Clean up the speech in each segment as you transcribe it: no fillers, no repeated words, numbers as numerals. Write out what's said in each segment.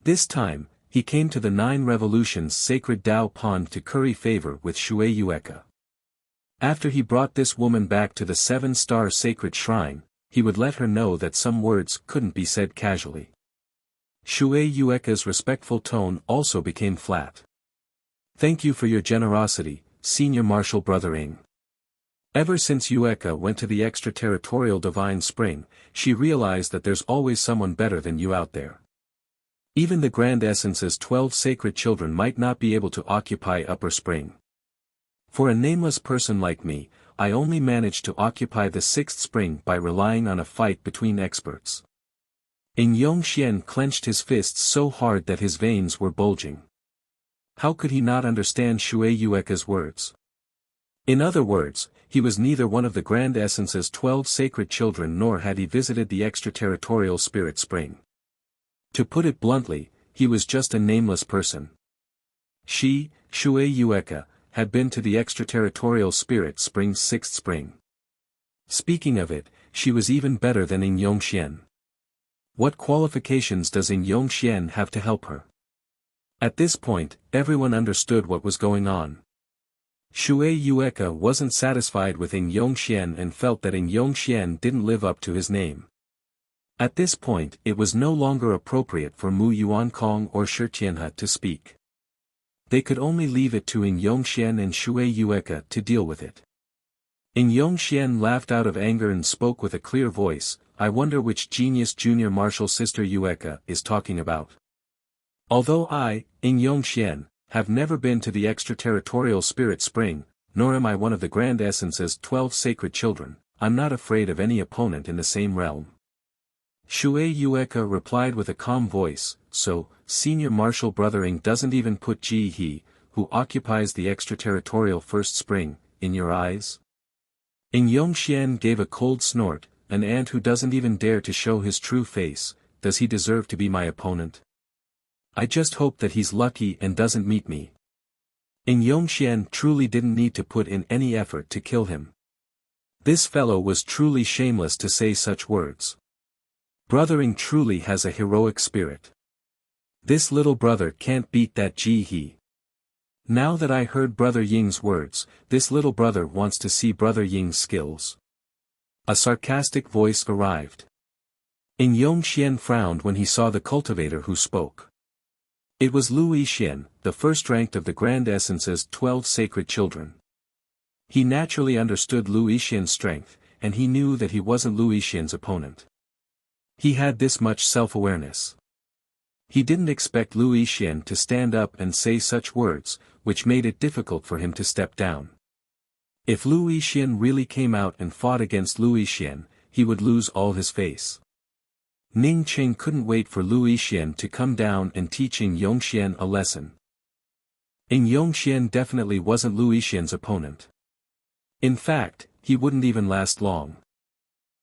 This time, he came to the 9 Revolutions sacred Dao pond to curry favor with Shui Yueka. After he brought this woman back to the 7-star sacred shrine, he would let her know that some words couldn't be said casually. Shui Yueka's respectful tone also became flat. Thank you for your generosity, Senior Marshal Brother Ing. Ever since Yueka went to the extraterritorial Divine Spring, she realized that there's always someone better than you out there. Even the Grand Essence's 12 sacred children might not be able to occupy Upper Spring. For a nameless person like me, I only managed to occupy the 6th spring by relying on a fight between experts. Ing Yongxian clenched his fists so hard that his veins were bulging. How could he not understand Shui Yueka's words? In other words, he was neither one of the Grand Essence's 12 sacred children nor had he visited the extraterritorial spirit spring. To put it bluntly, he was just a nameless person. She, Shui Yueka, had been to the extraterritorial spirit spring's 6th spring. Speaking of it, she was even better than Ing Yongxian. What qualifications does Ing Yongxian have to help her? At this point, everyone understood what was going on. Shui Yueka wasn't satisfied with Ing Yongxian and felt that Ing Yongxian didn't live up to his name. At this point, it was no longer appropriate for Mu Yuankong or Shi Tianhe to speak. They could only leave it to Ing Yongxian and Shui Yueka to deal with it. Ing Yongxian laughed out of anger and spoke with a clear voice, I wonder which genius Junior Marshal Sister Yueka is talking about. Although I, Ing Yongxian, have never been to the extraterritorial spirit spring, nor am I one of the Grand Essence's 12 sacred children, I'm not afraid of any opponent in the same realm. Shui Yueka replied with a calm voice, so, Senior Marshal Brother Ing doesn't even put Ji He, who occupies the extraterritorial first spring, in your eyes? Ing Yongxian gave a cold snort, an ant who doesn't even dare to show his true face, does he deserve to be my opponent? I just hope that he's lucky and doesn't meet me. Ing Yongxian truly didn't need to put in any effort to kill him. This fellow was truly shameless to say such words. Brother Ing truly has a heroic spirit. This little brother can't beat that Ji He. Now that I heard Brother Ying's words, this little brother wants to see Brother Ying's skills. A sarcastic voice arrived. Ing Yongxian frowned when he saw the cultivator who spoke. It was Lu Yixian, the first-ranked of the Grand Essence's 12 sacred children. He naturally understood Lu Yixian's strength, and he knew that he wasn't Lu Yixian's opponent. He had this much self-awareness. He didn't expect Lu Yixian to stand up and say such words, which made it difficult for him to step down. If Lu Yixian really came out and fought against Lu Yixian, he would lose all his face. Ning Qing couldn't wait for Lu Yixian to come down and teach Ing Yongxian a lesson. Ing Yongxian definitely wasn't Lu Yixian's opponent. In fact, he wouldn't even last long.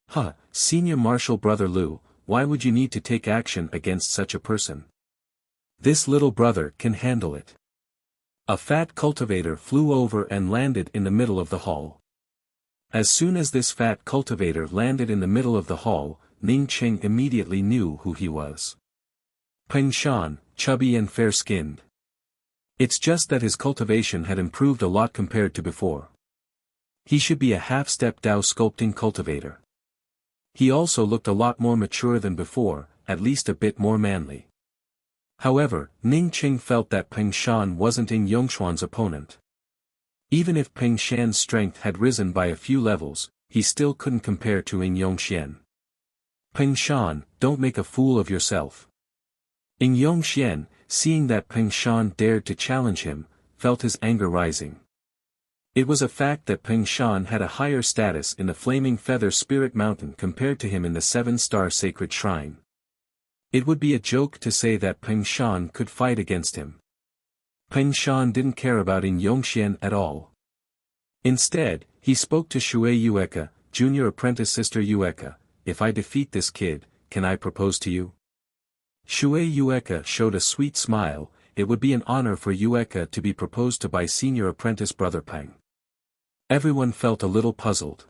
Huh, Senior Marshal Brother Lu, why would you need to take action against such a person? This little brother can handle it. A fat cultivator flew over and landed in the middle of the hall. As soon as this fat cultivator landed in the middle of the hall, Ning Qing immediately knew who he was. Peng Shan, chubby and fair-skinned. It's just that his cultivation had improved a lot compared to before. He should be a half-step Dao sculpting cultivator. He also looked a lot more mature than before, at least a bit more manly. However, Ning Qing felt that Peng Shan wasn't Ing Yongxuan's opponent. Even if Peng Shan's strength had risen by a few levels, he still couldn't compare to Ing Yongxian. Peng Shan, don't make a fool of yourself. Ing Yongxian, seeing that Peng Shan dared to challenge him, felt his anger rising. It was a fact that Peng Shan had a higher status in the Flaming Feather Spirit Mountain compared to him in the 7-star Sacred Shrine. It would be a joke to say that Peng Shan could fight against him. Peng Shan didn't care about Ing Yongxian at all. Instead, he spoke to Shui Yueka, Junior Apprentice Sister Yueka, if I defeat this kid, can I propose to you? Shui Yueka showed a sweet smile, it would be an honor for Yueka to be proposed to by Senior Apprentice Brother Peng. Everyone felt a little puzzled.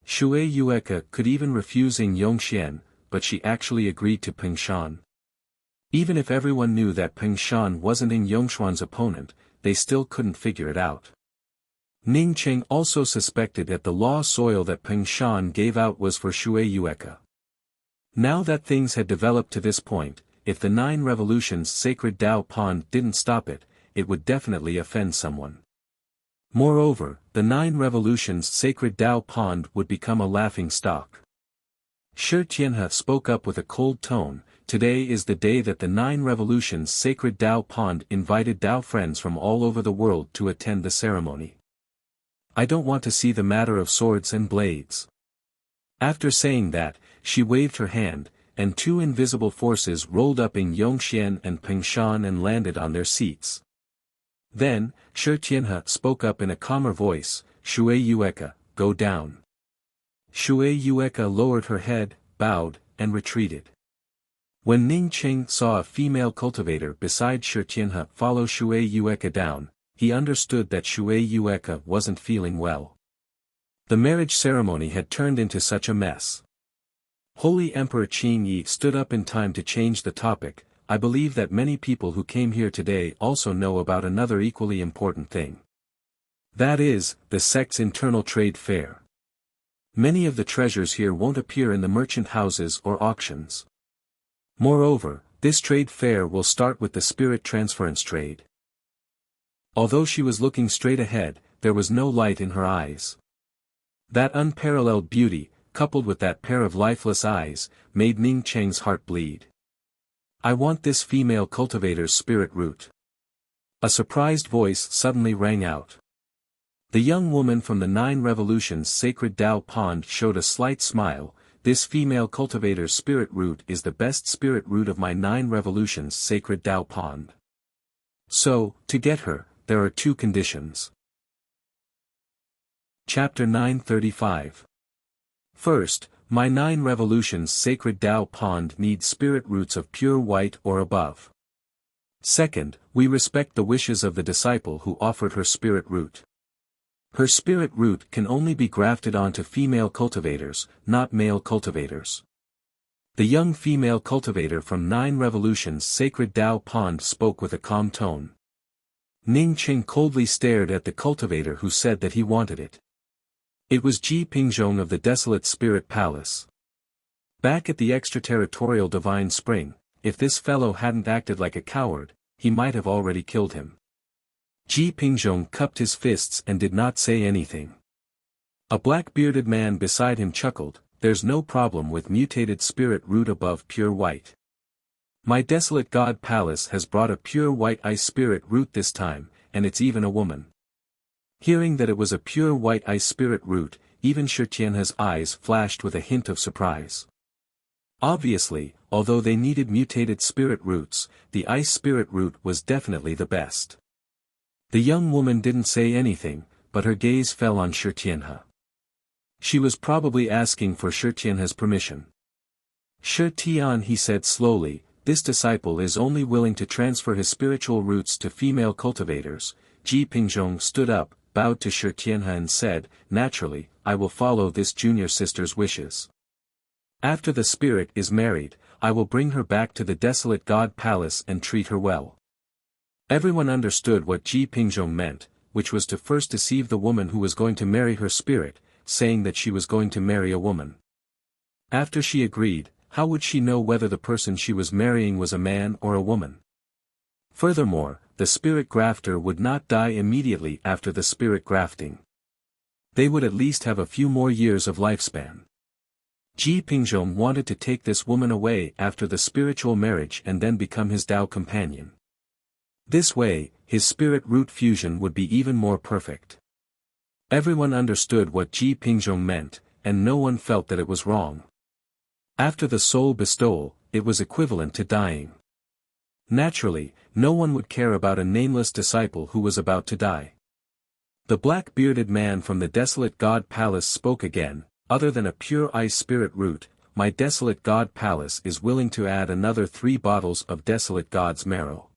Shui Yueka could even refuse Ing Yongxian, but she actually agreed to Peng Shan. Even if everyone knew that Peng Shan wasn't Ning Yongshuan's opponent, they still couldn't figure it out. Ning Cheng also suspected that the law soil that Peng Shan gave out was for Shui Yueka. Now that things had developed to this point, if the 9 revolutions sacred Dao pond didn't stop it, it would definitely offend someone. Moreover, the 9 revolutions sacred Dao pond would become a laughing stock. Shi Tianhe spoke up with a cold tone. Today is the day that the 9 revolutions sacred Dao pond invited Dao friends from all over the world to attend the ceremony. I don't want to see the matter of swords and blades. After saying that, she waved her hand, and 2 invisible forces rolled up in Yongxian and Peng Shan and landed on their seats. Then, Shi Tianhe spoke up in a calmer voice, Shui Yueka, go down. Shui Yueka lowered her head, bowed, and retreated. When Ning Cheng saw a female cultivator beside Shi Tianhe follow Shui Yueka down, he understood that Shui Yueka wasn't feeling well. The marriage ceremony had turned into such a mess. Holy Emperor Qin Yi stood up in time to change the topic. I believe that many people who came here today also know about another equally important thing. That is, the sect's internal trade fair. Many of the treasures here won't appear in the merchant houses or auctions. Moreover, this trade fair will start with the spirit transference trade. Although she was looking straight ahead, there was no light in her eyes. That unparalleled beauty, coupled with that pair of lifeless eyes, made Ning Cheng's heart bleed. I want this female cultivator's spirit root. A surprised voice suddenly rang out. The young woman from the 9 revolutions sacred Dao pond showed a slight smile. This female cultivator's spirit root is the best spirit root of my 9 revolutions sacred Dao pond. So, to get her, there are 2 conditions. Chapter 935. First, my 9 revolutions sacred Dao pond needs spirit roots of pure white or above. Second, we respect the wishes of the disciple who offered her spirit root. Her spirit root can only be grafted onto female cultivators, not male cultivators. The young female cultivator from 9 revolutions sacred Dao pond spoke with a calm tone. Ning Cheng coldly stared at the cultivator who said that he wanted it. It was Ji Pingzhong of the Desolate Spirit Palace. Back at the extraterritorial Divine Spring, if this fellow hadn't acted like a coward, he might have already killed him. Ji Pingzhong cupped his fists and did not say anything. A black-bearded man beside him chuckled, there's no problem with mutated spirit root above pure white. My Desolate God Palace has brought a pure white ice spirit root this time, and it's even a woman. Hearing that it was a pure white ice spirit root, even Shi Tianhe's eyes flashed with a hint of surprise. Obviously, although they needed mutated spirit roots, the ice spirit root was definitely the best. The young woman didn't say anything, but her gaze fell on Shi Tianhe. She was probably asking for Shi Tianhe's permission. Shi Tian, he said slowly, this disciple is only willing to transfer his spiritual roots to female cultivators. Ji Pingzhong stood up, bowed to Shi Tianhe and said, naturally, I will follow this junior sister's wishes. After the spirit is married, I will bring her back to the Desolate God Palace and treat her well. Everyone understood what Ji Pingzhong meant, which was to first deceive the woman who was going to marry her spirit, saying that she was going to marry a woman. After she agreed, how would she know whether the person she was marrying was a man or a woman? Furthermore, the spirit grafter would not die immediately after the spirit grafting. They would at least have a few more years of lifespan. Ji Pingzhong wanted to take this woman away after the spiritual marriage and then become his Dao companion. This way, his spirit root fusion would be even more perfect. Everyone understood what Ji Pingzhong meant, and no one felt that it was wrong. After the soul bestowal, it was equivalent to dying. Naturally, no one would care about a nameless disciple who was about to die. The black-bearded man from the Desolate God Palace spoke again, other than a pure ice spirit root, my Desolate God Palace is willing to add another 3 bottles of Desolate God's marrow.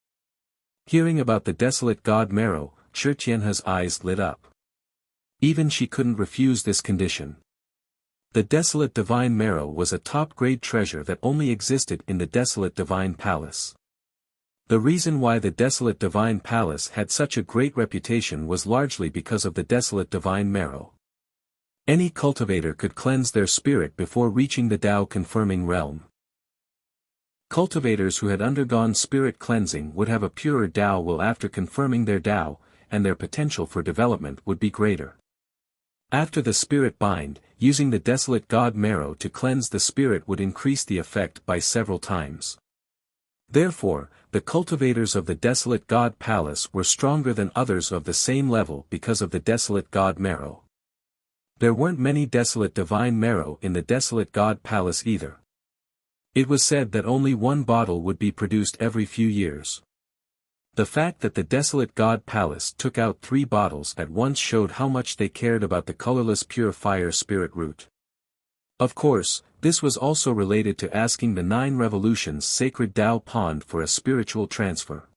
Hearing about the Desolate God marrow, Shi Tianhe's eyes lit up. Even she couldn't refuse this condition. The Desolate Divine Marrow was a top-grade treasure that only existed in the Desolate Divine Palace. The reason why the desolate divine palace had such a great reputation was largely because of the desolate divine marrow. Any cultivator could cleanse their spirit before reaching the Tao-confirming realm. Cultivators who had undergone spirit cleansing would have a purer Tao will after confirming their Tao, and their potential for development would be greater. After the spirit bind, using the desolate God marrow to cleanse the spirit would increase the effect by several times. Therefore, the cultivators of the desolate God palace were stronger than others of the same level because of the desolate God marrow. There weren't many desolate divine marrow in the desolate God palace either. It was said that only one bottle would be produced every few years. The fact that the desolate God palace took out 3 bottles at once showed how much they cared about the colorless pure fire spirit root. Of course, this was also related to asking the 9 revolutions sacred Tao pond for a spiritual transfer.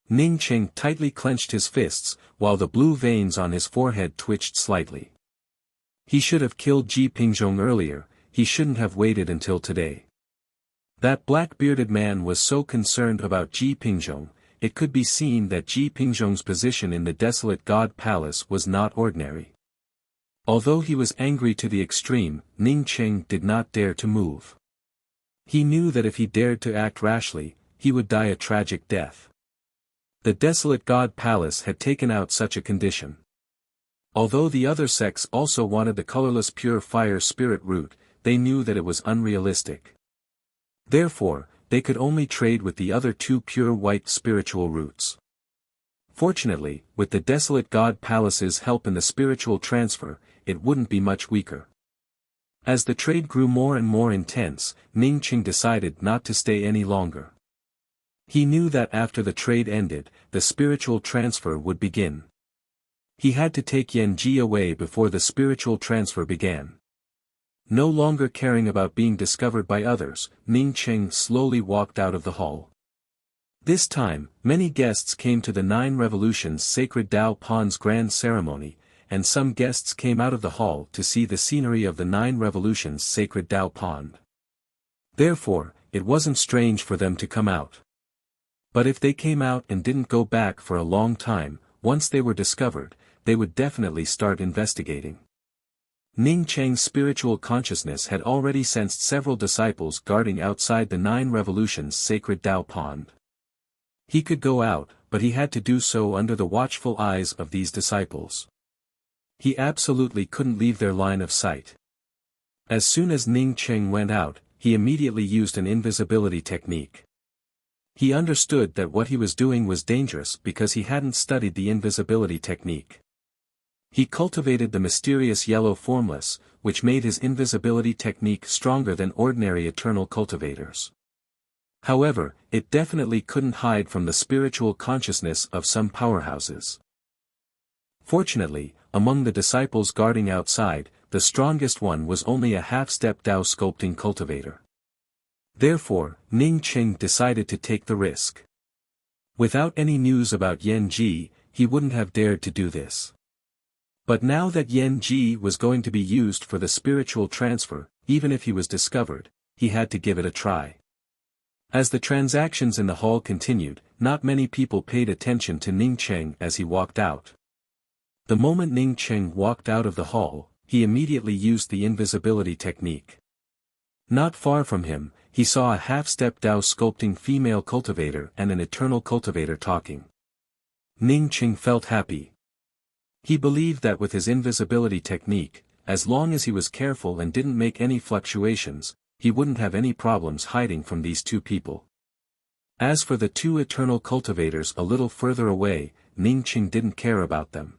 Ning Qing tightly clenched his fists, while the blue veins on his forehead twitched slightly. He should have killed Ji Pingzhong earlier, he shouldn't have waited until today. That black-bearded man was so concerned about Ji Pingzhong, it could be seen that Ji Pingzhong's position in the desolate God palace was not ordinary. Although he was angry to the extreme, Ning Qing did not dare to move. He knew that if he dared to act rashly, he would die a tragic death. The desolate God palace had taken out such a condition. Although the other sects also wanted the colorless pure fire spirit root, they knew that it was unrealistic. Therefore, they could only trade with the other 2 pure white spiritual roots. Fortunately, with the desolate God palace's help in the spiritual transfer, it wouldn't be much weaker. As the trade grew more and more intense, Ning Qing decided not to stay any longer. He knew that after the trade ended, the spiritual transfer would begin. He had to take Yan Ji away before the spiritual transfer began. No longer caring about being discovered by others, Ning Qing slowly walked out of the hall. This time, many guests came to the 9 revolutions sacred Tao pond's grand ceremony, and some guests came out of the hall to see the scenery of the 9 revolutions sacred Tao pond. Therefore, it wasn't strange for them to come out. But if they came out and didn't go back for a long time, once they were discovered, they would definitely start investigating. Ning Cheng's spiritual consciousness had already sensed several disciples guarding outside the 9 revolutions sacred Tao pond. He could go out, but he had to do so under the watchful eyes of these disciples. He absolutely couldn't leave their line of sight. As soon as Ning Cheng went out, he immediately used an invisibility technique. He understood that what he was doing was dangerous because he hadn't studied the invisibility technique. He cultivated the mysterious yellow formless, which made his invisibility technique stronger than ordinary eternal cultivators. However, it definitely couldn't hide from the spiritual consciousness of some powerhouses. Fortunately, among the disciples guarding outside, the strongest one was only a half-step Tao sculpting cultivator. Therefore, Ning Qing decided to take the risk. Without any news about Yan Ji, he wouldn't have dared to do this. But now that Yan Ji was going to be used for the spiritual transfer, even if he was discovered, he had to give it a try. As the transactions in the hall continued, not many people paid attention to Ning Cheng as he walked out. The moment Ning Cheng walked out of the hall, he immediately used the invisibility technique. Not far from him, he saw a half-step Tao sculpting female cultivator and an eternal cultivator talking. Ning Cheng felt happy. He believed that with his invisibility technique, as long as he was careful and didn't make any fluctuations, he wouldn't have any problems hiding from these 2 people. As for the 2 eternal cultivators a little further away, Ning Cheng didn't care about them.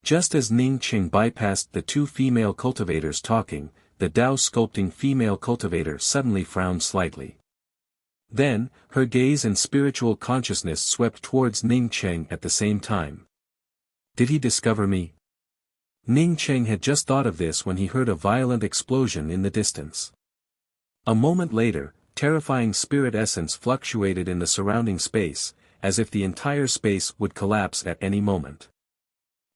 Just as Ning Cheng bypassed the 2 female cultivators talking, the Tao sculpting female cultivator suddenly frowned slightly. Then, her gaze and spiritual consciousness swept towards Ning Cheng at the same time. Did he discover me? Ning Cheng had just thought of this when he heard a violent explosion in the distance. A moment later, terrifying spirit essence fluctuated in the surrounding space, as if the entire space would collapse at any moment.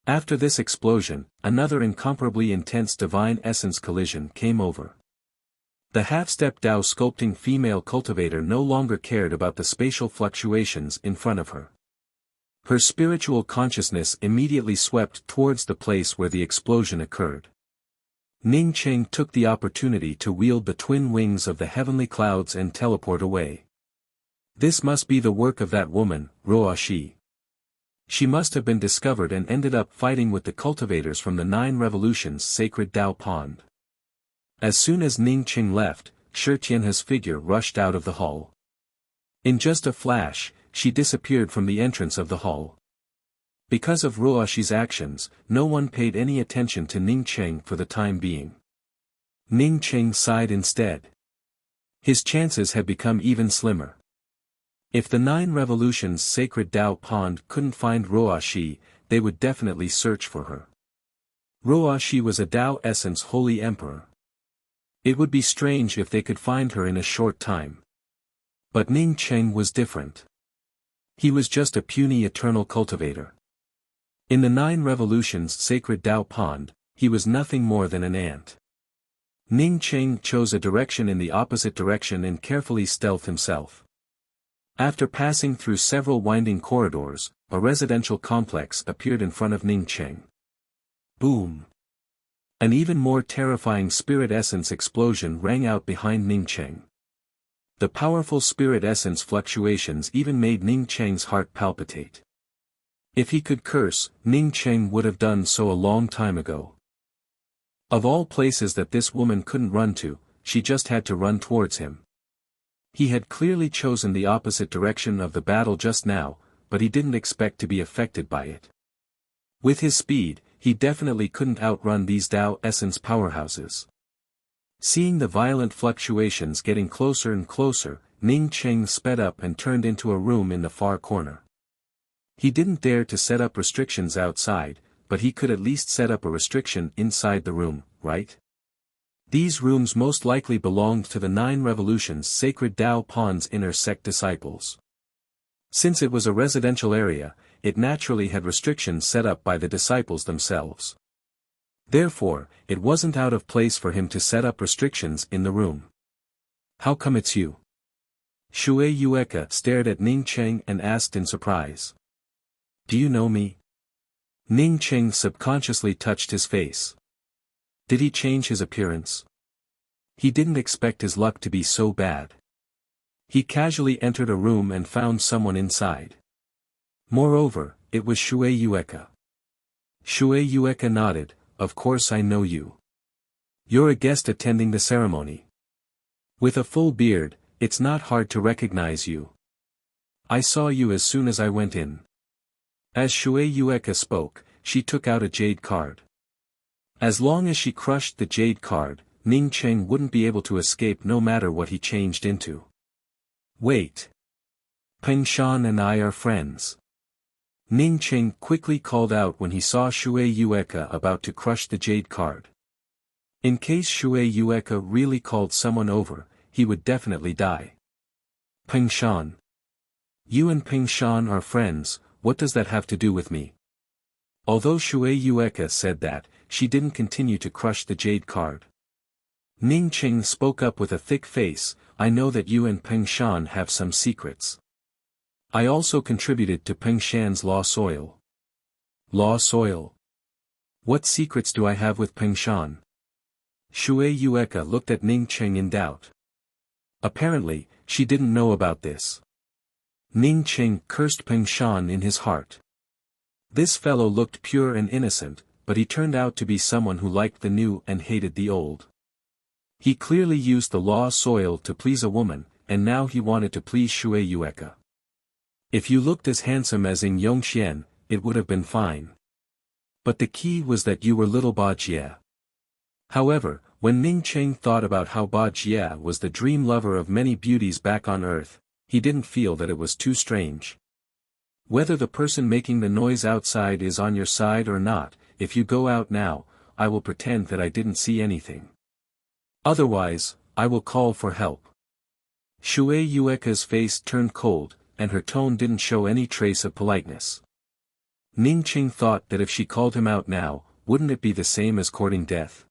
After this explosion, another incomparably intense divine essence collision came over. The half-step Dao sculpting female cultivator no longer cared about the spatial fluctuations in front of her. Her spiritual consciousness immediately swept towards the place where the explosion occurred. Ning Cheng took the opportunity to wield the twin wings of the heavenly clouds and teleport away. This must be the work of that woman, Ruo Shi. She must have been discovered and ended up fighting with the cultivators from the 9 Revolutions sacred Dao pond. As soon as Ning Cheng left, Shi Tianhe's figure rushed out of the hall. In just a flash, she disappeared from the entrance of the hall. Because of Ruo Shi's actions, no one paid any attention to Ning Cheng for the time being. Ning Cheng sighed instead. His chances had become even slimmer. If the 9 Revolutions sacred Dao pond couldn't find Ruo Shi, they would definitely search for her. Ruo Shi was a Dao essence holy emperor. It would be strange if they could find her in a short time. But Ning Cheng was different. He was just a puny eternal cultivator. In the 9 Revolutions sacred Dao pond, he was nothing more than an ant. Ning Cheng chose a direction in the opposite direction and carefully stealthed himself. After passing through several winding corridors, a residential complex appeared in front of Ning Cheng. Boom! An even more terrifying spirit essence explosion rang out behind Ning Cheng. The powerful spirit essence fluctuations even made Ning Cheng's heart palpitate. If he could curse, Ning Cheng would have done so a long time ago. Of all places that this woman couldn't run to, she just had to run towards him. He had clearly chosen the opposite direction of the battle just now, but he didn't expect to be affected by it. With his speed, he definitely couldn't outrun these Dao essence powerhouses. Seeing the violent fluctuations getting closer and closer, Ning Cheng sped up and turned into a room in the far corner. He didn't dare to set up restrictions outside, but he could at least set up a restriction inside the room, right? These rooms most likely belonged to the 9 Revolutions sacred Dao pond's inner sect disciples. Since it was a residential area, it naturally had restrictions set up by the disciples themselves. Therefore, it wasn't out of place for him to set up restrictions in the room. How come it's you? Shui Yueka stared at Ning Cheng and asked in surprise. Do you know me? Ning Cheng subconsciously touched his face. Did he change his appearance? He didn't expect his luck to be so bad. He casually entered a room and found someone inside. Moreover, it was Shui Yueka. Shui Yueka nodded, of course I know you. You're a guest attending the ceremony. With a full beard, it's not hard to recognize you. I saw you as soon as I went in. As Shui Yueka spoke, she took out a jade card. As long as she crushed the jade card, Ning Cheng wouldn't be able to escape no matter what he changed into. Wait. Peng Shan and I are friends. Ning Cheng quickly called out when he saw Shui Yueka about to crush the jade card. In case Shui Yueka really called someone over, he would definitely die. Peng Shan. You and Peng Shan are friends, what does that have to do with me? Although Shui Yueka said that, she didn't continue to crush the jade card. Ning Cheng spoke up with a thick face, I know that you and Peng Shan have some secrets. I also contributed to Peng Shan's lost oil. Lost oil? What secrets do I have with Peng Shan? Shui Yueka looked at Ning Cheng in doubt. Apparently, she didn't know about this. Ning Cheng cursed Peng Shan in his heart. This fellow looked pure and innocent, but he turned out to be someone who liked the new and hated the old. He clearly used the law soil to please a woman, and now he wanted to please Shui Yueka. If you looked as handsome as in Yongxian, it would have been fine. But the key was that you were little Ba Jie. However, when Ning Cheng thought about how Ba Jie was the dream lover of many beauties back on earth, he didn't feel that it was too strange. Whether the person making the noise outside is on your side or not, if you go out now, I will pretend that I didn't see anything. Otherwise, I will call for help. Shui Yueka's face turned cold, and her tone didn't show any trace of politeness. Ning Cheng thought that if she called him out now, wouldn't it be the same as courting death?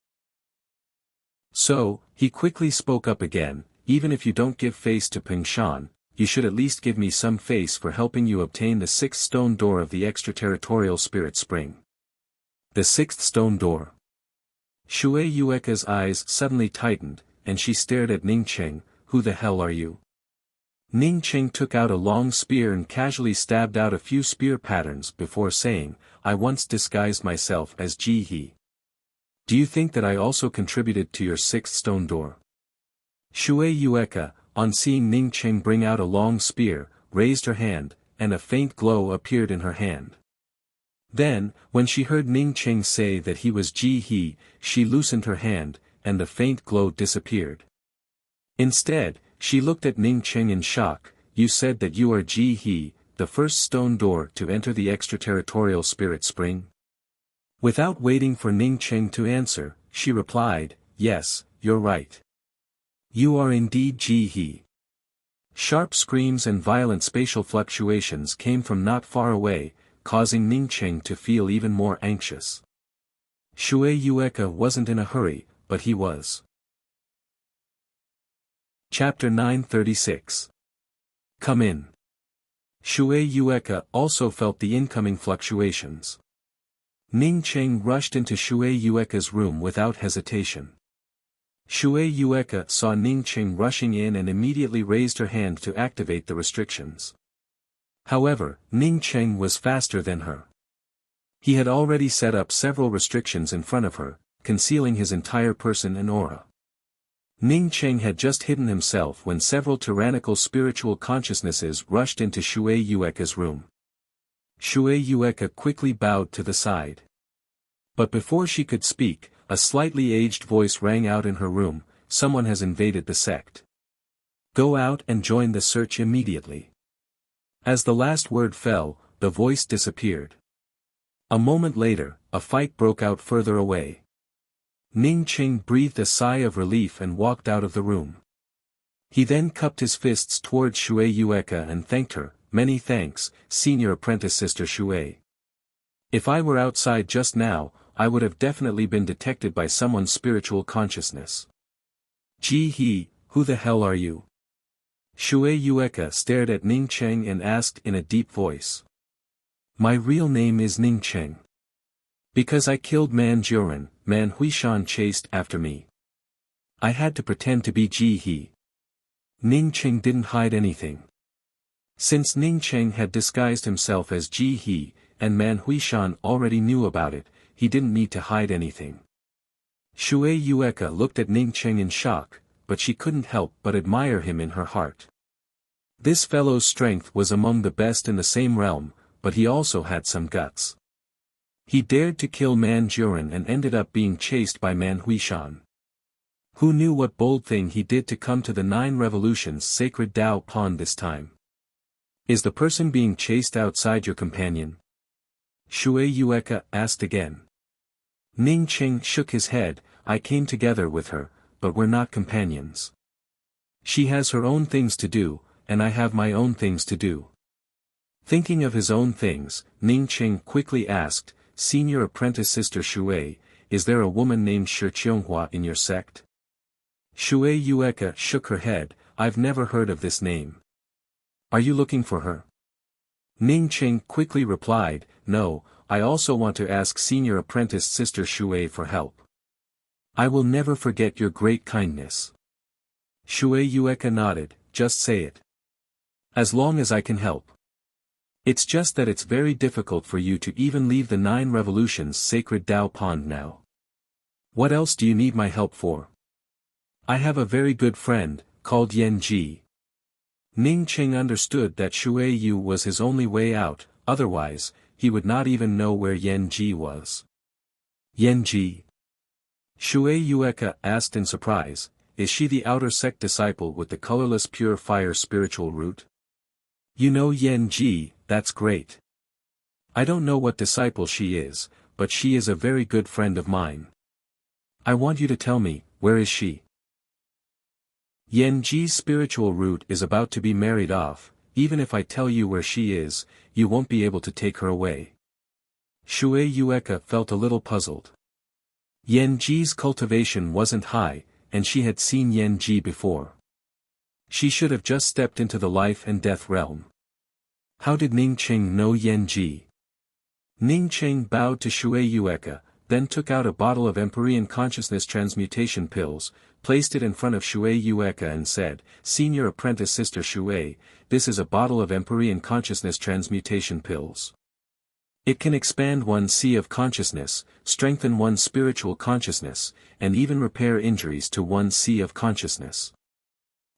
So, he quickly spoke up again, even if you don't give face to Peng Shan, you should at least give me some face for helping you obtain the 6th stone door of the extraterritorial spirit spring. The 6th stone door. Shui Yueka's eyes suddenly tightened, and she stared at Ning Cheng. Who the hell are you? Ning Cheng took out a long spear and casually stabbed out a few spear patterns before saying, I once disguised myself as Ji He. Do you think that I also contributed to your 6th stone door? Shui Yueka, on seeing Ning Cheng bring out a long spear, raised her hand, and a faint glow appeared in her hand. Then, when she heard Ning Cheng say that he was Ji He, she loosened her hand, and the faint glow disappeared. Instead, she looked at Ning Cheng in shock. You said that you are Ji He, the 1st stone door to enter the extraterritorial spirit spring? Without waiting for Ning Cheng to answer, she replied, yes, you're right. You are indeed Ji He. Sharp screams and violent spatial fluctuations came from not far away, causing Ning Cheng to feel even more anxious. Shui Yueka wasn't in a hurry, but he was. Chapter 936. Come in. Shui Yueka also felt the incoming fluctuations. Ning Cheng rushed into Shui Yueka's room without hesitation. Shui Yueka saw Ning Cheng rushing in and immediately raised her hand to activate the restrictions. However, Ning Cheng was faster than her. He had already set up several restrictions in front of her, concealing his entire person and aura. Ning Cheng had just hidden himself when several tyrannical spiritual consciousnesses rushed into Shui Yueka's room. Shui Yueka quickly bowed to the side. But before she could speak, a slightly aged voice rang out in her room, someone has invaded the sect. Go out and join the search immediately. As the last word fell, the voice disappeared. A moment later, a fight broke out further away. Ning Cheng breathed a sigh of relief and walked out of the room. He then cupped his fists towards Shui Yueka and thanked her, many thanks, senior apprentice sister Shui. If I were outside just now, I would have definitely been detected by someone's spiritual consciousness. Ji He, who the hell are you? Shui Yueka stared at Ning Cheng and asked in a deep voice. My real name is Ning Cheng. Because I killed Man Juren, Man Huishan chased after me. I had to pretend to be Ji He. Ning Cheng didn't hide anything. Since Ning Cheng had disguised himself as Ji He, and Man Huishan already knew about it, he didn't need to hide anything. Shui Yueka looked at Ning Cheng in shock, but she couldn't help but admire him in her heart. This fellow's strength was among the best in the same realm, but he also had some guts. He dared to kill Man Juren and ended up being chased by Man Huishan. Who knew what bold thing he did to come to the 9 Revolutions sacred Tao Pond this time? Is the person being chased outside your companion? Shui Yueka asked again. Ning Cheng shook his head. I came together with her, but we're not companions. She has her own things to do, and I have my own things to do. Thinking of his own things, Ning Cheng quickly asked, Senior apprentice sister Shui, is there a woman named Shi Qianghua in your sect? Shui Yueka shook her head. I've never heard of this name. Are you looking for her? Ning Cheng quickly replied, no, I also want to ask senior apprentice sister Shui for help. I will never forget your great kindness. Shui Yueka nodded, just say it. As long as I can help. It's just that it's very difficult for you to even leave the 9 Revolutions sacred Tao Pond now. What else do you need my help for? I have a very good friend, called Yan Ji. Ning Cheng understood that Shui Yu was his only way out, otherwise, he would not even know where Yan Ji was. Yan Ji? Shui Yueka asked in surprise, is she the outer sect disciple with the colorless pure fire spiritual root? You know Yan Ji, that's great. I don't know what disciple she is, but she is a very good friend of mine. I want you to tell me, where is she? Yan Ji's spiritual root is about to be married off. Even if I tell you where she is, you won't be able to take her away. Shui Yueka felt a little puzzled. Yan Ji's cultivation wasn't high, and she had seen Yan Ji before. She should have just stepped into the life and death realm. How did Ning Qing know Yan Ji? Ning Qing bowed to Shui Yueka, then took out a bottle of Empyrean Consciousness Transmutation pills, placed it in front of Shui Yueka and said, "Senior Apprentice Sister Shui, this is a bottle of Empyrean Consciousness Transmutation pills. It can expand one's sea of consciousness, strengthen one's spiritual consciousness, and even repair injuries to one's sea of consciousness.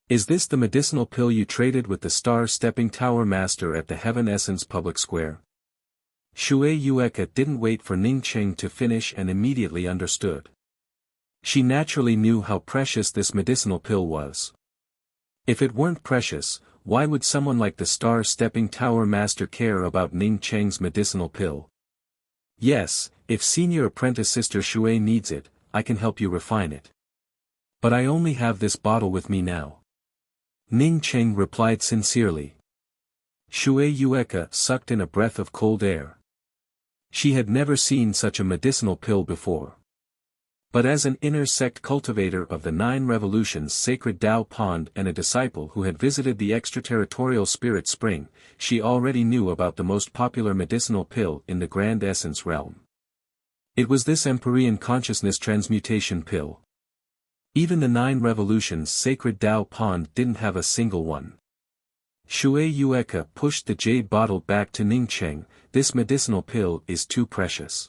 Is this the medicinal pill you traded with the Star-Stepping Tower Master at the Heaven Essence Public Square?" Shui Yueka didn't wait for Ning Qing to finish and immediately understood. She naturally knew how precious this medicinal pill was. If it weren't precious, why would someone like the Star-Stepping Tower Master care about Ning Qing's medicinal pill? "Yes, if Senior Apprentice Sister Shui needs it, I can help you refine it. But I only have this bottle with me now," Ning Qing replied sincerely. Shui Yueka sucked in a breath of cold air. She had never seen such a medicinal pill before. But as an inner sect cultivator of the 9 Revolutions Sacred Tao Pond and a disciple who had visited the extraterritorial Spirit Spring, she already knew about the most popular medicinal pill in the Grand Essence realm. It was this Empyrean Consciousness Transmutation pill. Even the 9 Revolutions Sacred Tao Pond didn't have a single one. Shui Yueka pushed the jade bottle back to Ning Qing. "This medicinal pill is too precious.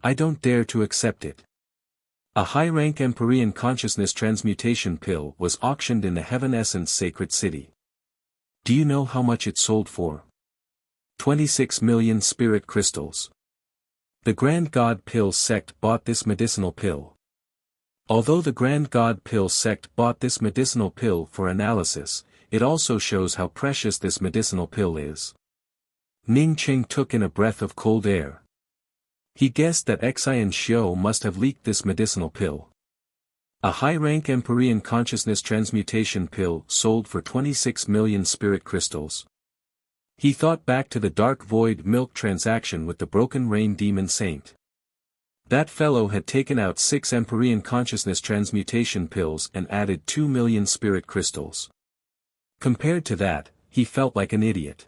I don't dare to accept it." A high-rank Empyrean Consciousness Transmutation pill was auctioned in the Heaven Essence Sacred City. Do you know how much it sold for? 26 million spirit crystals. The Grand God Pill sect bought this medicinal pill. Although the Grand God Pill sect bought this medicinal pill for analysis, it also shows how precious this medicinal pill is. Ning Qing took in a breath of cold air. He guessed that Xian Xiao must have leaked this medicinal pill. A high-rank Empyrean Consciousness Transmutation pill sold for 26 million spirit crystals. He thought back to the Dark Void milk transaction with the Broken Rain Demon Saint. That fellow had taken out 6 Empyrean Consciousness Transmutation pills and added 2 million spirit crystals. Compared to that, he felt like an idiot.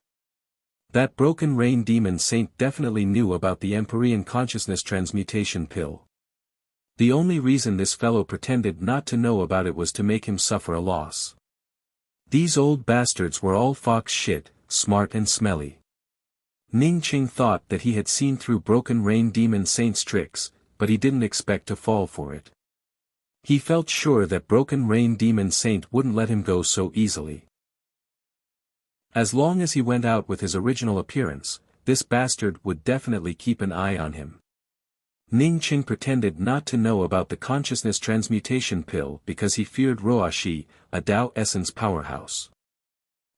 That Broken Rain Demon Saint definitely knew about the Empyrean Consciousness Transmutation pill. The only reason this fellow pretended not to know about it was to make him suffer a loss. These old bastards were all fox shit, smart and smelly. Ning Qing thought that he had seen through Broken Rain Demon Saint's tricks, but he didn't expect to fall for it. He felt sure that Broken Rain Demon Saint wouldn't let him go so easily. As long as he went out with his original appearance, this bastard would definitely keep an eye on him. Ning Qing pretended not to know about the consciousness transmutation pill because he feared Roashi, a Tao Essence powerhouse.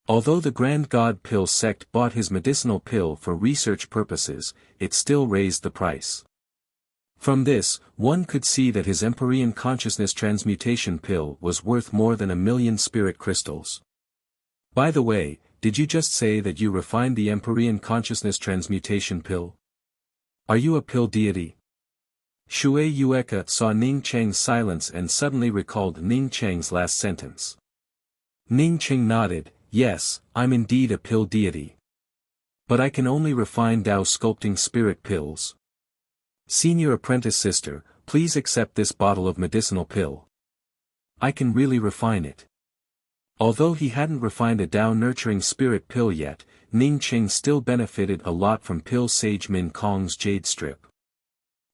Although the Grand God Pill sect bought his medicinal pill for research purposes, it still raised the price. From this, one could see that his Empyrean Consciousness Transmutation pill was worth more than 1 million spirit crystals. By the way, did you just say that you refined the Empyrean Consciousness Transmutation pill? Are you a pill deity? Shui Yueka saw Ning Cheng's silence and suddenly recalled Ning Cheng's last sentence. Ning Cheng nodded, "Yes, I'm indeed a pill deity. But I can only refine Tao sculpting spirit pills. Senior Apprentice Sister, please accept this bottle of medicinal pill. I can really refine it." Although he hadn't refined a Tao nurturing spirit pill yet, Ning Qing still benefited a lot from Pill Sage Min Kong's jade strip.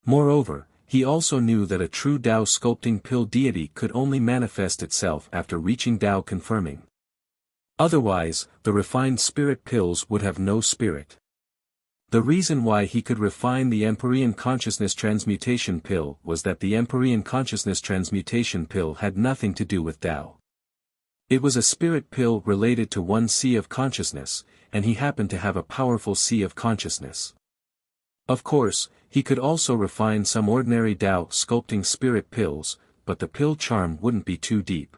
Moreover, he also knew that a true Tao sculpting pill deity could only manifest itself after reaching Tao confirming. Otherwise, the refined spirit pills would have no spirit. The reason why he could refine the Empyrean Consciousness Transmutation pill was that the Empyrean Consciousness Transmutation pill had nothing to do with Tao. It was a spirit pill related to one sea of consciousness, and he happened to have a powerful sea of consciousness. Of course, he could also refine some ordinary Tao sculpting spirit pills, but the pill charm wouldn't be too deep.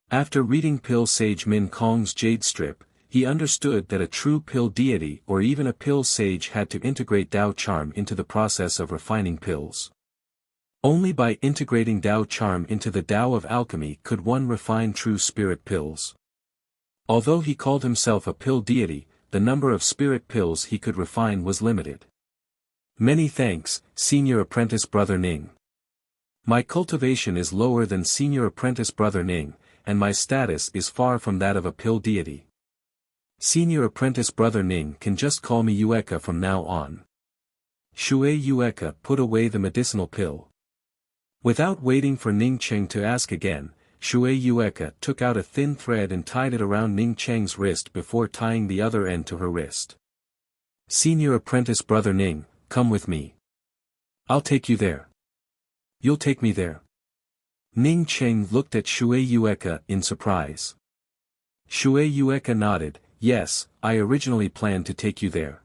After reading Pill Sage Min Kong's jade strip, he understood that a true pill deity or even a pill sage had to integrate Tao charm into the process of refining pills. Only by integrating Tao charm into the Tao of alchemy could one refine true spirit pills. Although he called himself a pill deity, the number of spirit pills he could refine was limited. Many thanks, Senior Apprentice Brother Ning. My cultivation is lower than Senior Apprentice Brother Ning, and my status is far from that of a pill deity. Senior Apprentice Brother Ning can just call me Yueka from now on. Shui Yueka put away the medicinal pill. Without waiting for Ning Cheng to ask again, Shui Yueka took out a thin thread and tied it around Ning Cheng's wrist before tying the other end to her wrist. Senior Apprentice Brother Ning, come with me. I'll take you there. You'll take me there. Ning Cheng looked at Shui Yueka in surprise. Shui Yueka nodded, yes, I originally planned to take you there.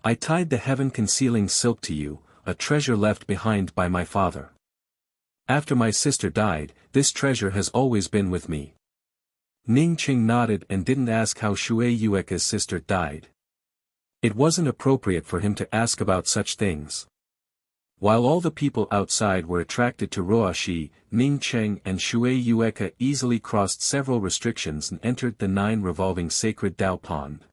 I tied the heaven-concealing silk to you, a treasure left behind by my father. After my sister died, this treasure has always been with me. Ning Cheng nodded and didn't ask how Shui Yueka's sister died. It wasn't appropriate for him to ask about such things. While all the people outside were attracted to Roashi, Ning Cheng and Shui Yueka easily crossed several restrictions and entered the 9 revolving sacred Tao pond.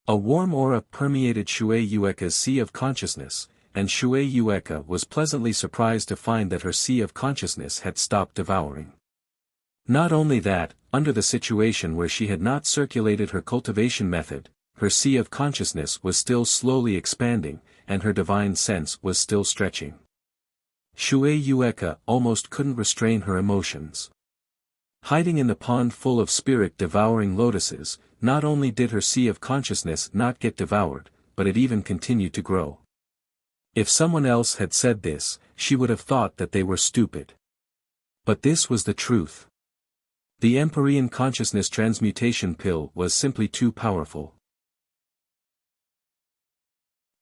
A warm aura permeated Shui Yueka's sea of consciousness, and Shui Yueka was pleasantly surprised to find that her sea of consciousness had stopped devouring. Not only that, under the situation where she had not circulated her cultivation method, her sea of consciousness was still slowly expanding, and her divine sense was still stretching. Shui Yueka almost couldn't restrain her emotions. Hiding in the pond full of spirit-devouring lotuses, not only did her sea of consciousness not get devoured, but it even continued to grow. If someone else had said this, she would have thought that they were stupid. But this was the truth. The Empyrean Consciousness Transmutation Pill was simply too powerful.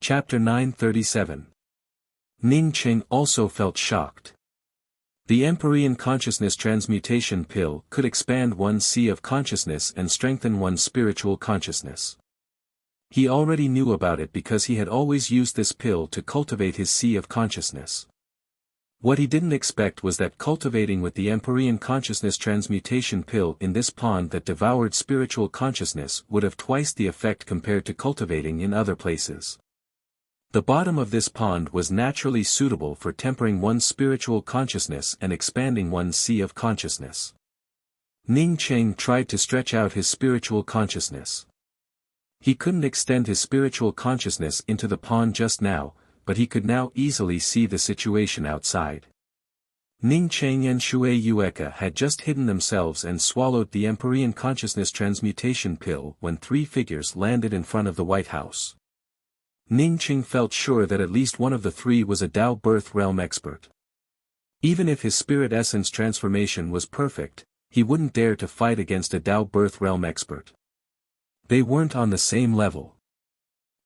Chapter 937. Ning Cheng also felt shocked. The Empyrean Consciousness Transmutation Pill could expand one's sea of consciousness and strengthen one's spiritual consciousness. He already knew about it because he had always used this pill to cultivate his sea of consciousness. What he didn't expect was that cultivating with the Empyrean Consciousness Transmutation Pill in this pond that devoured spiritual consciousness would have twice the effect compared to cultivating in other places. The bottom of this pond was naturally suitable for tempering one's spiritual consciousness and expanding one's sea of consciousness. Ning Cheng tried to stretch out his spiritual consciousness. He couldn't extend his spiritual consciousness into the pond just now, but he could now easily see the situation outside. Ning Cheng and Shui Yueka had just hidden themselves and swallowed the Empyrean Consciousness Transmutation Pill when 3 figures landed in front of the White House. Ning Cheng felt sure that at least one of the 3 was a Tao Birth Realm expert. Even if his spirit essence transformation was perfect, he wouldn't dare to fight against a Tao Birth Realm expert. They weren't on the same level.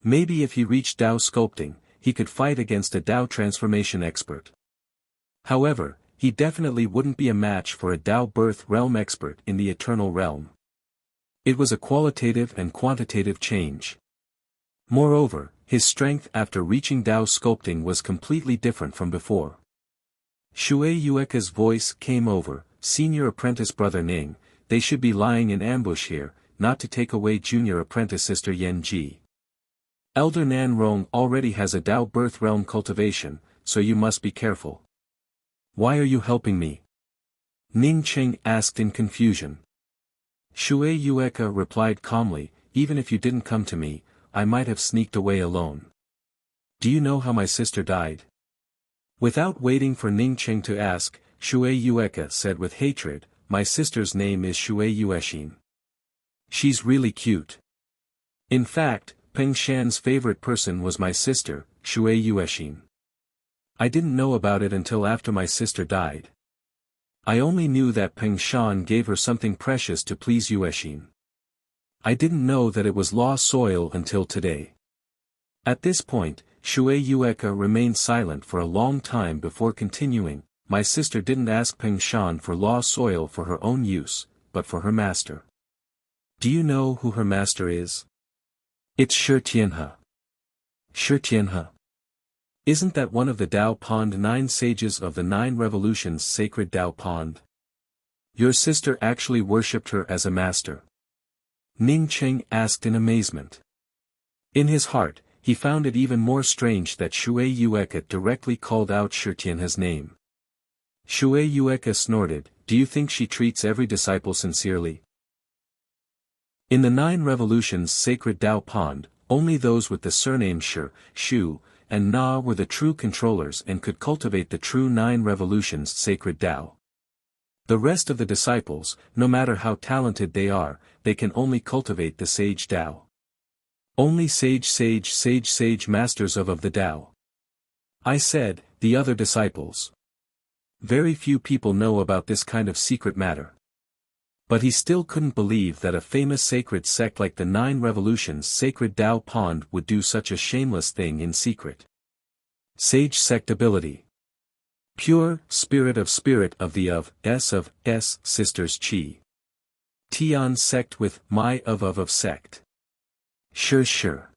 Maybe if he reached Tao sculpting, he could fight against a Tao transformation expert. However, he definitely wouldn't be a match for a Tao Birth Realm expert in the Eternal Realm. It was a qualitative and quantitative change. Moreover, his strength after reaching Tao sculpting was completely different from before. Shui Yueka's voice came over, Senior Apprentice Brother Ning, they should be lying in ambush here, not to take away Junior Apprentice Sister Yen Ji. Elder Nan Rong already has a Tao Birth Realm cultivation, so you must be careful. Why are you helping me? Ning Cheng asked in confusion. Shui Yueka replied calmly, even if you didn't come to me, I might have sneaked away alone. Do you know how my sister died? Without waiting for Ning Cheng to ask, Shui Yueka said with hatred, my sister's name is Shui Yuexin. She's really cute. In fact, Peng Shan's favorite person was my sister, Shui Yuexin. I didn't know about it until after my sister died. I only knew that Peng Shan gave her something precious to please Yuexin. I didn't know that it was lost soil until today. At this point, Shui Yueka remained silent for a long time before continuing, my sister didn't ask Peng Shan for lost soil for her own use, but for her master. Do you know who her master is? It's Shi Tianhe. Shi Tianhe. Isn't that one of the Tao Pond 9 sages of the 9 revolutions sacred Tao Pond? Your sister actually worshipped her as a master? Ning Cheng asked in amazement. In his heart, he found it even more strange that Shui Yueka directly called out Shi Tianhe's name. Shui Yueka snorted, do you think she treats every disciple sincerely? In the 9 revolutions sacred Tao Pond, only those with the surname Shi, Shu, and Na were the true controllers and could cultivate the true 9 revolutions sacred Tao. The rest of the disciples, no matter how talented they are, they can only cultivate the sage Tao. Only sage masters of the Tao. I said, the other disciples. Very few people know about this kind of secret matter. But he still couldn't believe that a famous sacred sect like the 9 revolutions sacred Tao Pond would do such a shameless thing in secret. Sage sect ability. Pure, spirit of S, sisters Qi. Tian sect with my of sect. Sure.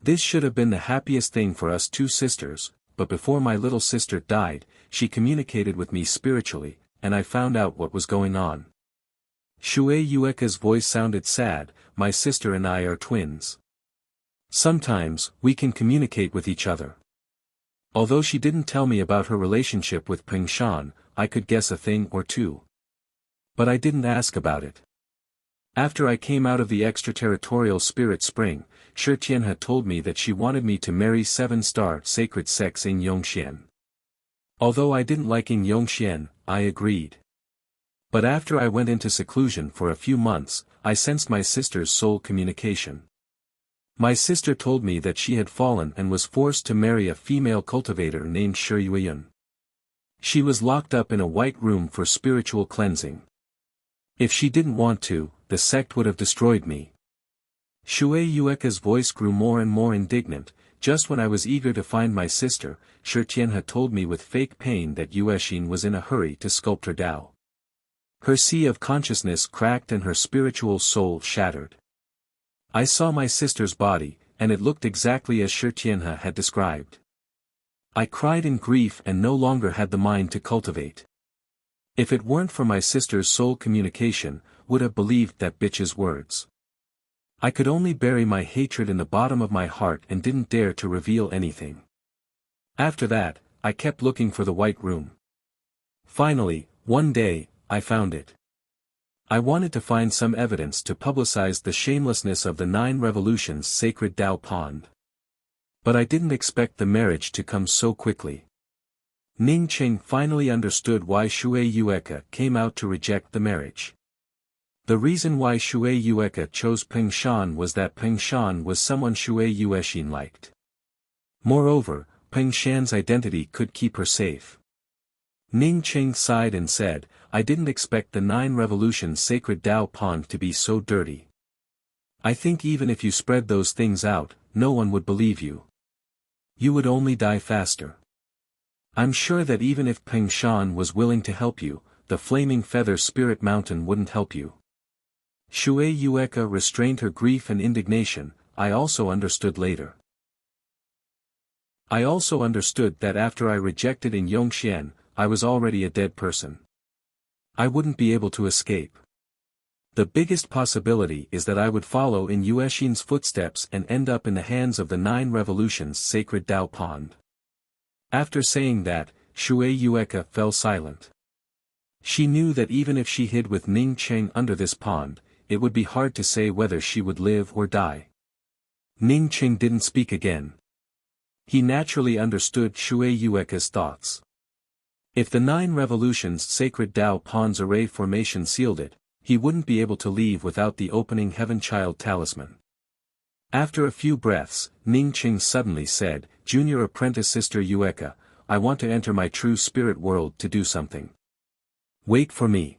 This should have been the happiest thing for us 2 sisters, but before my little sister died, she communicated with me spiritually, and I found out what was going on. Shui Yueka's voice sounded sad, my sister and I are twins. Sometimes, we can communicate with each other. Although she didn't tell me about her relationship with Peng Shan, I could guess a thing or two. But I didn't ask about it. After I came out of the extraterritorial spirit spring, Shi Tianhe told me that she wanted me to marry 7-star sacred sects in Yongxian. Although I didn't like in Yongxian, I agreed. But after I went into seclusion for a few months, I sensed my sister's soul communication. My sister told me that she had fallen and was forced to marry a female cultivator named Shi Yueyun. She was locked up in a white room for spiritual cleansing. If she didn't want to, the sect would have destroyed me. Shui Yueka's voice grew more and more indignant. Just when I was eager to find my sister, Shi Tianhe told me with fake pain that Yuexin was in a hurry to sculpt her Tao. Her sea of consciousness cracked and her spiritual soul shattered. I saw my sister's body, and it looked exactly as Shi Tianhe had described. I cried in grief and no longer had the mind to cultivate. If it weren't for my sister's soul communication, would have believed that bitch's words. I could only bury my hatred in the bottom of my heart and didn't dare to reveal anything. After that, I kept looking for the white room. Finally, one day, I found it. I wanted to find some evidence to publicize the shamelessness of the 9 revolutions sacred Tao Pond. But I didn't expect the marriage to come so quickly. Ning Cheng finally understood why Shui Yueka came out to reject the marriage. The reason why Shui Yueka chose Peng Shan was that Peng Shan was someone Shui Yuexin liked. Moreover, Peng Shan's identity could keep her safe. Ning Cheng sighed and said, I didn't expect the 9 revolutions sacred Tao Pond to be so dirty. I think even if you spread those things out, no one would believe you. You would only die faster. I'm sure that even if Peng Shan was willing to help you, the Flaming Feather Spirit Mountain wouldn't help you. Shui Yueka restrained her grief and indignation. I also understood later. I also understood that after I rejected in Yongxian, I was already a dead person. I wouldn't be able to escape. The biggest possibility is that I would follow in Yuexin's footsteps and end up in the hands of the 9 revolutions sacred Tao Pond. After saying that, Shui Yueka fell silent. She knew that even if she hid with Ning Cheng under this pond, it would be hard to say whether she would live or die. Ning Cheng didn't speak again. He naturally understood Shui Yueka's thoughts. If the 9 revolutions sacred Tao Pond's array formation sealed it, he wouldn't be able to leave without the opening Heaven Child talisman. After a few breaths, Ning Cheng suddenly said, Junior Apprentice Sister Yueka, I want to enter my true spirit world to do something. Wait for me.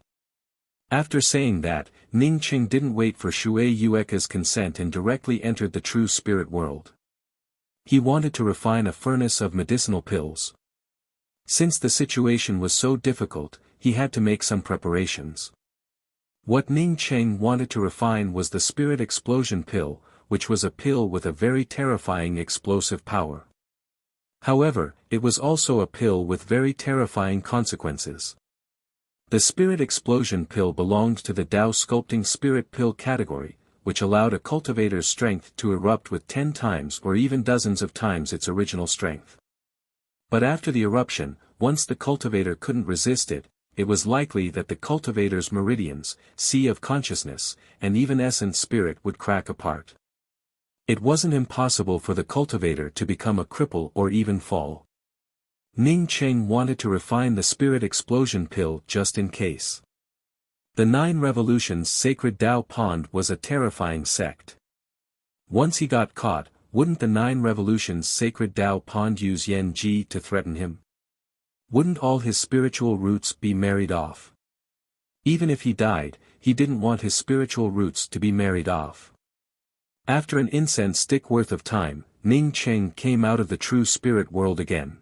After saying that, Ning Cheng didn't wait for Shui Yueka's consent and directly entered the true spirit world. He wanted to refine a furnace of medicinal pills. Since the situation was so difficult, he had to make some preparations. What Ning Cheng wanted to refine was the spirit explosion pill, which was a pill with a very terrifying explosive power. However, it was also a pill with very terrifying consequences. The Spirit Explosion pill belonged to the Tao Sculpting Spirit pill category, which allowed a cultivator's strength to erupt with 10 times or even dozens of times its original strength. But after the eruption, once the cultivator couldn't resist it, it was likely that the cultivator's meridians, sea of consciousness, and even essence spirit would crack apart. It wasn't impossible for the cultivator to become a cripple or even fall. Ning Cheng wanted to refine the Spirit Explosion pill just in case. The 9 Revolutions Sacred Tao Pond was a terrifying sect. Once he got caught, wouldn't the 9 Revolutions Sacred Tao Pond use Yan Ji to threaten him? Wouldn't all his spiritual roots be married off? Even if he died, he didn't want his spiritual roots to be married off. After an incense stick worth of time, Ning Cheng came out of the true spirit world again.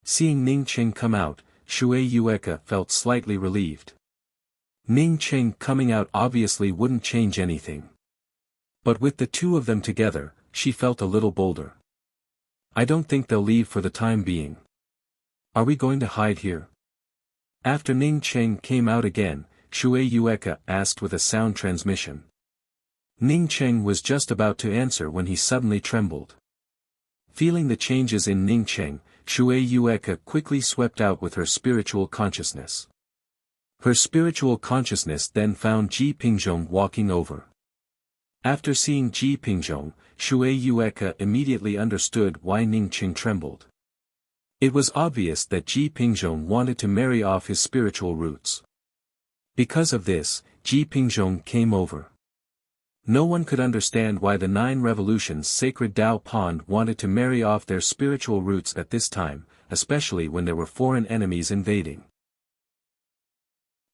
Seeing Ning Cheng come out, Shui Yueka felt slightly relieved. Ning Cheng coming out obviously wouldn't change anything. But with the two of them together, she felt a little bolder. I don't think they'll leave for the time being. Are we going to hide here? After Ning Cheng came out again, Shui Yueka asked with a sound transmission. Ning Cheng was just about to answer when he suddenly trembled. Feeling the changes in Ning Cheng, Shui Yueka quickly swept out with her spiritual consciousness. Her spiritual consciousness then found Ji Pingzhong walking over. After seeing Ji Pingzhong, Shui Yueka immediately understood why Ning Cheng trembled. It was obvious that Ji Pingzhong wanted to marry off his spiritual roots. Because of this, Ji Pingzhong came over. No one could understand why the 9 Revolutions Sacred Tao Pond wanted to marry off their spiritual roots at this time, especially when there were foreign enemies invading.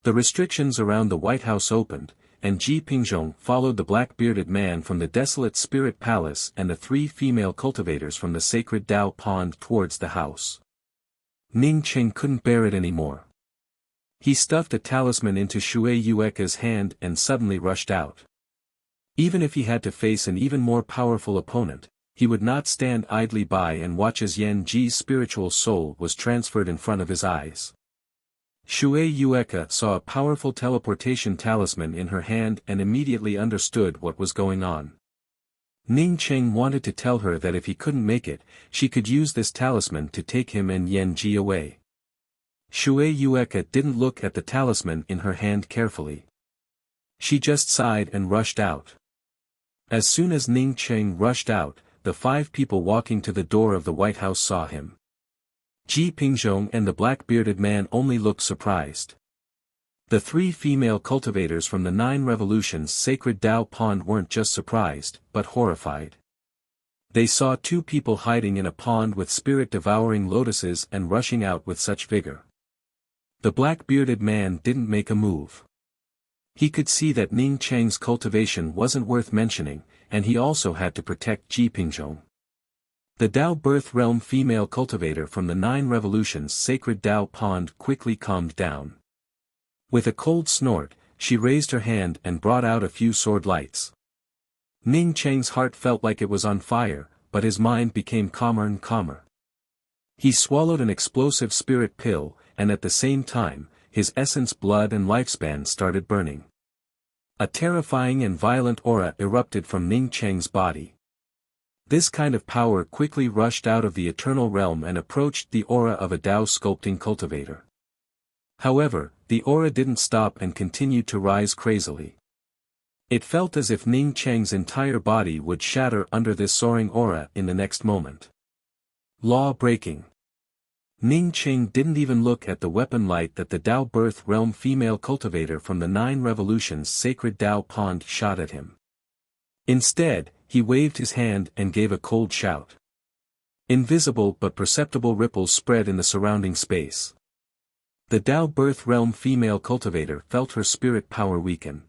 The restrictions around the White House opened, and Ji Pingzhong followed the black-bearded man from the desolate spirit palace and the 3 female cultivators from the sacred Tao Pond towards the house. Ning Cheng couldn't bear it anymore. He stuffed a talisman into Shui Yueka's hand and suddenly rushed out. Even if he had to face an even more powerful opponent, he would not stand idly by and watch as Yan Ji's spiritual soul was transferred in front of his eyes. Shui Yueka saw a powerful teleportation talisman in her hand and immediately understood what was going on. Ning Cheng wanted to tell her that if he couldn't make it, she could use this talisman to take him and Yan Ji away. Shui Yueka didn't look at the talisman in her hand carefully. She just sighed and rushed out. As soon as Ning Cheng rushed out, the 5 people walking to the door of the White House saw him. Ji Pingzhong and the black-bearded man only looked surprised. The 3 female cultivators from the 9 Revolutions Sacred Tao Pond weren't just surprised, but horrified. They saw 2 people hiding in a pond with spirit-devouring lotuses and rushing out with such vigor. The black-bearded man didn't make a move. He could see that Ning Cheng's cultivation wasn't worth mentioning, and he also had to protect Ji Pingzhong. The Tao Birth Realm female cultivator from the 9 Revolutions Sacred Tao Pond quickly calmed down. With a cold snort, she raised her hand and brought out a few sword lights. Ning Cheng's heart felt like it was on fire, but his mind became calmer and calmer. He swallowed an explosive spirit pill, and at the same time, his essence blood and lifespan started burning. A terrifying and violent aura erupted from Ning Cheng's body. This kind of power quickly rushed out of the eternal realm and approached the aura of a Tao sculpting cultivator. However, the aura didn't stop and continued to rise crazily. It felt as if Ning Cheng's entire body would shatter under this soaring aura in the next moment. Law-breaking. Ning Cheng didn't even look at the weapon light that the Tao Birth Realm female cultivator from the 9 Revolutions Sacred Tao Pond shot at him. Instead, he waved his hand and gave a cold shout. Invisible but perceptible ripples spread in the surrounding space. The Tao Birth Realm female cultivator felt her spirit power weaken.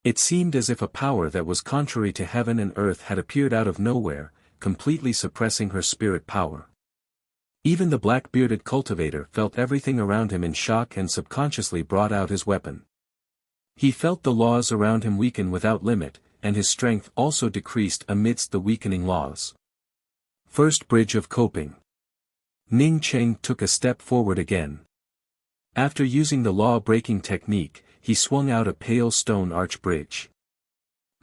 It seemed as if a power that was contrary to heaven and earth had appeared out of nowhere, completely suppressing her spirit power. Even the black-bearded cultivator felt everything around him in shock and subconsciously brought out his weapon. He felt the laws around him weaken without limit, and his strength also decreased amidst the weakening laws. First bridge of coping. Ning Cheng took a step forward again. After using the law-breaking technique, he swung out a pale stone arch bridge.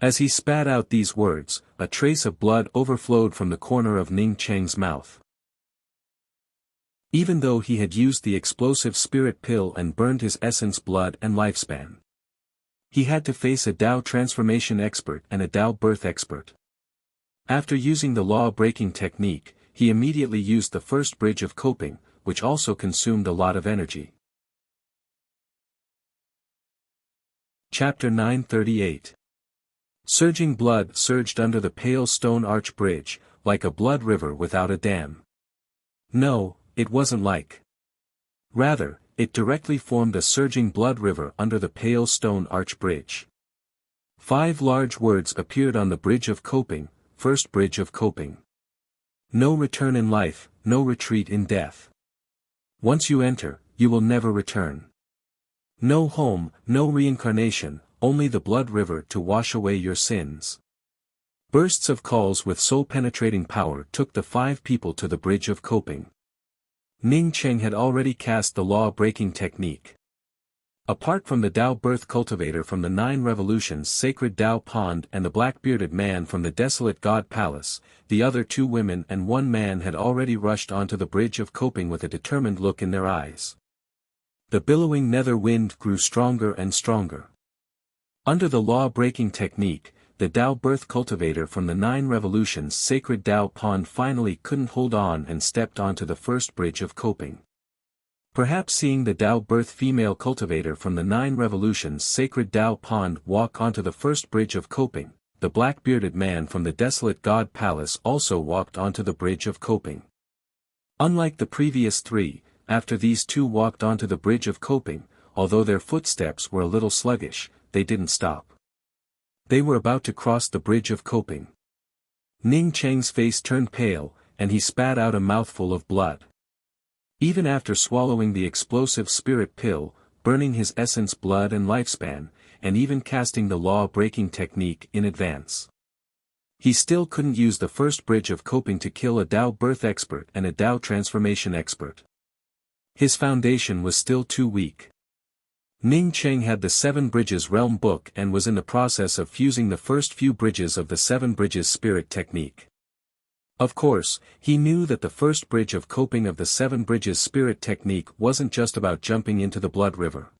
As he spat out these words, a trace of blood overflowed from the corner of Ning Cheng's mouth. Even though he had used the explosive spirit pill and burned his essence blood and lifespan, he had to face a Tao transformation expert and a Tao birth expert. After using the law-breaking technique, he immediately used the first bridge of coping, which also consumed a lot of energy. Chapter 938. Surging blood surged under the pale stone arch bridge, like a blood river without a dam. No, it wasn't like. Rather, it directly formed a surging blood river under the pale stone arch bridge. 5 large words appeared on the bridge of coping, first bridge of coping. No return in life, no retreat in death. Once you enter, you will never return. No home, no reincarnation, only the blood river to wash away your sins. Bursts of calls with soul-penetrating power took the 5 people to the bridge of coping. Ning Cheng had already cast the law-breaking technique. Apart from the Tao birth cultivator from the 9 revolutions sacred Tao pond and the black-bearded man from the desolate god palace, the other 2 women and 1 man had already rushed onto the bridge of coping with a determined look in their eyes. The billowing nether wind grew stronger and stronger. Under the law-breaking technique, the Tao birth cultivator from the 9 revolutions sacred Tao pond finally couldn't hold on and stepped onto the first bridge of coping. Perhaps seeing the Tao birth female cultivator from the 9 revolutions sacred Tao pond walk onto the first bridge of coping, the black-bearded man from the desolate god palace also walked onto the bridge of coping. Unlike the previous 3, after these 2 walked onto the bridge of coping, although their footsteps were a little sluggish, they didn't stop. They were about to cross the bridge of coping. Ning Cheng's face turned pale, and he spat out a mouthful of blood. Even after swallowing the explosive spirit pill, burning his essence blood and lifespan, and even casting the law-breaking technique in advance, he still couldn't use the first bridge of coping to kill a Tao birth expert and a Tao transformation expert. His foundation was still too weak. Ning Cheng had the 7 Bridges Realm book and was in the process of fusing the first few bridges of the 7 Bridges Spirit technique. Of course, he knew that the first bridge of coping of the 7 Bridges Spirit technique wasn't just about jumping into the blood river.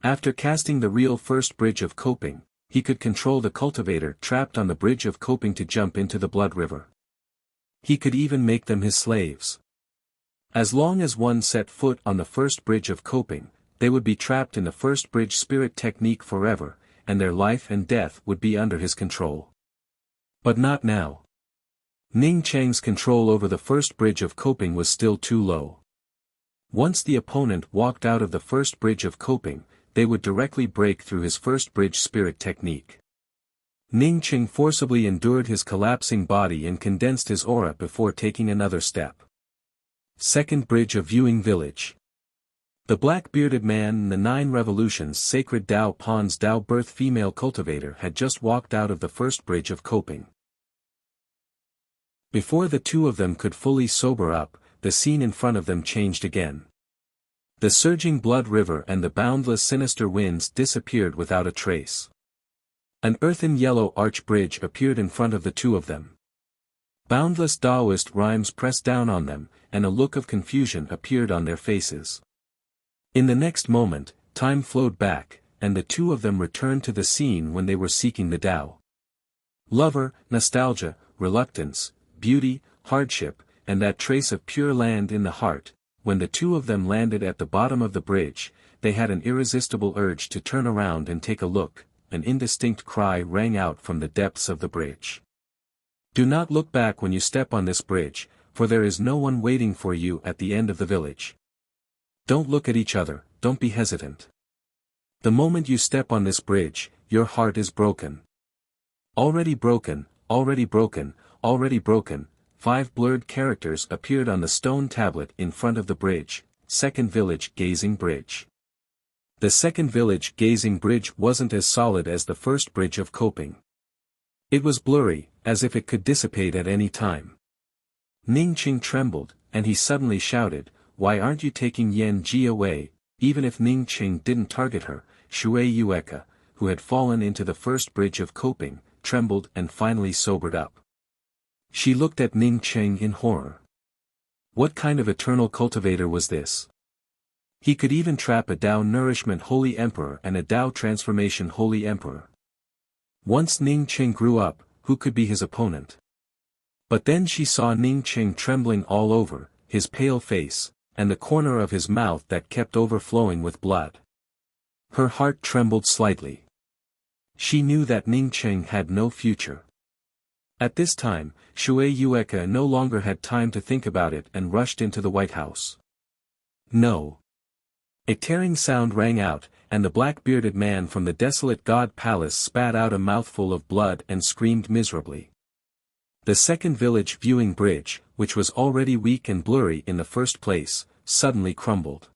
After casting the real first bridge of coping, he could control the cultivator trapped on the bridge of coping to jump into the blood river. He could even make them his slaves. As long as one set foot on the first bridge of coping, they would be trapped in the first bridge spirit technique forever, and their life and death would be under his control. But not now. Ning Cheng's control over the first bridge of coping was still too low. Once the opponent walked out of the first bridge of coping, they would directly break through his first bridge spirit technique. Ning Cheng forcibly endured his collapsing body and condensed his aura before taking another step. Second bridge of viewing village. The black-bearded man in the 9 revolutions sacred Tao pond's Tao birth female cultivator had just walked out of the first bridge of coping. Before the 2 of them could fully sober up, the scene in front of them changed again. The surging blood river and the boundless sinister winds disappeared without a trace. An earthen yellow arch bridge appeared in front of the 2 of them. Boundless Taoist rhymes pressed down on them, and a look of confusion appeared on their faces. In the next moment, time flowed back, and the 2 of them returned to the scene when they were seeking the Tao. Lover, nostalgia, reluctance, beauty, hardship, and that trace of pure land in the heart. When the 2 of them landed at the bottom of the bridge, they had an irresistible urge to turn around and take a look. An indistinct cry rang out from the depths of the bridge. Do not look back when you step on this bridge, for there is no one waiting for you at the end of the village. Don't look at each other, don't be hesitant. The moment you step on this bridge, your heart is broken. Already broken, already broken, already broken. 5 blurred characters appeared on the stone tablet in front of the bridge. Second village gazing bridge. The second village gazing bridge wasn't as solid as the first bridge of coping. It was blurry, as if it could dissipate at any time. Ning Qing trembled, and he suddenly shouted, "Why aren't you taking Yan Ji away?" Even if Ning Qing didn't target her, Shui Yueka, who had fallen into the first bridge of coping, trembled and finally sobered up. She looked at Ning Qing in horror. What kind of eternal cultivator was this? He could even trap a Dao Nourishment Holy Emperor and a Dao Transformation Holy Emperor. Once Ning Qing grew up, who could be his opponent? But then she saw Ning Qing trembling all over, his pale face, and the corner of his mouth that kept overflowing with blood. Her heart trembled slightly. She knew that Ning Qing had no future. At this time, Shui Yueka no longer had time to think about it and rushed into the White House. No. A tearing sound rang out, and the black-bearded man from the desolate god palace spat out a mouthful of blood and screamed miserably. The second village viewing bridge, which was already weak and blurry in the first place, suddenly crumbled.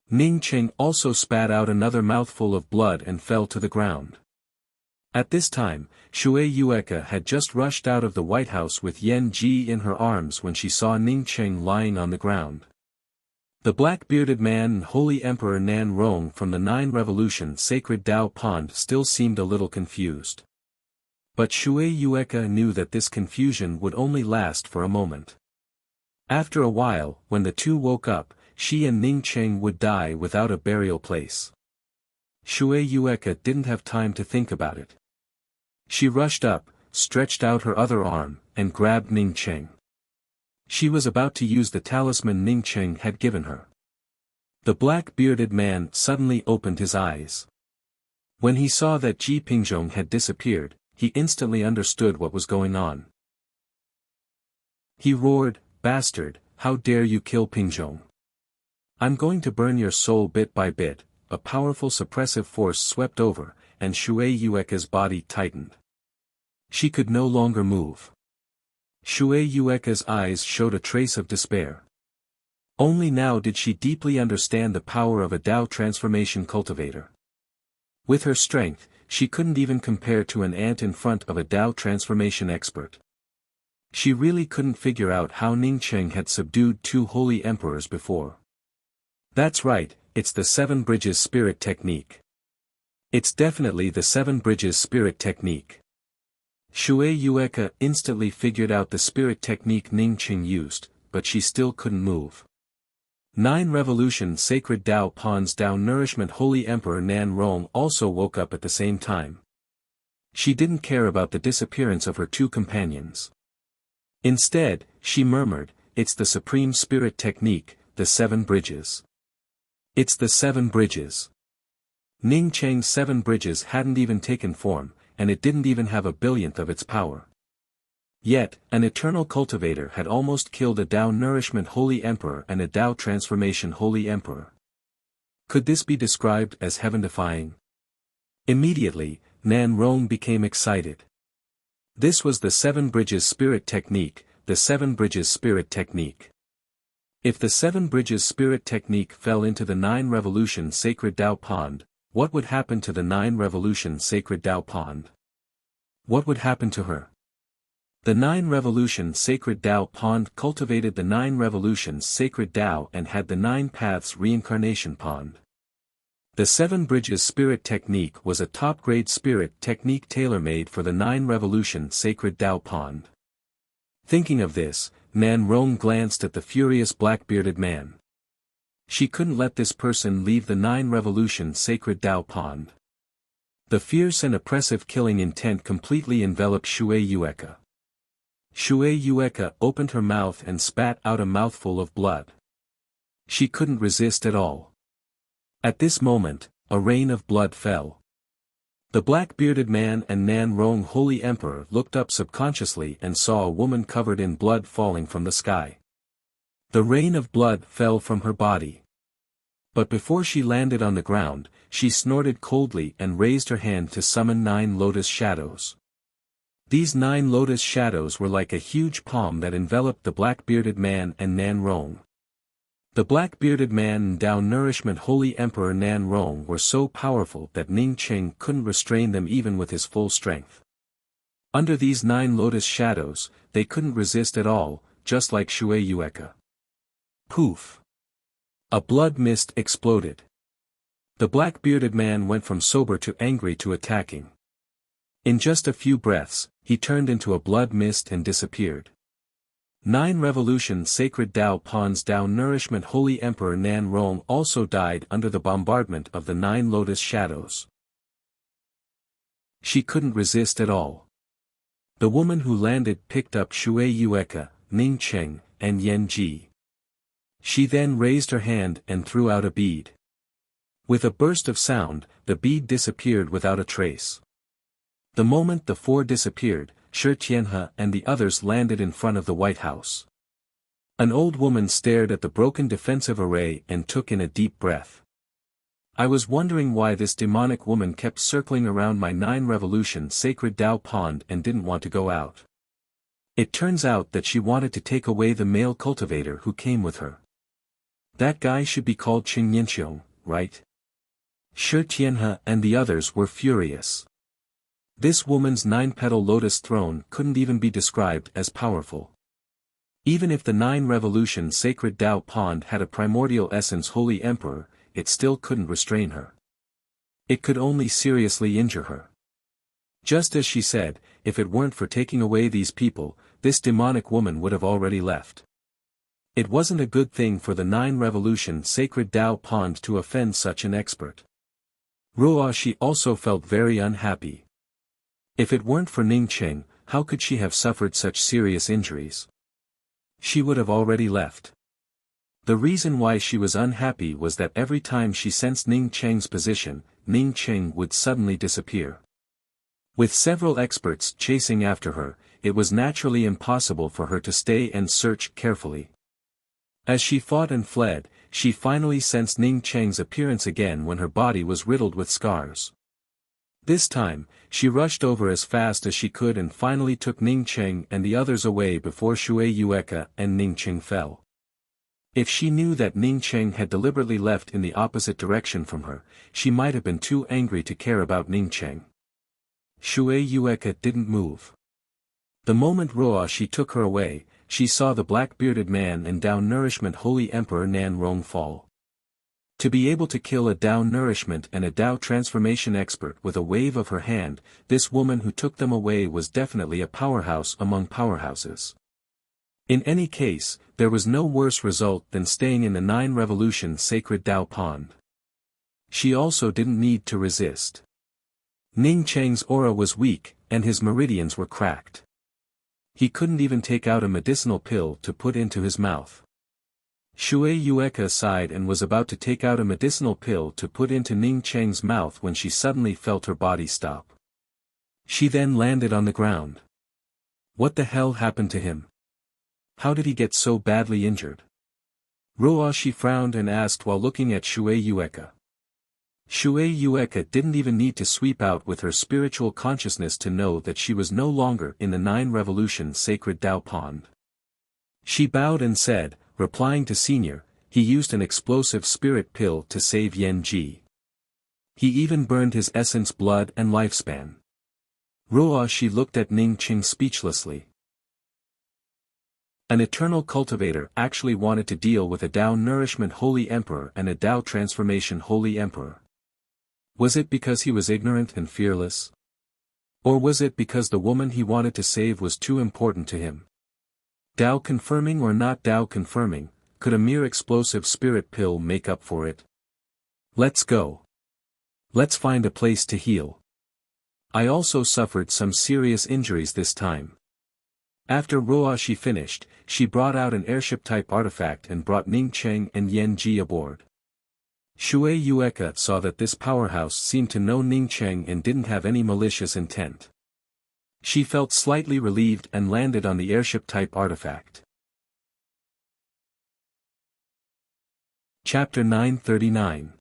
Ning Qing also spat out another mouthful of blood and fell to the ground. At this time, Shui Yueka had just rushed out of the White House with Yan Ji in her arms when she saw Ning Qing lying on the ground. The black-bearded man and Holy Emperor Nan Rong from the 9 Revolution Sacred Dao Pond still seemed a little confused. But Shui Yueka knew that this confusion would only last for a moment. After a while, when the two woke up, she and Ning Qing would die without a burial place. Shui Yueka didn't have time to think about it. She rushed up, stretched out her other arm, and grabbed Ning Qing. She was about to use the talisman Ning Qing had given her. The black-bearded man suddenly opened his eyes. When he saw that Ji Pingzhong had disappeared, he instantly understood what was going on. He roared, "Bastard, how dare you kill Pingzhong? I'm going to burn your soul bit by bit." A powerful suppressive force swept over, and Shui Yueka's body tightened. She could no longer move. Shui Yueka's eyes showed a trace of despair. Only now did she deeply understand the power of a Dao transformation cultivator. With her strength, she couldn't even compare to an ant in front of a Dao transformation expert. She really couldn't figure out how Ning Qing had subdued 2 holy emperors before. That's right, it's the 7 Bridges Spirit Technique. It's definitely the 7 Bridges Spirit Technique. Shui Yueka instantly figured out the spirit technique Ning Qing used, but she still couldn't move. 9 Revolution Sacred Dao Pon's Dao Nourishment Holy Emperor Nan Rong also woke up at the same time. She didn't care about the disappearance of her 2 companions. Instead, she murmured, "It's the Supreme Spirit Technique, the 7 Bridges. It's the 7 Bridges." Ning Qing's 7 Bridges hadn't even taken form, and it didn't even have a billionth of its power. Yet, an eternal cultivator had almost killed a Dao Nourishment Holy Emperor and a Dao Transformation Holy Emperor. Could this be described as heaven-defying? Immediately, Nan Rong became excited. This was the 7 Bridges Spirit Technique, the 7 Bridges Spirit Technique. If the 7 Bridges Spirit Technique fell into the 9 Revolution Sacred Dao Pond, what would happen to the 9 Revolution Sacred Dao Pond? What would happen to her? The 9 Revolution Sacred Dao Pond cultivated the 9 Revolutions Sacred Dao and had the 9 Paths Reincarnation Pond. The 7 Bridges Spirit Technique was a top-grade spirit technique tailor-made for the 9 Revolution Sacred Dao Pond. Thinking of this, Nan Rong glanced at the furious black-bearded man. She couldn't let this person leave the 9 Revolution Sacred Dao Pond. The fierce and oppressive killing intent completely enveloped Shui Yueka. Shui Yueka opened her mouth and spat out a mouthful of blood. She couldn't resist at all. At this moment, a rain of blood fell. The black-bearded man and Nan Rong Holy Emperor looked up subconsciously and saw a woman covered in blood falling from the sky. The rain of blood fell from her body. But before she landed on the ground, she snorted coldly and raised her hand to summon 9 lotus shadows. These 9 lotus shadows were like a huge palm that enveloped the black-bearded man and Nan Rong. The black-bearded man and Dao Nourishment Holy Emperor Nan Rong were so powerful that Ning Qing couldn't restrain them even with his full strength. Under these 9 lotus shadows, they couldn't resist at all, just like Shui Yueka. Poof! A blood mist exploded. The black-bearded man went from sober to angry to attacking. In just a few breaths, he turned into a blood mist and disappeared. 9 Revolution Sacred Dao Pon's Dao Nourishment Holy Emperor Nan Rong also died under the bombardment of the 9 Lotus Shadows. She couldn't resist at all. The woman who landed picked up Shui Yueka, Ning Cheng, and Yan Ji. She then raised her hand and threw out a bead. With a burst of sound, the bead disappeared without a trace. The moment the 4 disappeared, Shi Tianhe and the others landed in front of the White House. An old woman stared at the broken defensive array and took in a deep breath. I was wondering why this demonic woman kept circling around my 9 Revolution Sacred Dao Pond and didn't want to go out. It turns out that she wanted to take away the male cultivator who came with her. That guy should be called Qing Yanxiong, right? Shi Tianhe and the others were furious. This woman's 9-petal lotus throne couldn't even be described as powerful. Even if the 9 Revolution Sacred Dao Pond had a primordial essence Holy Emperor, it still couldn't restrain her. It could only seriously injure her. Just as she said, if it weren't for taking away these people, this demonic woman would have already left. It wasn't a good thing for the 9 Revolution Sacred Dao Pond to offend such an expert. Ruoshi also felt very unhappy. If it weren't for Ning Cheng, how could she have suffered such serious injuries? She would have already left. The reason why she was unhappy was that every time she sensed Ning Cheng's position, Ning Cheng would suddenly disappear. With several experts chasing after her, it was naturally impossible for her to stay and search carefully. As she fought and fled, she finally sensed Ning Cheng's appearance again when her body was riddled with scars. This time, she rushed over as fast as she could and finally took Ning Cheng and the others away before Shui Yueka and Ning Cheng fell. If she knew that Ning Cheng had deliberately left in the opposite direction from her, she might have been too angry to care about Ning Cheng. Shui Yueka didn't move. The moment Ruoshi took her away, she saw the black-bearded man and Dao Nourishment Holy Emperor Nan Rong fall. To be able to kill a Dao Nourishment and a Dao Transformation expert with a wave of her hand, this woman who took them away was definitely a powerhouse among powerhouses. In any case, there was no worse result than staying in the 9 Revolution Sacred Dao Pond. She also didn't need to resist. Ning Cheng's aura was weak, and his meridians were cracked. He couldn't even take out a medicinal pill to put into his mouth. Shui Yueka sighed and was about to take out a medicinal pill to put into Ning Cheng's mouth when she suddenly felt her body stop. She then landed on the ground. What the hell happened to him? How did he get so badly injured? Ruoshi frowned and asked while looking at Shui Yueka. Shui Yueka didn't even need to sweep out with her spiritual consciousness to know that she was no longer in the 9 Revolution Sacred Dao Pond. She bowed and said, replying to Senior, he used an explosive spirit pill to save Yan Ji. He even burned his essence blood and lifespan. Ruoshi looked at Ning Cheng speechlessly. An eternal cultivator actually wanted to deal with a Dao Nourishment Holy Emperor and a Dao Transformation Holy Emperor. Was it because he was ignorant and fearless? Or was it because the woman he wanted to save was too important to him? Dao confirming or not Dao confirming, could a mere explosive spirit pill make up for it? Let's go. Let's find a place to heal. I also suffered some serious injuries this time. After Ruoshi finished, she brought out an airship-type artifact and brought Ning Cheng and Yan Ji aboard. Shui Yueka saw that this powerhouse seemed to know Ning Cheng and didn't have any malicious intent. She felt slightly relieved and landed on the airship-type artifact. Chapter 939.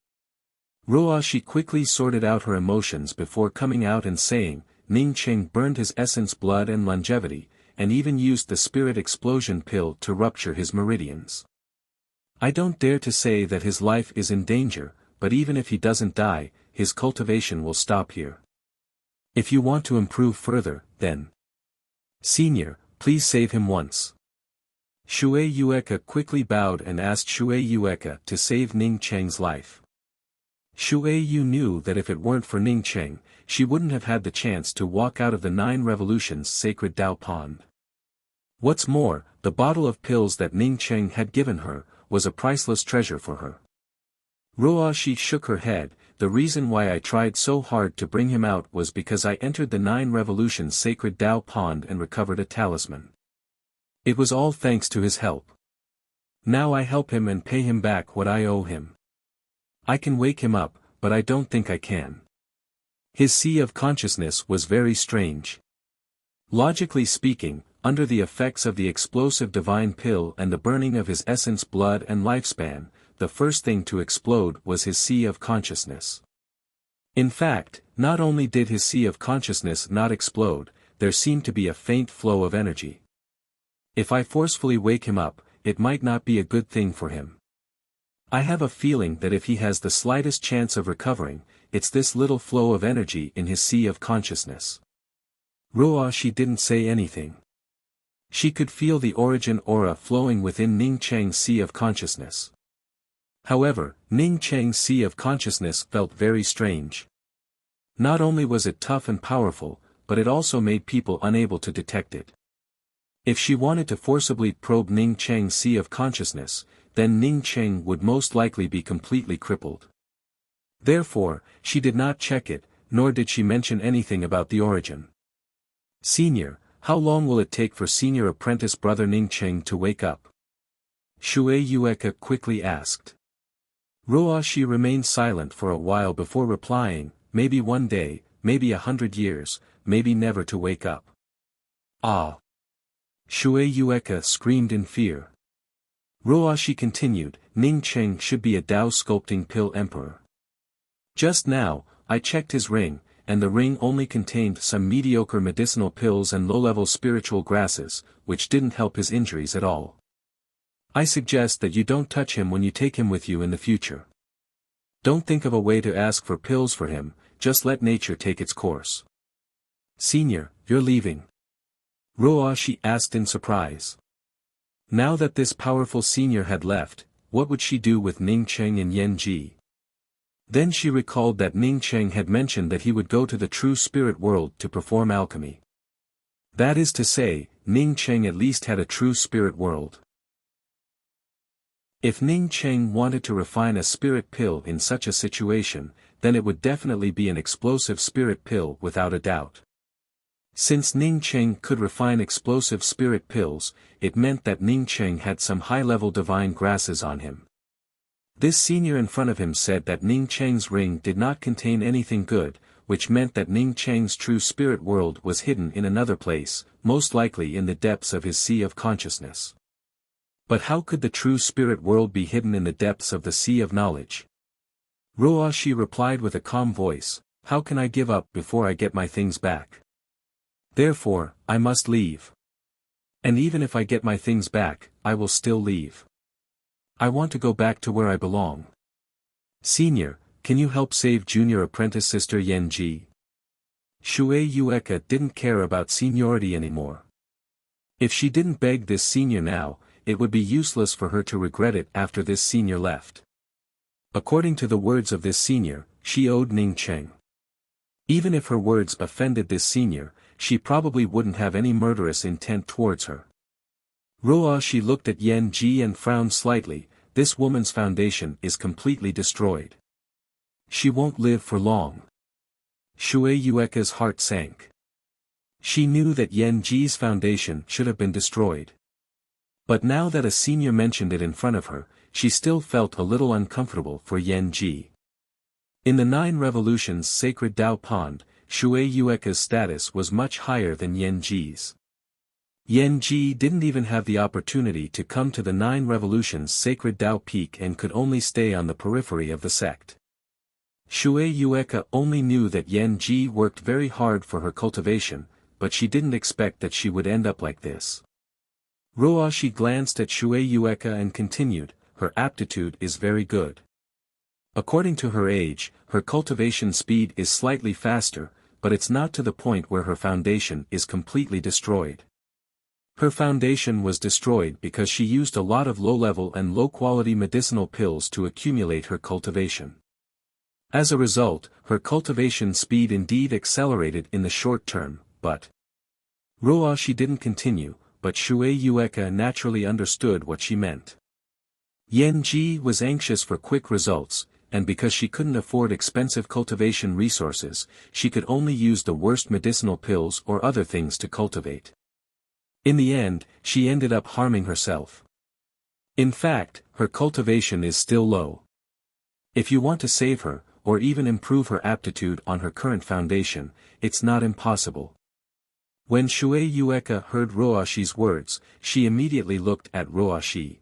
Ruoshi quickly sorted out her emotions before coming out and saying, Ning Cheng burned his essence blood and longevity, and even used the spirit explosion pill to rupture his meridians. I don't dare to say that his life is in danger, but even if he doesn't die, his cultivation will stop here. If you want to improve further, then. Senior, please save him once. Shui Yueka quickly bowed and asked Shui Yueka to save Ning Cheng's life. Shui Yu knew that if it weren't for Ning Cheng, she wouldn't have had the chance to walk out of the 9 Revolutions sacred Tao pond. What's more, the bottle of pills that Ning Cheng had given her, was a priceless treasure for her. Ruoshi shook her head. The reason why I tried so hard to bring him out was because I entered the 9 Revolutions sacred Tao pond and recovered a talisman. It was all thanks to his help. Now I help him and pay him back what I owe him. I can wake him up, but I don't think I can. His sea of consciousness was very strange. Logically speaking, under the effects of the explosive divine pill and the burning of his essence, blood and lifespan, the first thing to explode was his sea of consciousness. In fact, not only did his sea of consciousness not explode, there seemed to be a faint flow of energy. If I forcefully wake him up, it might not be a good thing for him. I have a feeling that if he has the slightest chance of recovering, it's this little flow of energy in his sea of consciousness. Ruoshi didn't say anything. She could feel the origin aura flowing within Ning Cheng's sea of consciousness. However, Ning Cheng's sea of consciousness felt very strange. Not only was it tough and powerful, but it also made people unable to detect it. If she wanted to forcibly probe Ning Cheng's sea of consciousness, then Ning Cheng would most likely be completely crippled. Therefore, she did not check it, nor did she mention anything about the origin. Senior, how long will it take for senior apprentice brother Ning Cheng to wake up? Shui Yueka quickly asked. Ruoshi remained silent for a while before replying, maybe 1 day, maybe 100 years, maybe never to wake up. Ah! Shui Yueka screamed in fear. Ruoshi continued, Ning Cheng should be a Tao sculpting pill emperor. Just now, I checked his ring, and the ring only contained some mediocre medicinal pills and low-level spiritual grasses, which didn't help his injuries at all. I suggest that you don't touch him when you take him with you in the future. Don't think of a way to ask for pills for him, just let nature take its course. Senior, you're leaving? Ruoshi asked in surprise. Now that this powerful senior had left, what would she do with Ning Cheng and Yan Ji? Then she recalled that Ning Cheng had mentioned that he would go to the true spirit world to perform alchemy. That is to say, Ning Cheng at least had a true spirit world. If Ning Cheng wanted to refine a spirit pill in such a situation, then it would definitely be an explosive spirit pill without a doubt. Since Ning Cheng could refine explosive spirit pills, it meant that Ning Cheng had some high-level divine grasses on him. This senior in front of him said that Ning Cheng's ring did not contain anything good, which meant that Ning Cheng's true spirit world was hidden in another place, most likely in the depths of his sea of consciousness. But how could the true spirit world be hidden in the depths of the sea of knowledge? Ruoshi replied with a calm voice, how can I give up before I get my things back? Therefore, I must leave. And even if I get my things back, I will still leave. I want to go back to where I belong. Senior, can you help save junior apprentice sister Yan Ji? Shui Yueka didn't care about seniority anymore. If she didn't beg this senior now, it would be useless for her to regret it after this senior left. According to the words of this senior, she owed Ning Cheng. Even if her words offended this senior, she probably wouldn't have any murderous intent towards her. Ruoshi looked at Yan Ji and frowned slightly. This woman's foundation is completely destroyed. She won't live for long. Shui Yueka's heart sank. She knew that Yan Ji's foundation should have been destroyed. But now that a senior mentioned it in front of her, she still felt a little uncomfortable for Yan Ji. In the 9 Revolutions sacred Tao pond, Shui Yueka's status was much higher than Yan Ji's. Yan Ji didn't even have the opportunity to come to the 9 Revolutions sacred Tao peak and could only stay on the periphery of the sect. Shui Yueka only knew that Yan Ji worked very hard for her cultivation, but she didn't expect that she would end up like this. Ruoshi glanced at Shui Yueka and continued, her aptitude is very good. According to her age, her cultivation speed is slightly faster, but it's not to the point where her foundation is completely destroyed. Her foundation was destroyed because she used a lot of low-level and low-quality medicinal pills to accumulate her cultivation. As a result, her cultivation speed indeed accelerated in the short term, but Ruoshi didn't continue, but Shui Yueka naturally understood what she meant. Yan Ji was anxious for quick results, and because she couldn't afford expensive cultivation resources, she could only use the worst medicinal pills or other things to cultivate. In the end, she ended up harming herself. In fact, her cultivation is still low. If you want to save her, or even improve her aptitude on her current foundation, it's not impossible. When Shui Yueka heard Ruoshi's words, she immediately looked at Ruoshi.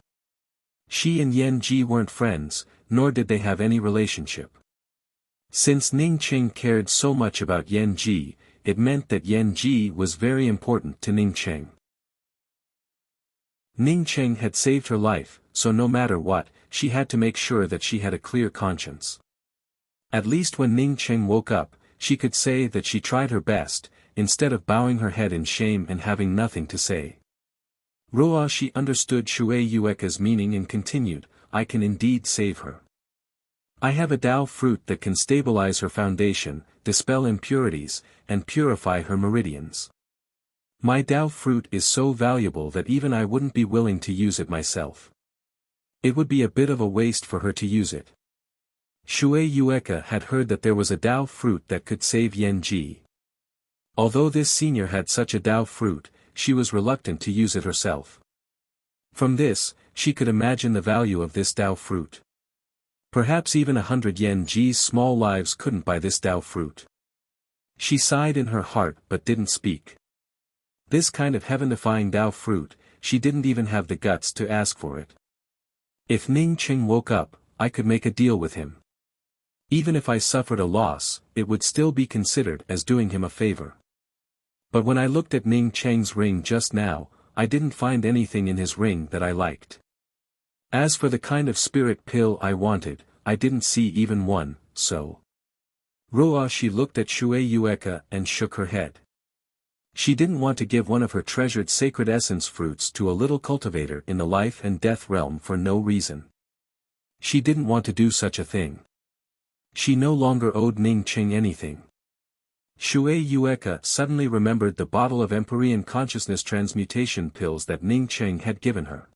She and Yan Ji weren't friends, nor did they have any relationship. Since Ning Qing cared so much about Yan Ji, it meant that Yan Ji was very important to Ning Qing. Ning Qing had saved her life, so no matter what, she had to make sure that she had a clear conscience. At least when Ning Qing woke up, she could say that she tried her best, instead of bowing her head in shame and having nothing to say. Ruoshi understood Shui Yueka's meaning and continued, I can indeed save her. I have a Dao fruit that can stabilize her foundation, dispel impurities, and purify her meridians. My Dao fruit is so valuable that even I wouldn't be willing to use it myself. It would be a bit of a waste for her to use it. Shui Yueka had heard that there was a Dao fruit that could save Yan Ji. Although this senior had such a Dao fruit, she was reluctant to use it herself. From this, she could imagine the value of this Dao fruit. Perhaps even 100 Yan Ji's small lives couldn't buy this Dao fruit. She sighed in her heart but didn't speak. This kind of heaven-defying Dao fruit, she didn't even have the guts to ask for it. If Ning Qing woke up, I could make a deal with him. Even if I suffered a loss, it would still be considered as doing him a favor. But when I looked at Ning Qing's ring just now, I didn't find anything in his ring that I liked. As for the kind of spirit pill I wanted, I didn't see even one, so. Ruoshi looked at Shui Yueka and shook her head. She didn't want to give one of her treasured sacred essence fruits to a little cultivator in the life and death realm for no reason. She didn't want to do such a thing. She no longer owed Ning Qing anything. Shui Yueka suddenly remembered the bottle of Empyrean consciousness transmutation pills that Ning Qing had given her.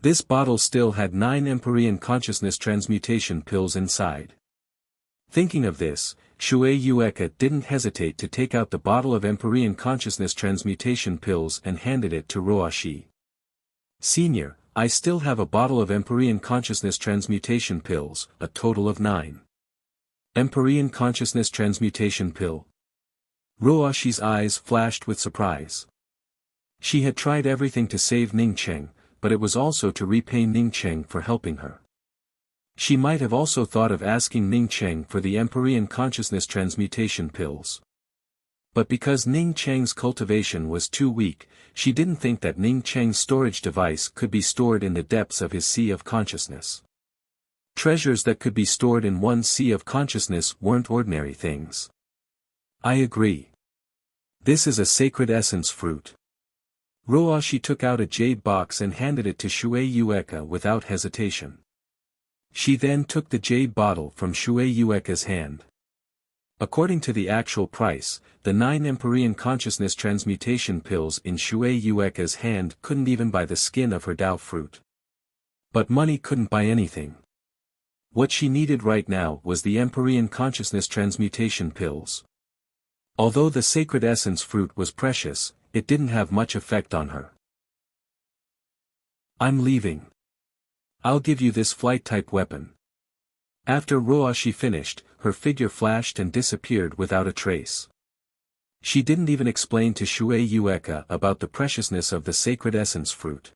This bottle still had 9 Empyrean consciousness transmutation pills inside. Thinking of this, Shui Yueka didn't hesitate to take out the bottle of Empyrean consciousness transmutation pills and handed it to Ruoshi. Senior, I still have a bottle of Empyrean consciousness transmutation pills, a total of 9. Empyrean consciousness transmutation pill. Ruoshi's eyes flashed with surprise. She had tried everything to save Ning Qing, but it was also to repay Ning Qing for helping her. She might have also thought of asking Ning Qing for the Empyrean consciousness transmutation pills. But because Ning Qing's cultivation was too weak, she didn't think that Ning Qing's storage device could be stored in the depths of his sea of consciousness. Treasures that could be stored in one sea of consciousness weren't ordinary things. I agree. This is a sacred essence fruit. Ruoshi took out a jade box and handed it to Shui Yueka without hesitation. She then took the jade bottle from Shui Yueka's hand. According to the actual price, the 9 Empyrean consciousness transmutation pills in Shui Yueka's hand couldn't even buy the skin of her Dao fruit. But money couldn't buy anything. What she needed right now was the Empyrean consciousness transmutation pills. Although the sacred essence fruit was precious, it didn't have much effect on her. I'm leaving. I'll give you this flight-type weapon. After Ruoshi finished, her figure flashed and disappeared without a trace. She didn't even explain to Shui Yueka about the preciousness of the sacred essence fruit.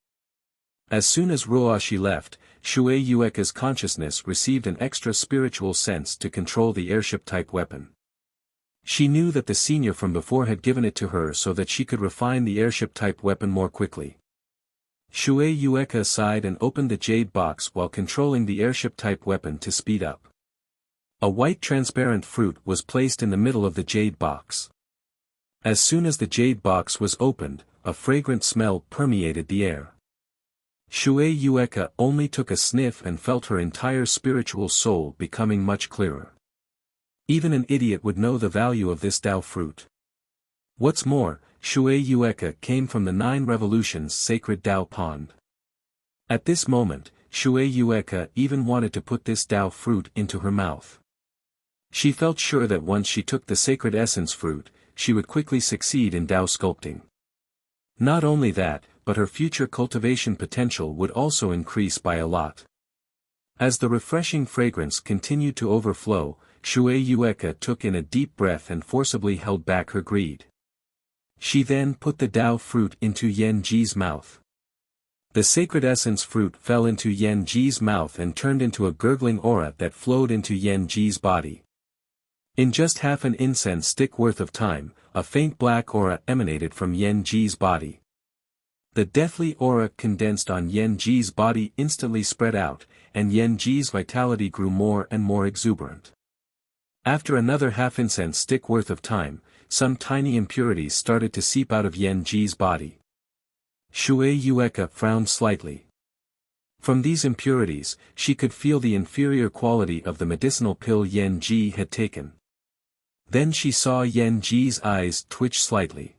As soon as Ruoshi left, Shui Yueka's consciousness received an extra spiritual sense to control the airship-type weapon. She knew that the senior from before had given it to her so that she could refine the airship-type weapon more quickly. Shui Yueka sighed and opened the jade box while controlling the airship-type weapon to speed up. A white transparent fruit was placed in the middle of the jade box. As soon as the jade box was opened, a fragrant smell permeated the air. Shui Yueka only took a sniff and felt her entire spiritual soul becoming much clearer. Even an idiot would know the value of this Tao fruit. What's more, Shui Yueka came from the 9 revolutions sacred Tao pond. At this moment, Shui Yueka even wanted to put this Tao fruit into her mouth. She felt sure that once she took the sacred essence fruit, she would quickly succeed in Tao sculpting. Not only that, but her future cultivation potential would also increase by a lot. As the refreshing fragrance continued to overflow, Shui Yueka took in a deep breath and forcibly held back her greed. She then put the Tao fruit into Yan Ji's mouth. The sacred essence fruit fell into Yan Ji's mouth and turned into a gurgling aura that flowed into Yan Ji's body. In just half an incense stick worth of time, a faint black aura emanated from Yan Ji's body. The deathly aura condensed on Yan Ji's body instantly spread out, and Yan Ji's vitality grew more and more exuberant. After another half incense stick worth of time, some tiny impurities started to seep out of Yan Ji's body. Shui Yueka frowned slightly. From these impurities, she could feel the inferior quality of the medicinal pill Yan Ji had taken. Then she saw Yan Ji's eyes twitch slightly.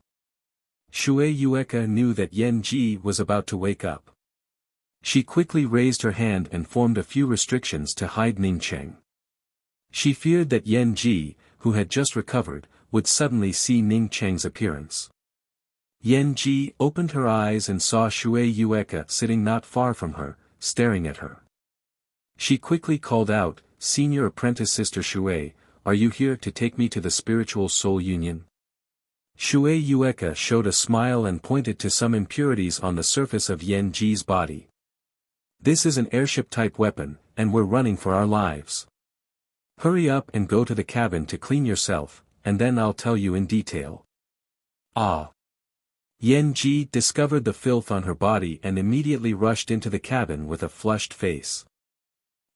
Shui Yueka knew that Yan Ji was about to wake up. She quickly raised her hand and formed a few restrictions to hide Ningcheng. She feared that Yan Ji, who had just recovered, would suddenly see Ningcheng's appearance. Yan Ji opened her eyes and saw Shui Yueka sitting not far from her, staring at her. She quickly called out, "Senior apprentice Sister Shui, are you here to take me to the spiritual soul union?" Shui Yueka showed a smile and pointed to some impurities on the surface of Yan Ji's body. "This is an airship-type weapon, and we're running for our lives. Hurry up and go to the cabin to clean yourself, and then I'll tell you in detail." Ah! Yan Ji discovered the filth on her body and immediately rushed into the cabin with a flushed face.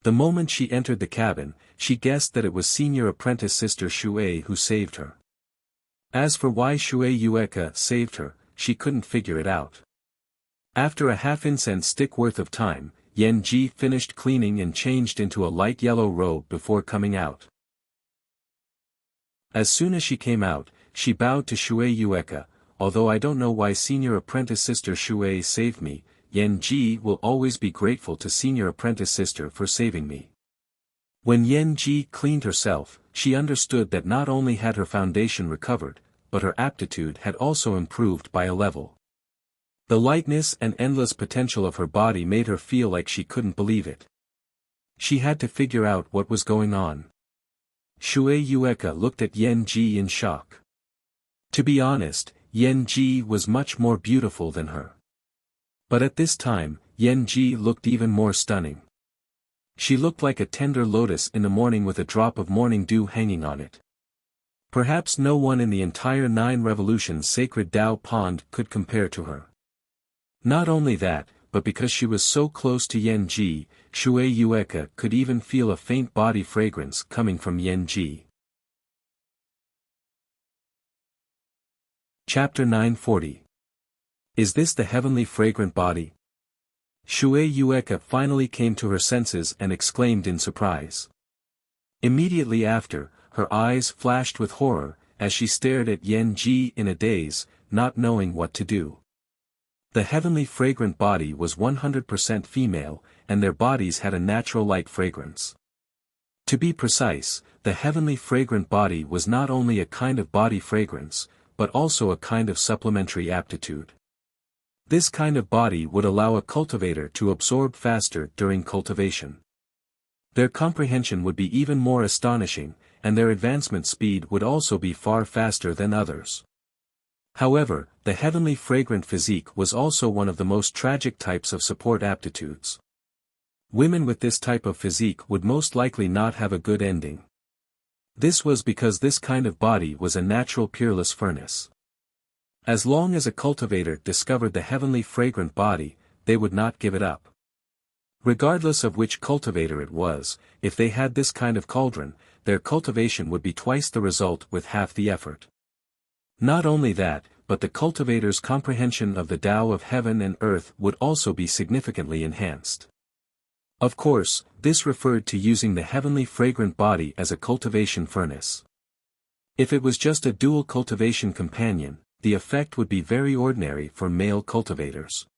The moment she entered the cabin, she guessed that it was senior apprentice Sister Shui who saved her. As for why Shui Yueka saved her, she couldn't figure it out. After a half incense stick worth of time, Yan Ji finished cleaning and changed into a light yellow robe before coming out. As soon as she came out, she bowed to Shui Yueka, "Although I don't know why senior apprentice Sister Shui saved me, Yan Ji will always be grateful to senior apprentice sister for saving me." When Yan Ji cleaned herself, she understood that not only had her foundation recovered, but her aptitude had also improved by a level. The lightness and endless potential of her body made her feel like she couldn't believe it. She had to figure out what was going on. Shui Yueka looked at Yan Ji in shock. To be honest, Yan Ji was much more beautiful than her. But at this time, Yan Ji looked even more stunning. She looked like a tender lotus in the morning with a drop of morning dew hanging on it. Perhaps no one in the entire 9 revolutions sacred Tao pond could compare to her. Not only that, but because she was so close to Yan Ji, Shui Yueka could even feel a faint body fragrance coming from Yan Ji. Chapter 940. Is this the heavenly fragrant body? Shui Yueka finally came to her senses and exclaimed in surprise. Immediately after, her eyes flashed with horror, as she stared at Yan Ji in a daze, not knowing what to do. The heavenly fragrant body was 100% female, and their bodies had a natural light fragrance. To be precise, the heavenly fragrant body was not only a kind of body fragrance, but also a kind of supplementary aptitude. This kind of body would allow a cultivator to absorb faster during cultivation. Their comprehension would be even more astonishing, and their advancement speed would also be far faster than others. However, the heavenly fragrant physique was also one of the most tragic types of support aptitudes. Women with this type of physique would most likely not have a good ending. This was because this kind of body was a natural peerless furnace. As long as a cultivator discovered the heavenly fragrant body, they would not give it up. Regardless of which cultivator it was, if they had this kind of cauldron, their cultivation would be twice the result with half the effort. Not only that, but the cultivator's comprehension of the Tao of heaven and earth would also be significantly enhanced. Of course, this referred to using the heavenly fragrant body as a cultivation furnace. If it was just a dual cultivation companion, the effect would be very ordinary for male cultivators.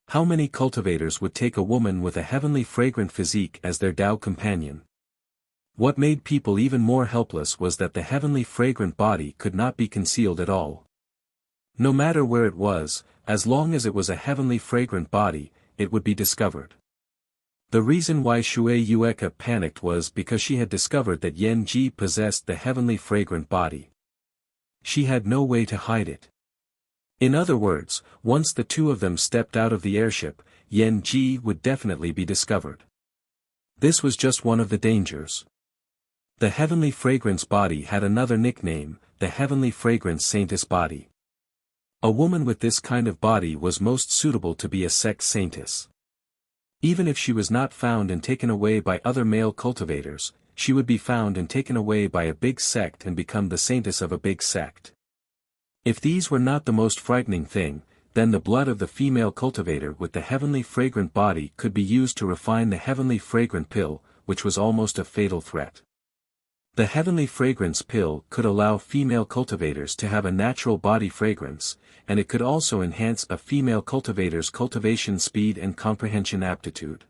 How many cultivators would take a woman with a heavenly fragrant physique as their Tao companion? What made people even more helpless was that the heavenly fragrant body could not be concealed at all. No matter where it was, as long as it was a heavenly fragrant body, it would be discovered. The reason why Shui Yueka panicked was because she had discovered that Yan Ji possessed the heavenly fragrant body. She had no way to hide it. In other words, once the two of them stepped out of the airship, Yan Ji would definitely be discovered. This was just one of the dangers. The heavenly fragrance body had another nickname, the heavenly fragrance saintess body. A woman with this kind of body was most suitable to be a sex saintess. Even if she was not found and taken away by other male cultivators, she would be found and taken away by a big sect and become the saintess of a big sect. If these were not the most frightening thing, then the blood of the female cultivator with the heavenly fragrant body could be used to refine the heavenly fragrant pill, which was almost a fatal threat. The heavenly fragrance pill could allow female cultivators to have a natural body fragrance, and it could also enhance a female cultivator's cultivation speed and comprehension aptitude.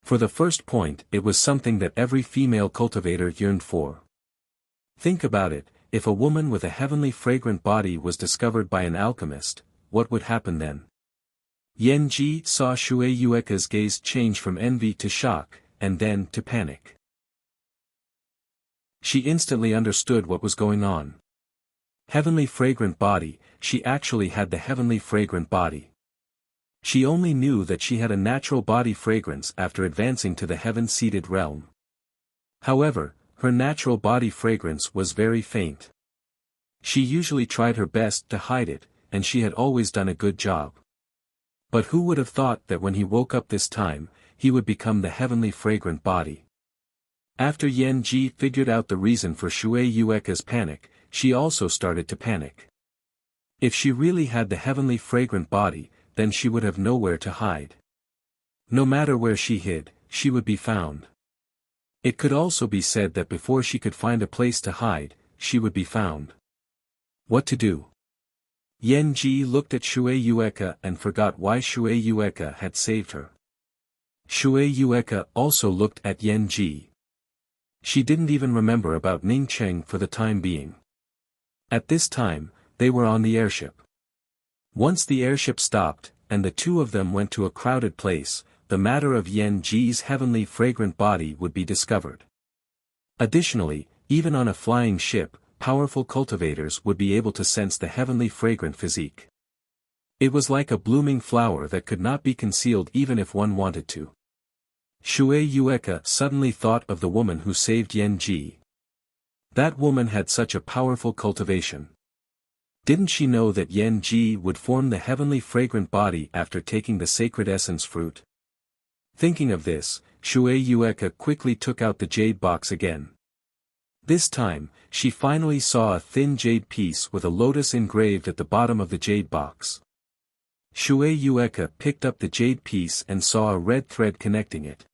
For the first point, it was something that every female cultivator yearned for. Think about it, if a woman with a heavenly fragrant body was discovered by an alchemist, what would happen then? Yan Ji saw Shui Yueka's gaze change from envy to shock, and then to panic. She instantly understood what was going on. Heavenly fragrant body, she actually had the heavenly fragrant body. She only knew that she had a natural body fragrance after advancing to the heaven-seated realm. However, her natural body fragrance was very faint. She usually tried her best to hide it, and she had always done a good job. But who would have thought that when he woke up this time, he would become the heavenly fragrant body? After Yan Ji figured out the reason for Shui Yueka's panic, she also started to panic. If she really had the heavenly fragrant body, then she would have nowhere to hide. No matter where she hid, she would be found. It could also be said that before she could find a place to hide, she would be found. What to do? Yan Ji looked at Shui Yueka and forgot why Shui Yueka had saved her. Shui Yueka also looked at Yan Ji. She didn't even remember about Ning Cheng for the time being. At this time, they were on the airship. Once the airship stopped, and the two of them went to a crowded place, the matter of Yan Ji's heavenly fragrant body would be discovered. Additionally, even on a flying ship, powerful cultivators would be able to sense the heavenly fragrant physique. It was like a blooming flower that could not be concealed even if one wanted to. Shui Yueka suddenly thought of the woman who saved Yan Ji. That woman had such a powerful cultivation. Didn't she know that Yan Ji would form the heavenly fragrant body after taking the sacred essence fruit? Thinking of this, Shui Yueka quickly took out the jade box again. This time, she finally saw a thin jade piece with a lotus engraved at the bottom of the jade box. Shui Yueka picked up the jade piece and saw a red thread connecting it.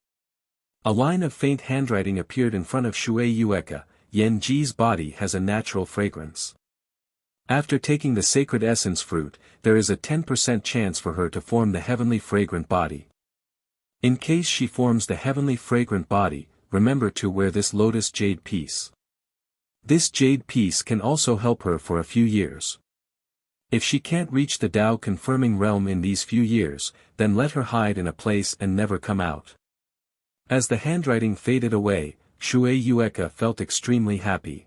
A line of faint handwriting appeared in front of Shui Yueka. Yan Ji's body has a natural fragrance. After taking the sacred essence fruit, there is a 10% chance for her to form the heavenly fragrant body. In case she forms the heavenly fragrant body, remember to wear this lotus jade piece. This jade piece can also help her for a few years. If she can't reach the Tao confirming realm in these few years, then let her hide in a place and never come out. As the handwriting faded away, Shui Yueka felt extremely happy.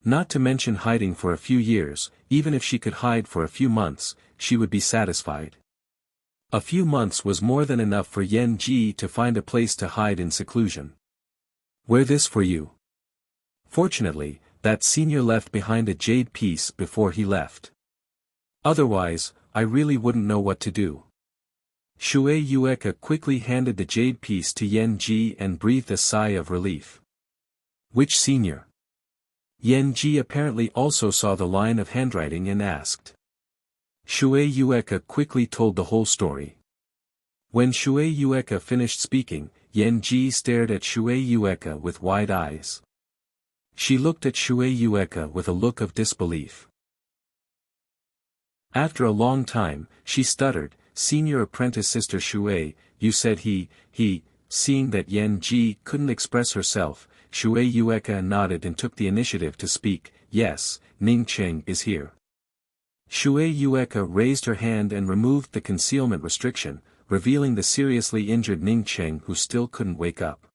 Not to mention hiding for a few years, even if she could hide for a few months, she would be satisfied. A few months was more than enough for Yan Ji to find a place to hide in seclusion. Wear this for you. Fortunately, that senior left behind a jade piece before he left. Otherwise, I really wouldn't know what to do. Shui Yueka quickly handed the jade piece to Yan Ji and breathed a sigh of relief. Which senior? Yan Ji apparently also saw the line of handwriting and asked. Shui Yueka quickly told the whole story. When Shui Yueka finished speaking, Yan Ji stared at Shui Yueka with wide eyes. She looked at Shui Yueka with a look of disbelief. After a long time, she stuttered, "Senior apprentice Sister Shui, you said he," seeing that Yan Ji couldn't express herself, Shui Yueka nodded and took the initiative to speak. "Yes, Ning Cheng is here." Shui Yueka raised her hand and removed the concealment restriction, revealing the seriously injured Ning Cheng who still couldn't wake up.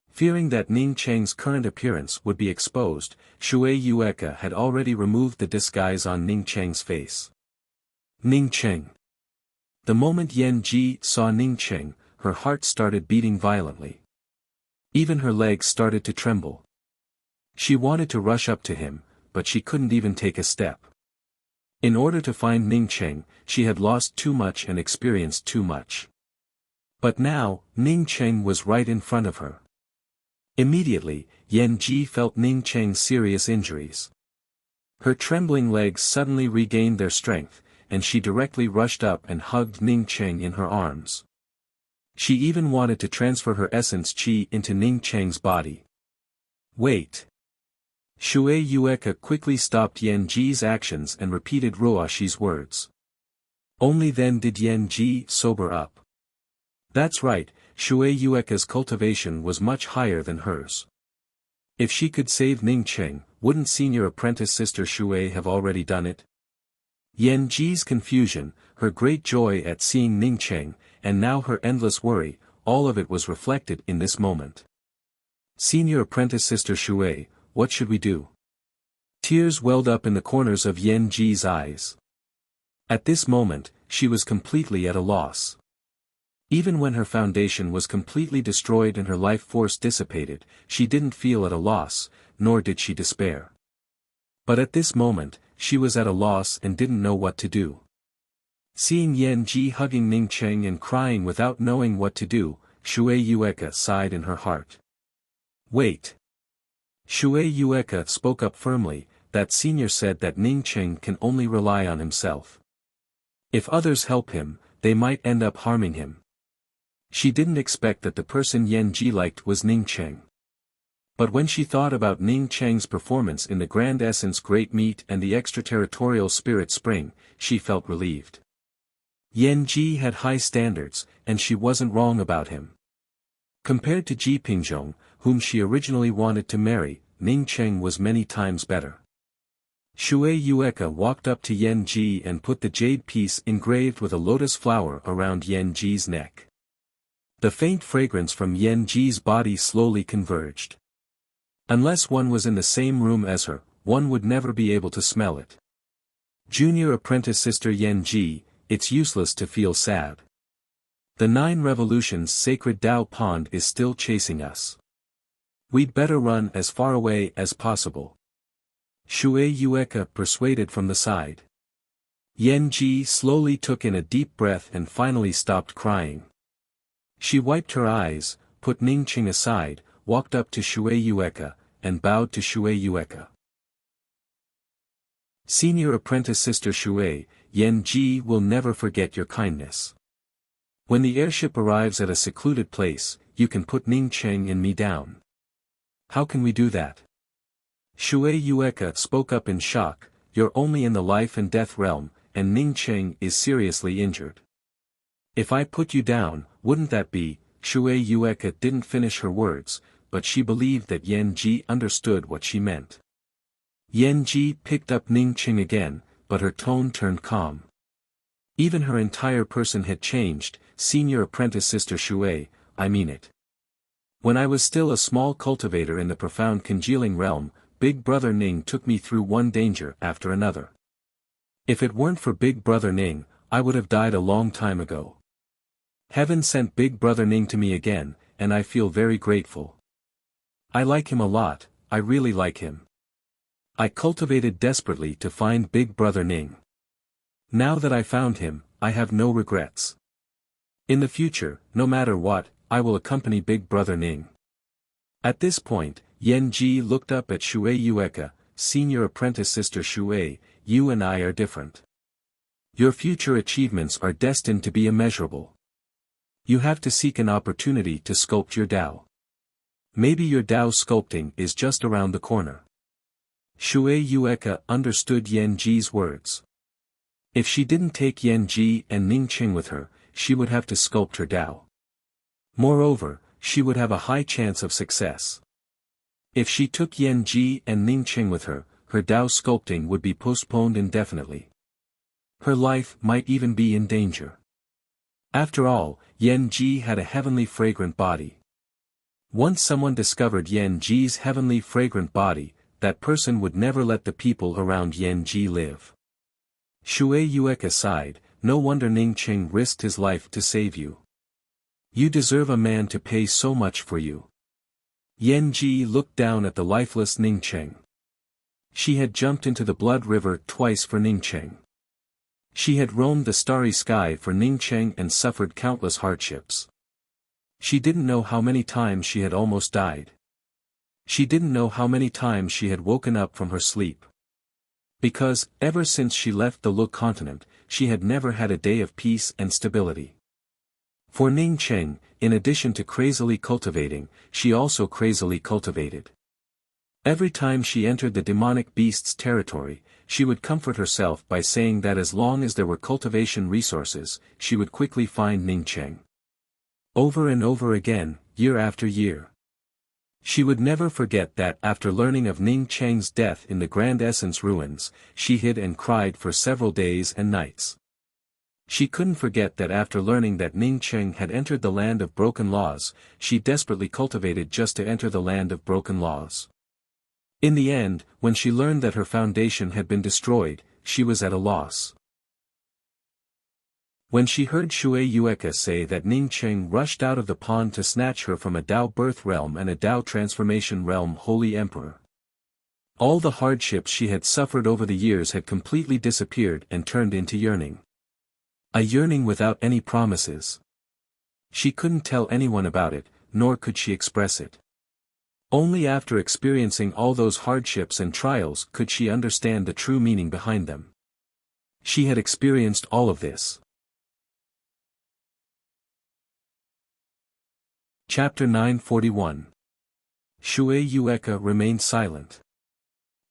Fearing that Ning Cheng's current appearance would be exposed, Shui Yueka had already removed the disguise on Ning Cheng's face. Ning Cheng. The moment Yan Ji saw Ning Cheng, her heart started beating violently. Even her legs started to tremble. She wanted to rush up to him, but she couldn't even take a step. In order to find Ning Cheng, she had lost too much and experienced too much. But now, Ning Cheng was right in front of her. Immediately, Yan Ji felt Ning Cheng's serious injuries. Her trembling legs suddenly regained their strength, and she directly rushed up and hugged Ning Cheng in her arms. She even wanted to transfer her essence chi into Ning Cheng's body. Wait. Shui Yueka quickly stopped Yan Ji's actions and repeated Ruoshi's words. Only then did Yan Ji sober up. That's right, Shui Yueka's cultivation was much higher than hers. If she could save Ning Cheng, wouldn't senior apprentice Sister Shui have already done it? Yan Ji's confusion, her great joy at seeing Ning Cheng, and now her endless worry, all of it was reflected in this moment. Senior apprentice Sister Shui, what should we do? Tears welled up in the corners of Yan Ji's eyes. At this moment, she was completely at a loss. Even when her foundation was completely destroyed and her life force dissipated, she didn't feel at a loss, nor did she despair. But at this moment, she was at a loss and didn't know what to do. Seeing Yan Ji hugging Ning Cheng and crying without knowing what to do, Shui Yueka sighed in her heart. Wait. Shui Yueka spoke up firmly, that senior said that Ning Cheng can only rely on himself. If others help him, they might end up harming him. She didn't expect that the person Yan Ji liked was Ning Cheng. But when she thought about Ning Cheng's performance in the Grand Essence Great Meat and the Extraterritorial Spirit Spring, she felt relieved. Yan Ji had high standards, and she wasn't wrong about him. Compared to Ji Pingzhong, whom she originally wanted to marry, Ning Cheng was many times better. Shui Yueka walked up to Yan Ji and put the jade piece engraved with a lotus flower around Yan Ji's neck. The faint fragrance from Yan Ji's body slowly converged. Unless one was in the same room as her, one would never be able to smell it. Junior apprentice Sister Yan Ji, it's useless to feel sad. The 9 Revolutions sacred Tao pond is still chasing us. We'd better run as far away as possible. Shui Yueka persuaded from the side. Yan Ji slowly took in a deep breath and finally stopped crying. She wiped her eyes, put Ning Cheng aside, walked up to Shui Yueka, and bowed to Shui Yueka. Senior apprentice Sister Shui, Yan Ji will never forget your kindness. When the airship arrives at a secluded place, you can put Ning Cheng and me down. How can we do that? Shui Yueka spoke up in shock, you're only in the life and death realm, and Ning Cheng is seriously injured. If I put you down, wouldn't that be? Shui Yueka didn't finish her words, but she believed that Yan Ji understood what she meant. Yan Ji picked up Ning Cheng again, but her tone turned calm. Even her entire person had changed. Senior apprentice Sister Shui, I mean it. When I was still a small cultivator in the profound congealing realm, Big Brother Ning took me through one danger after another. If it weren't for Big Brother Ning, I would have died a long time ago. Heaven sent Big Brother Ning to me again, and I feel very grateful. I like him a lot, I really like him. I cultivated desperately to find Big Brother Ning. Now that I found him, I have no regrets. In the future, no matter what, I will accompany Big Brother Ning. At this point, Yan Ji looked up at Shui Yueka. Senior apprentice sister Shui, you and I are different. Your future achievements are destined to be immeasurable. You have to seek an opportunity to sculpt your Tao. Maybe your Tao sculpting is just around the corner. Shui Yueka understood Yan Ji's words. If she didn't take Yan Ji and Ning Qing with her, she would have to sculpt her Tao. Moreover, she would have a high chance of success. If she took Yan Ji and Ning Qing with her, her Tao sculpting would be postponed indefinitely. Her life might even be in danger. After all, Yan Ji had a heavenly fragrant body. Once someone discovered Yan Ji's heavenly fragrant body, that person would never let the people around Yan Ji live. Shui Yueka sighed, no wonder Ning Qing risked his life to save you. You deserve a man to pay so much for you. Yan Ji looked down at the lifeless Ning Qing. She had jumped into the blood river twice for Ning Qing. She had roamed the starry sky for Ning Qing and suffered countless hardships. She didn't know how many times she had almost died. She didn't know how many times she had woken up from her sleep. Because, ever since she left the Lu continent, she had never had a day of peace and stability. For Ning Qing, in addition to crazily cultivating, she also crazily cultivated. Every time she entered the demonic beast's territory, she would comfort herself by saying that as long as there were cultivation resources, she would quickly find Ning Qing. Over and over again, year after year. She would never forget that after learning of Ning Qing's death in the Grand Essence ruins, she hid and cried for several days and nights. She couldn't forget that after learning that Ning Qing had entered the land of broken laws, she desperately cultivated just to enter the land of broken laws. In the end, when she learned that her foundation had been destroyed, she was at a loss. When she heard Shui Yueka say that Ning Qing rushed out of the pond to snatch her from a Tao birth realm and a Tao transformation realm Holy Emperor. All the hardships she had suffered over the years had completely disappeared and turned into yearning. A yearning without any promises. She couldn't tell anyone about it, nor could she express it. Only after experiencing all those hardships and trials could she understand the true meaning behind them. She had experienced all of this. Chapter 941. Shui Yueka remained silent.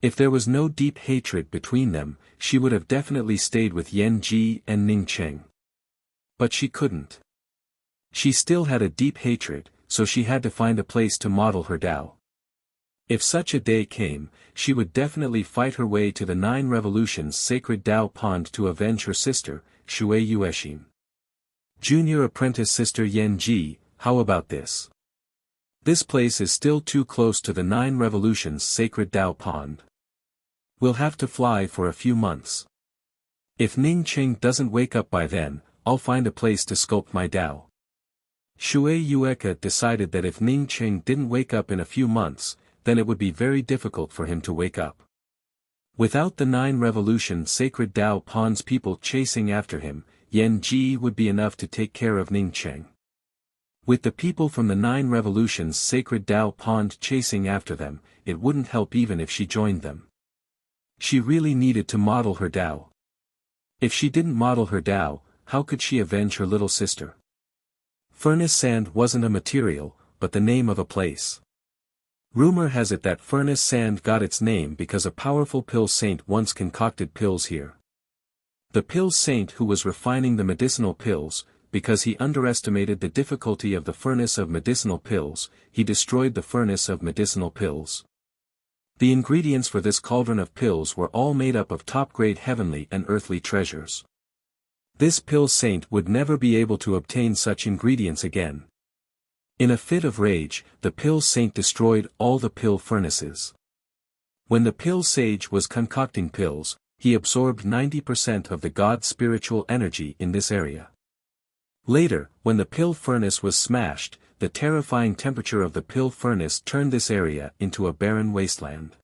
If there was no deep hatred between them, she would have definitely stayed with Yan Ji and Ning Qing. But she couldn't. She still had a deep hatred, so she had to find a place to model her Tao. If such a day came, she would definitely fight her way to the 9 Revolutions sacred Tao pond to avenge her sister, Shui Yueshim. Junior apprentice sister Yan Ji, how about this? This place is still too close to the 9 Revolutions sacred Tao pond. We'll have to fly for a few months. If Ning Qing doesn't wake up by then, I'll find a place to sculpt my Tao. Shui Yueka decided that if Ning Qing didn't wake up in a few months, then it would be very difficult for him to wake up. Without the 9 Revolution sacred Tao pond's people chasing after him, Yan Ji would be enough to take care of Ning Qing. With the people from the 9 Revolutions sacred Tao pond chasing after them, it wouldn't help even if she joined them. She really needed to model her Tao. If she didn't model her Tao, how could she avenge her little sister? Furnace sand wasn't a material, but the name of a place. Rumor has it that furnace sand got its name because a powerful pill saint once concocted pills here. The pill saint who was refining the medicinal pills, because he underestimated the difficulty of the furnace of medicinal pills, he destroyed the furnace of medicinal pills. The ingredients for this cauldron of pills were all made up of top-grade heavenly and earthly treasures. This pill saint would never be able to obtain such ingredients again. In a fit of rage, the pill saint destroyed all the pill furnaces. When the pill sage was concocting pills, he absorbed 90% of the god's spiritual energy in this area. Later, when the pill furnace was smashed, the terrifying temperature of the pill furnace turned this area into a barren wasteland.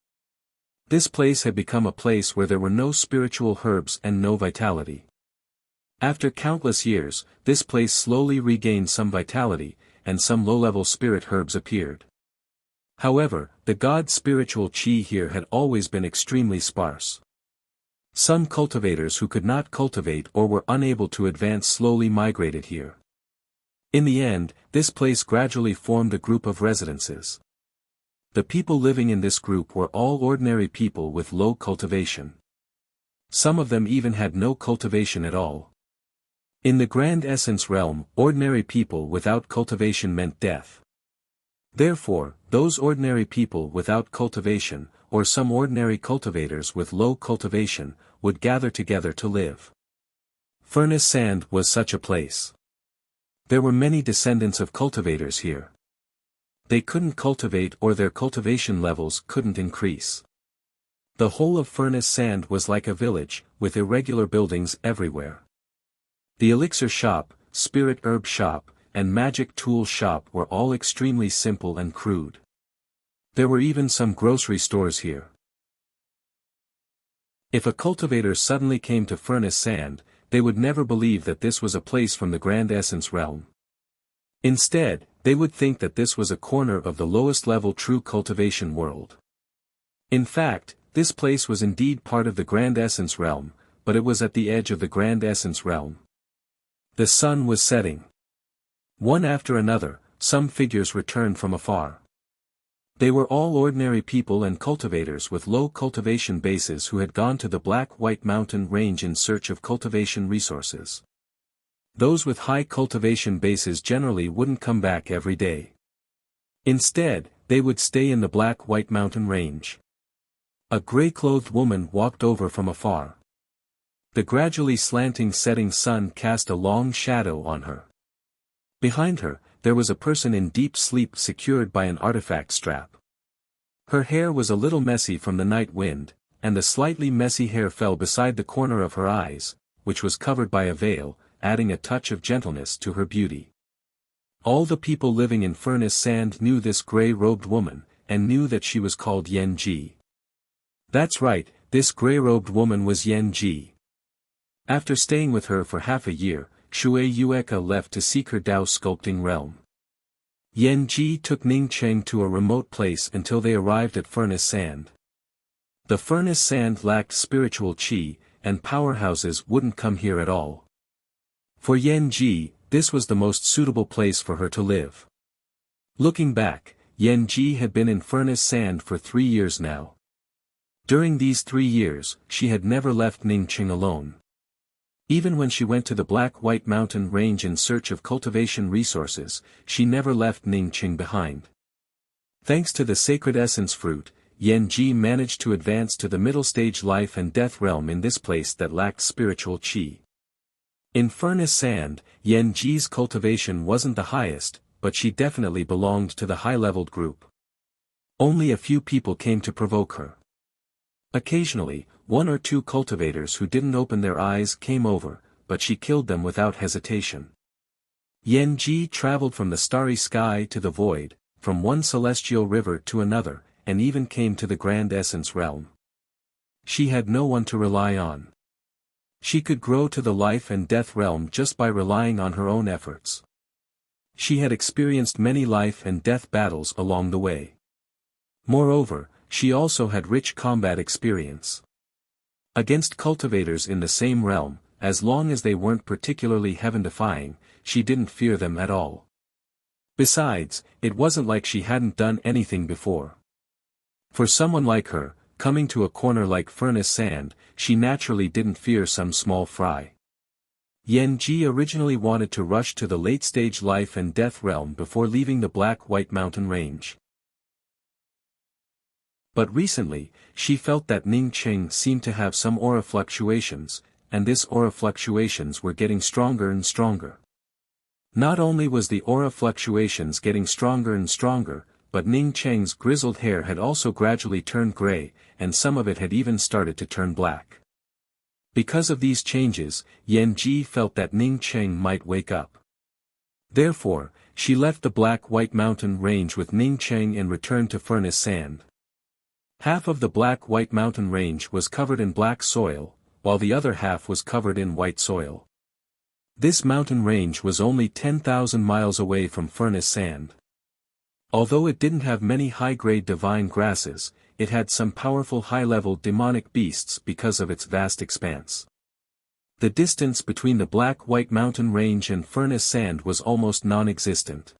This place had become a place where there were no spiritual herbs and no vitality. After countless years, this place slowly regained some vitality, and some low-level spirit herbs appeared. However, the god's spiritual qi here had always been extremely sparse. Some cultivators who could not cultivate or were unable to advance slowly migrated here. In the end, this place gradually formed a group of residences. The people living in this group were all ordinary people with low cultivation. Some of them even had no cultivation at all. In the Grand Essence realm, ordinary people without cultivation meant death. Therefore, those ordinary people without cultivation, or some ordinary cultivators with low cultivation, would gather together to live. Furnace Sand was such a place. There were many descendants of cultivators here. They couldn't cultivate or their cultivation levels couldn't increase. The whole of Furnace Sand was like a village, with irregular buildings everywhere. The elixir shop, spirit herb shop, and magic tool shop were all extremely simple and crude. There were even some grocery stores here. If a cultivator suddenly came to Furnace Sand, they would never believe that this was a place from the Grand Essence realm. Instead, they would think that this was a corner of the lowest level true cultivation world. In fact, this place was indeed part of the Grand Essence realm, but it was at the edge of the Grand Essence realm. The sun was setting. One after another, some figures returned from afar. They were all ordinary people and cultivators with low cultivation bases who had gone to the Black White Mountain range in search of cultivation resources. Those with high cultivation bases generally wouldn't come back every day. Instead, they would stay in the Black White Mountain range. A gray-clothed woman walked over from afar. The gradually slanting setting sun cast a long shadow on her. Behind her, there was a person in deep sleep secured by an artifact strap. Her hair was a little messy from the night wind, and the slightly messy hair fell beside the corner of her eyes, which was covered by a veil, adding a touch of gentleness to her beauty. All the people living in Furnace Sand knew this gray-robed woman, and knew that she was called Yen Ji. That's right, this gray-robed woman was Yen Ji. After staying with her for half a year, Shui Yueka left to seek her Dao sculpting realm. Yen Ji took Ning Cheng to a remote place until they arrived at Furnace Sand. The Furnace Sand lacked spiritual qi, and powerhouses wouldn't come here at all. For Yen Ji, this was the most suitable place for her to live. Looking back, Yen Ji had been in Furnace Sand for 3 years now. During these 3 years, she had never left Ning Cheng alone. Even when she went to the Black White Mountain range in search of cultivation resources, she never left Ning Cheng behind. Thanks to the sacred essence fruit, Yen Ji managed to advance to the middle stage life and death realm in this place that lacked spiritual qi. In Furnace Sand, Yen Ji's cultivation wasn't the highest, but she definitely belonged to the high-leveled group. Only a few people came to provoke her. Occasionally, 1 or 2 cultivators who didn't open their eyes came over, but she killed them without hesitation. Yen Ji traveled from the starry sky to the void, from one celestial river to another, and even came to the Grand Essence realm. She had no one to rely on. She could grow to the life and death realm just by relying on her own efforts. She had experienced many life and death battles along the way. Moreover, she also had rich combat experience. Against cultivators in the same realm, as long as they weren't particularly heaven-defying, she didn't fear them at all. Besides, it wasn't like she hadn't done anything before. For someone like her, coming to a corner like Furnace Sand, she naturally didn't fear some small fry. Yen Ji originally wanted to rush to the late-stage life and death realm before leaving the Black White Mountain range. But recently, she felt that Ning Cheng seemed to have some aura fluctuations, and this aura fluctuations were getting stronger and stronger. Not only was the aura fluctuations getting stronger and stronger, but Ning Cheng's grizzled hair had also gradually turned gray, and some of it had even started to turn black. Because of these changes, Yen Ji felt that Ning Cheng might wake up. Therefore, she left the Black White Mountain range with Ning Cheng and returned to Furnace Sand. Half of the Black White Mountain range was covered in black soil, while the other half was covered in white soil. This mountain range was only 10,000 miles away from Furnace Sand. Although it didn't have many high-grade divine grasses, it had some powerful high-level demonic beasts because of its vast expanse. The distance between the black-white mountain range and furnace sand was almost non-existent.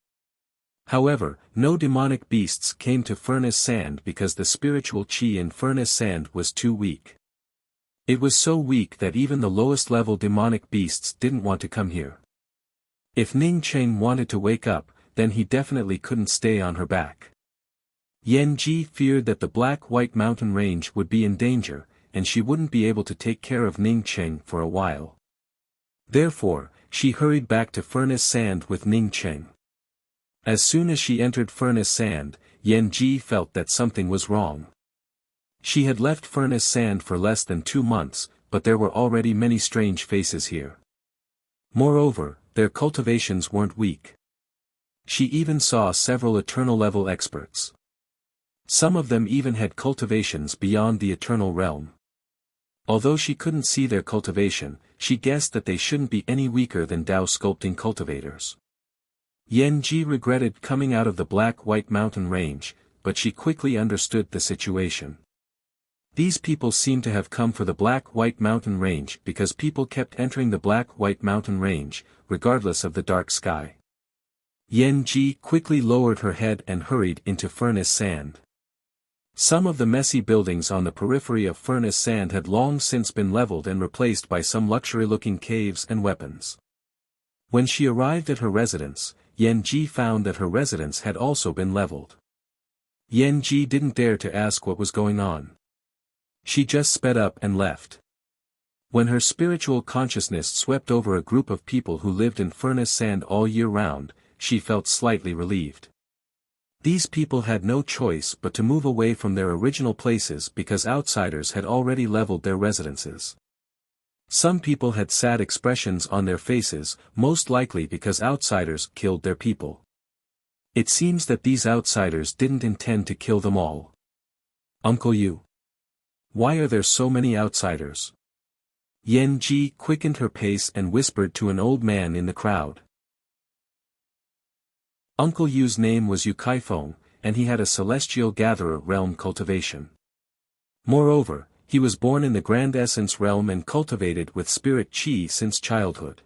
However, no demonic beasts came to furnace sand because the spiritual chi in furnace sand was too weak. It was so weak that even the lowest-level demonic beasts didn't want to come here. If Ning Cheng wanted to wake up, then he definitely couldn't stay on her back. Yan Ji feared that the black-white mountain range would be in danger, and she wouldn't be able to take care of Ning Cheng for a while. Therefore, she hurried back to furnace sand with Ning Cheng. As soon as she entered furnace sand, Yan Ji felt that something was wrong. She had left furnace sand for less than 2 months, but there were already many strange faces here. Moreover, their cultivations weren't weak. She even saw several eternal-level experts. Some of them even had cultivations beyond the eternal realm. Although she couldn't see their cultivation, she guessed that they shouldn't be any weaker than Dao sculpting cultivators. Yan Ji regretted coming out of the black-white mountain range, but she quickly understood the situation. These people seemed to have come for the black-white mountain range because people kept entering the black-white mountain range, regardless of the dark sky. Yan Ji quickly lowered her head and hurried into furnace sand. Some of the messy buildings on the periphery of furnace sand had long since been leveled and replaced by some luxury-looking caves and weapons. When she arrived at her residence, Yan Ji found that her residence had also been leveled. Yan Ji didn't dare to ask what was going on. She just sped up and left. When her spiritual consciousness swept over a group of people who lived in furnace sand all year round, she felt slightly relieved. These people had no choice but to move away from their original places because outsiders had already leveled their residences. Some people had sad expressions on their faces, most likely because outsiders killed their people. It seems that these outsiders didn't intend to kill them all. Uncle Yu. Why are there so many outsiders? Yan Ji quickened her pace and whispered to an old man in the crowd. Uncle Yu's name was Yu Kaifeng, and he had a celestial gatherer realm cultivation. Moreover, he was born in the Grand Essence realm and cultivated with spirit chi since childhood.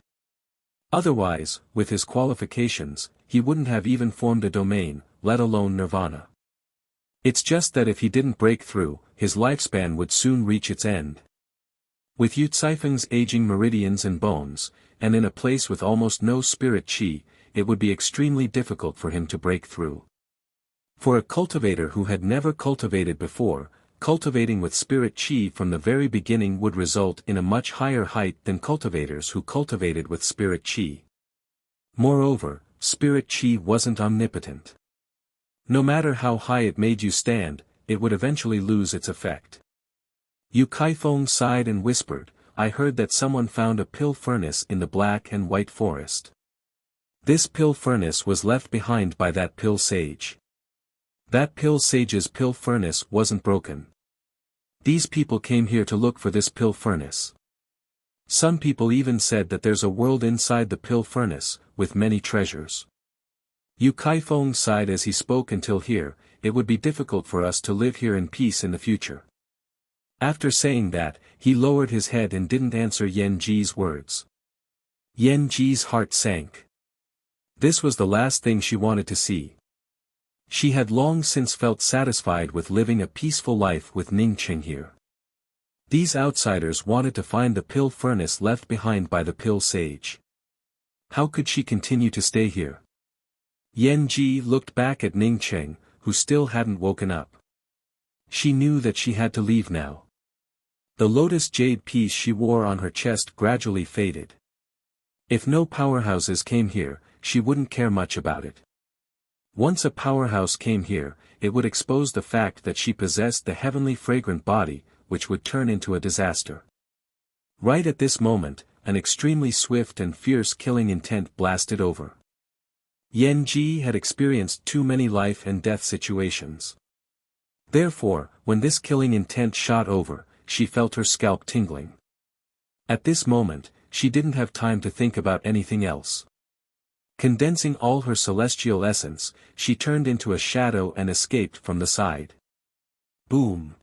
Otherwise, with his qualifications, he wouldn't have even formed a domain, let alone nirvana. It's just that if he didn't break through, his lifespan would soon reach its end. With Yu Caifeng's aging meridians and bones, and in a place with almost no spirit chi, it would be extremely difficult for him to break through. For a cultivator who had never cultivated before, cultivating with spirit chi from the very beginning would result in a much higher height than cultivators who cultivated with spirit chi. Moreover, spirit chi wasn't omnipotent. No matter how high it made you stand, it would eventually lose its effect. Yu Kaifeng sighed and whispered, I heard that someone found a pill furnace in the black and white forest. This pill furnace was left behind by that pill sage. That pill sage's pill furnace wasn't broken. These people came here to look for this pill furnace. Some people even said that there's a world inside the pill furnace, with many treasures. Yu Kaifeng sighed as he spoke until here, it would be difficult for us to live here in peace in the future. After saying that, he lowered his head and didn't answer Yan Ji's words. Yan Ji's heart sank. This was the last thing she wanted to see. She had long since felt satisfied with living a peaceful life with Ning Cheng here. These outsiders wanted to find the pill furnace left behind by the pill sage. How could she continue to stay here? Yan Ji looked back at Ning Cheng, who still hadn't woken up. She knew that she had to leave now. The lotus jade piece she wore on her chest gradually faded. If no powerhouses came here, she wouldn't care much about it. Once a powerhouse came here, it would expose the fact that she possessed the heavenly fragrant body, which would turn into a disaster. Right at this moment, an extremely swift and fierce killing intent blasted over. Yan Ji had experienced too many life and death situations. Therefore, when this killing intent shot over, she felt her scalp tingling. At this moment, she didn't have time to think about anything else. Condensing all her celestial essence, she turned into a shadow and escaped from the side. Boom!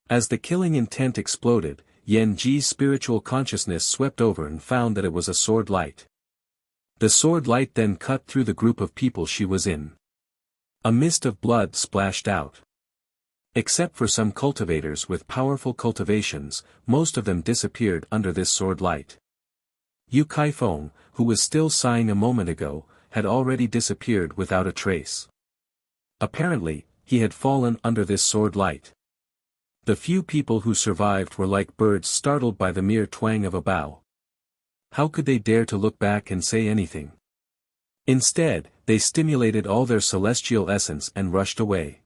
As the killing intent exploded, Yan Ji's spiritual consciousness swept over and found that it was a sword light. The sword light then cut through the group of people she was in. A mist of blood splashed out. Except for some cultivators with powerful cultivations, most of them disappeared under this sword light. Yu Kaifeng, who was still sighing a moment ago, had already disappeared without a trace. Apparently, he had fallen under this sword light. The few people who survived were like birds startled by the mere twang of a bow. How could they dare to look back and say anything? Instead, they stimulated all their celestial essence and rushed away.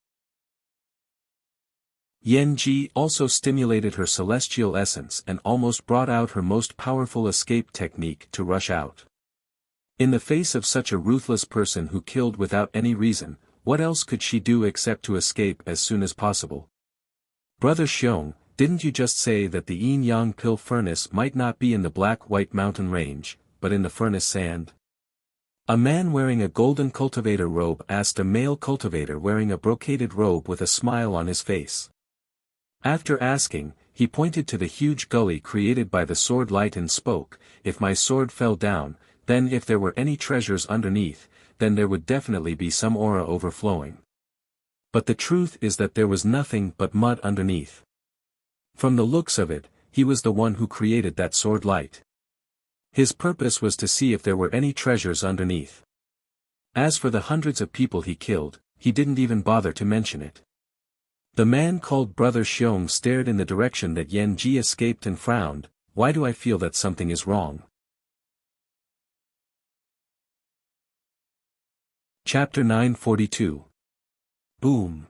Yan Ji also stimulated her celestial essence and almost brought out her most powerful escape technique to rush out. In the face of such a ruthless person who killed without any reason, what else could she do except to escape as soon as possible? Brother Xiong, didn't you just say that the yin-yang pill furnace might not be in the Black-White Mountain Range, but in the furnace sand? A man wearing a golden cultivator robe asked a male cultivator wearing a brocaded robe with a smile on his face. After asking, he pointed to the huge gully created by the sword light and spoke, "If my sword fell down, then if there were any treasures underneath, then there would definitely be some aura overflowing. But the truth is that there was nothing but mud underneath." From the looks of it, he was the one who created that sword light. His purpose was to see if there were any treasures underneath. As for the hundreds of people he killed, he didn't even bother to mention it. The man called Brother Xiong stared in the direction that Yan Ji escaped and frowned. "Why do I feel that something is wrong?" Chapter 942. Boom!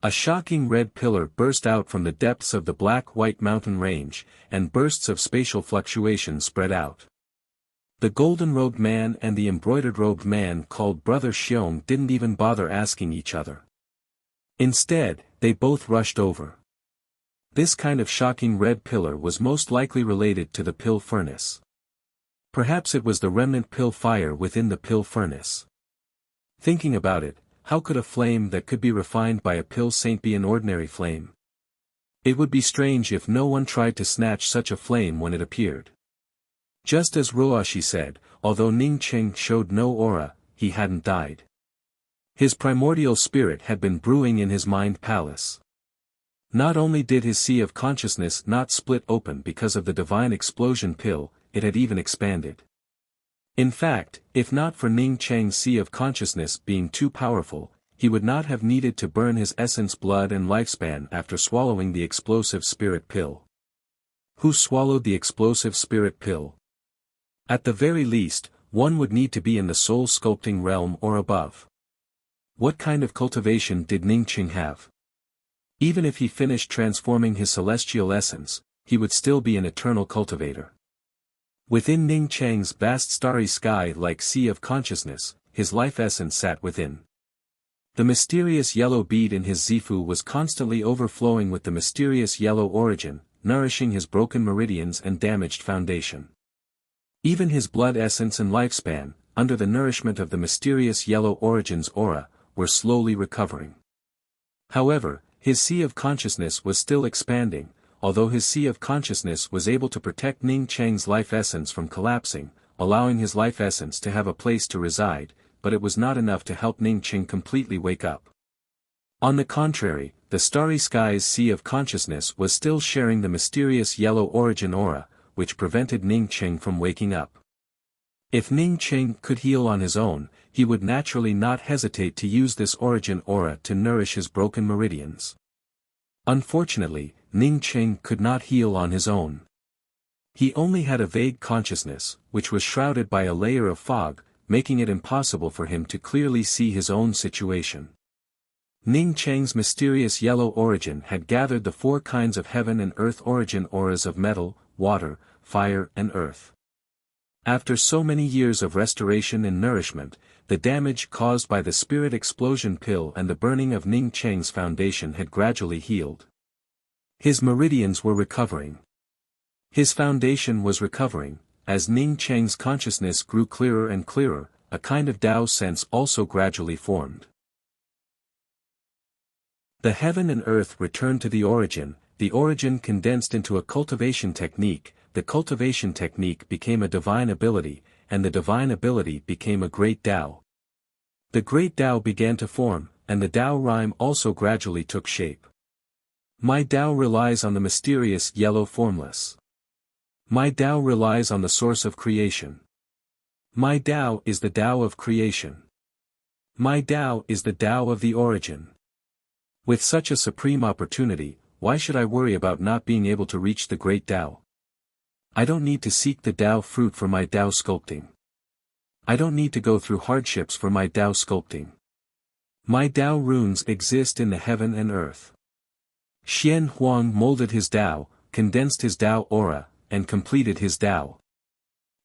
A shocking red pillar burst out from the depths of the Black-White Mountain Range, and bursts of spatial fluctuation spread out. The golden-robed man and the embroidered-robed man called Brother Xiong didn't even bother asking each other. Instead, they both rushed over. This kind of shocking red pillar was most likely related to the pill furnace. Perhaps it was the remnant pill fire within the pill furnace. Thinking about it, how could a flame that could be refined by a pill saint be an ordinary flame? It would be strange if no one tried to snatch such a flame when it appeared. Just as Ruoshi said, although Ning Qing showed no aura, he hadn't died. His primordial spirit had been brewing in his mind palace. Not only did his sea of consciousness not split open because of the divine explosion pill, it had even expanded. In fact, if not for Ning Cheng's sea of consciousness being too powerful, he would not have needed to burn his essence blood and lifespan after swallowing the explosive spirit pill. Who swallowed the explosive spirit pill? At the very least, one would need to be in the soul sculpting realm or above. What kind of cultivation did Ning Qing have? Even if he finished transforming his celestial essence, he would still be an eternal cultivator. Within Ning Cheng's vast starry sky-like sea of consciousness, his life essence sat within. The mysterious yellow bead in his Zifu was constantly overflowing with the mysterious yellow origin, nourishing his broken meridians and damaged foundation. Even his blood essence and lifespan, under the nourishment of the mysterious yellow origin's aura, were slowly recovering. However, his sea of consciousness was still expanding, although his sea of consciousness was able to protect Ning Cheng's life essence from collapsing, allowing his life essence to have a place to reside, but it was not enough to help Ning Cheng completely wake up. On the contrary, the starry sky's sea of consciousness was still sharing the mysterious yellow origin aura, which prevented Ning Cheng from waking up. If Ning Cheng could heal on his own, he would naturally not hesitate to use this origin aura to nourish his broken meridians. Unfortunately, Ning Cheng could not heal on his own. He only had a vague consciousness, which was shrouded by a layer of fog, making it impossible for him to clearly see his own situation. Ning Cheng's mysterious yellow origin had gathered the four kinds of heaven and earth origin auras of metal, water, fire and earth. After so many years of restoration and nourishment, the damage caused by the spirit explosion pill and the burning of Ning Cheng's foundation had gradually healed. His meridians were recovering. His foundation was recovering, as Ning Cheng's consciousness grew clearer and clearer, a kind of Tao sense also gradually formed. The heaven and earth returned to the origin condensed into a cultivation technique, the cultivation technique became a divine ability, and the divine ability became a great Tao. The great Tao began to form, and the Tao rhyme also gradually took shape. My Tao relies on the mysterious yellow formless. My Tao relies on the source of creation. My Tao is the Tao of creation. My Tao is the Tao of the origin. With such a supreme opportunity, why should I worry about not being able to reach the great Tao? I don't need to seek the Tao fruit for my Tao sculpting. I don't need to go through hardships for my Tao sculpting. My Tao runes exist in the heaven and earth. Xian Huang molded his Tao, condensed his Tao aura, and completed his Tao.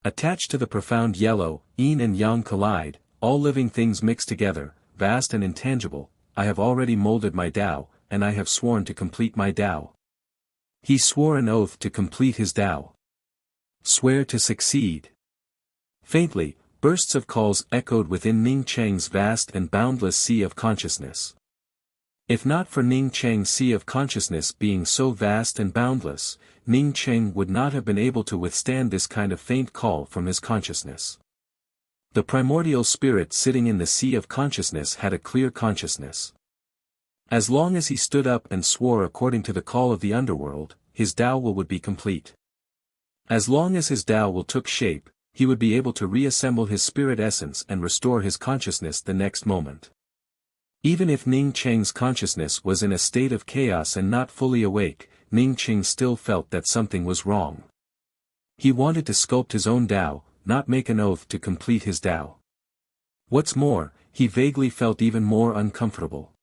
Attached to the profound yellow, yin and yang collide, all living things mix together, vast and intangible. I have already molded my Tao, and I have sworn to complete my Tao. He swore an oath to complete his Tao. Swear to succeed. Faintly, bursts of calls echoed within Ning Cheng's vast and boundless sea of consciousness. If not for Ning Cheng's sea of consciousness being so vast and boundless, Ning Cheng would not have been able to withstand this kind of faint call from his consciousness. The primordial spirit sitting in the sea of consciousness had a clear consciousness. As long as he stood up and swore according to the call of the underworld, his Tao will would be complete. As long as his Tao will took shape, he would be able to reassemble his spirit essence and restore his consciousness the next moment. Even if Ning Cheng's consciousness was in a state of chaos and not fully awake, Ning Cheng still felt that something was wrong. He wanted to sculpt his own Tao, not make an oath to complete his Tao. What's more, he vaguely felt even more uncomfortable.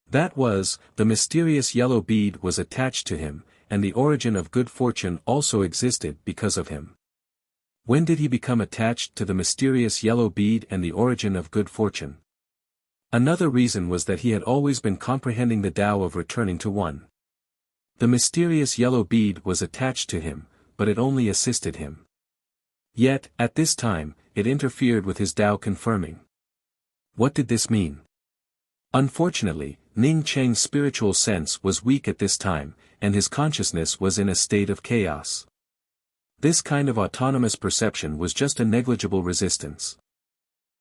That was, the mysterious yellow bead was attached to him, and the origin of good fortune also existed because of him. When did he become attached to the mysterious yellow bead and the origin of good fortune? Another reason was that he had always been comprehending the Tao of returning to one. The mysterious yellow bead was attached to him, but it only assisted him. Yet, at this time, it interfered with his Tao confirming. What did this mean? Unfortunately, Ning Cheng's spiritual sense was weak at this time, and his consciousness was in a state of chaos. This kind of autonomous perception was just a negligible resistance.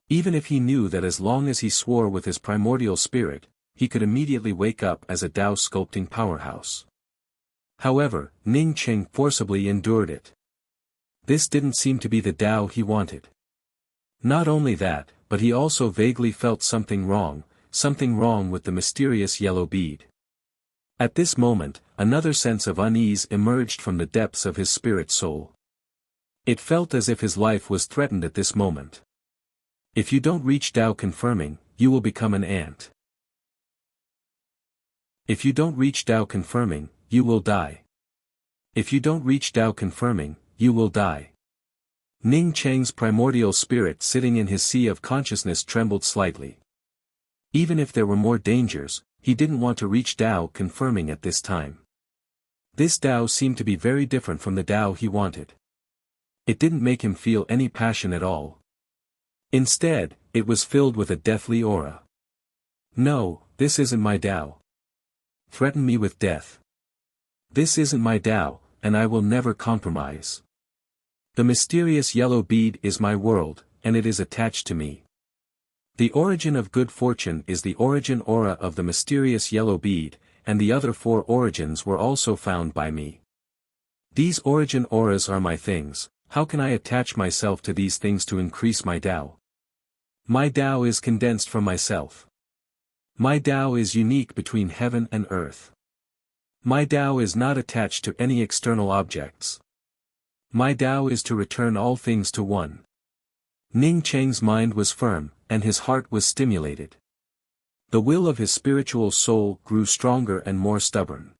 Even if he knew that as long as he swore with his primordial spirit, he could immediately wake up as a Tao sculpting powerhouse. However, Ning Cheng forcibly endured it. This didn't seem to be the Tao he wanted. Not only that, but he also vaguely felt something wrong with the mysterious yellow bead. At this moment, another sense of unease emerged from the depths of his spirit soul. It felt as if his life was threatened at this moment. If you don't reach Tao confirming, you will become an ant. If you don't reach Tao confirming, you will die. If you don't reach Tao confirming, you will die. Ning Cheng's primordial spirit sitting in his sea of consciousness trembled slightly. Even if there were more dangers, he didn't want to reach Tao confirming at this time. This Tao seemed to be very different from the Tao he wanted. It didn't make him feel any passion at all. Instead, it was filled with a deathly aura. No, this isn't my Tao. Threaten me with death. This isn't my Tao, and I will never compromise. The mysterious yellow bead is my world, and it is attached to me. The origin of good fortune is the origin aura of the mysterious yellow bead, and the other 4 origins were also found by me. These origin auras are my things. How can I attach myself to these things to increase my Tao? My Tao is condensed from myself. My Tao is unique between heaven and earth. My Tao is not attached to any external objects. My Tao is to return all things to one. Ning Cheng's mind was firm, and his heart was stimulated. The will of his spiritual soul grew stronger and more stubborn.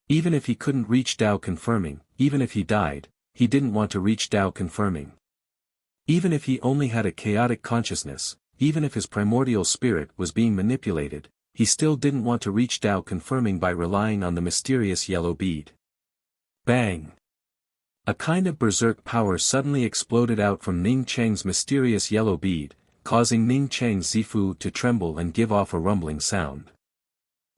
Even if he couldn't reach Tao confirming, even if he died, he didn't want to reach Tao confirming. Even if he only had a chaotic consciousness, even if his primordial spirit was being manipulated, he still didn't want to reach Tao confirming by relying on the mysterious yellow bead. Bang! A kind of berserk power suddenly exploded out from Ning Cheng's mysterious yellow bead, causing Ning Cheng's Zifu to tremble and give off a rumbling sound.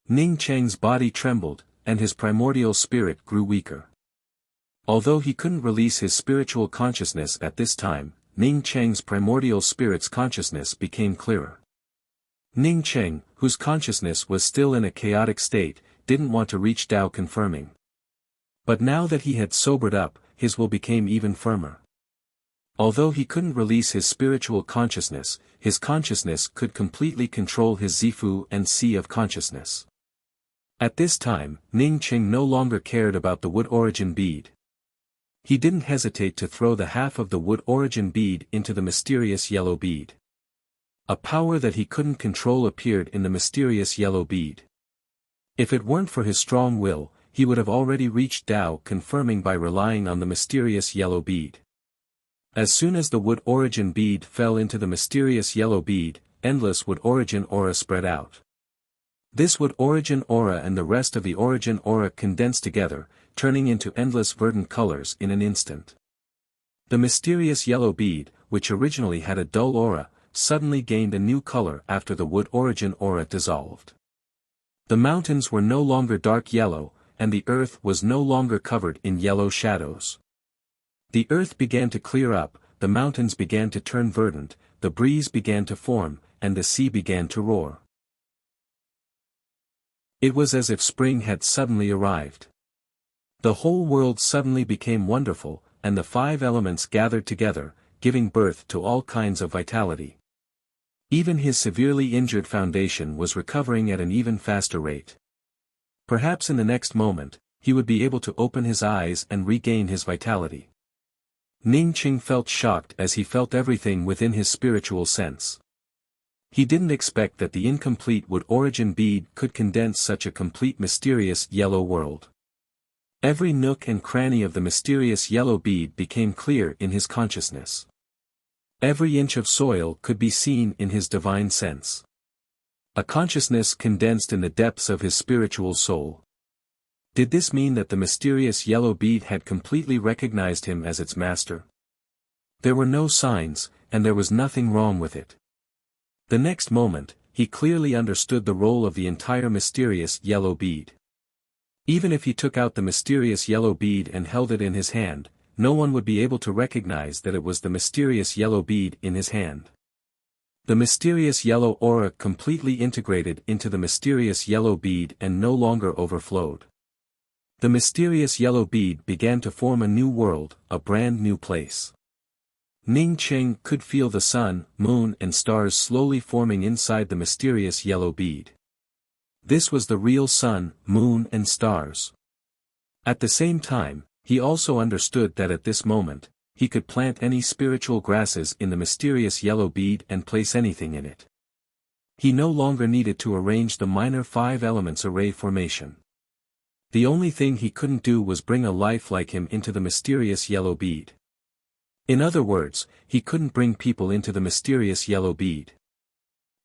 Ning Cheng's body trembled, and his primordial spirit grew weaker. Although he couldn't release his spiritual consciousness at this time, Ning Cheng's primordial spirit's consciousness became clearer. Ning Cheng, whose consciousness was still in a chaotic state, didn't want to reach Tao confirming. But now that he had sobered up, his will became even firmer. Although he couldn't release his spiritual consciousness, his consciousness could completely control his Zifu and Sea of consciousness. At this time, Ning Cheng no longer cared about the wood origin bead. He didn't hesitate to throw the half of the wood origin bead into the mysterious yellow bead. A power that he couldn't control appeared in the mysterious yellow bead. If it weren't for his strong will, he would have already reached Tao confirming by relying on the mysterious yellow bead. As soon as the wood origin bead fell into the mysterious yellow bead, endless wood origin aura spread out. This wood origin aura and the rest of the origin aura condensed together, turning into endless verdant colors in an instant. The mysterious yellow bead, which originally had a dull aura, suddenly gained a new color after the wood origin aura dissolved. The mountains were no longer dark yellow, and the earth was no longer covered in yellow shadows. The earth began to clear up, the mountains began to turn verdant, the breeze began to form, and the sea began to roar. It was as if spring had suddenly arrived. The whole world suddenly became wonderful, and the 5 elements gathered together, giving birth to all kinds of vitality. Even his severely injured foundation was recovering at an even faster rate. Perhaps in the next moment, he would be able to open his eyes and regain his vitality. Ning Cheng felt shocked as he felt everything within his spiritual sense. He didn't expect that the incomplete wood origin bead could condense such a complete mysterious yellow world. Every nook and cranny of the mysterious yellow bead became clear in his consciousness. Every inch of soil could be seen in his divine sense. A consciousness condensed in the depths of his spiritual soul. Did this mean that the mysterious yellow bead had completely recognized him as its master? There were no signs, and there was nothing wrong with it. The next moment, he clearly understood the role of the entire mysterious yellow bead. Even if he took out the mysterious yellow bead and held it in his hand, no one would be able to recognize that it was the mysterious yellow bead in his hand. The mysterious yellow aura completely integrated into the mysterious yellow bead and no longer overflowed. The mysterious yellow bead began to form a new world, a brand new place. Ning Cheng could feel the sun, moon and stars slowly forming inside the mysterious yellow bead. This was the real sun, moon and stars. At the same time, he also understood that at this moment, he could plant any spiritual grasses in the mysterious yellow bead and place anything in it. He no longer needed to arrange the minor 5 elements array formation. The only thing he couldn't do was bring a life like him into the mysterious yellow bead. In other words, he couldn't bring people into the mysterious yellow bead.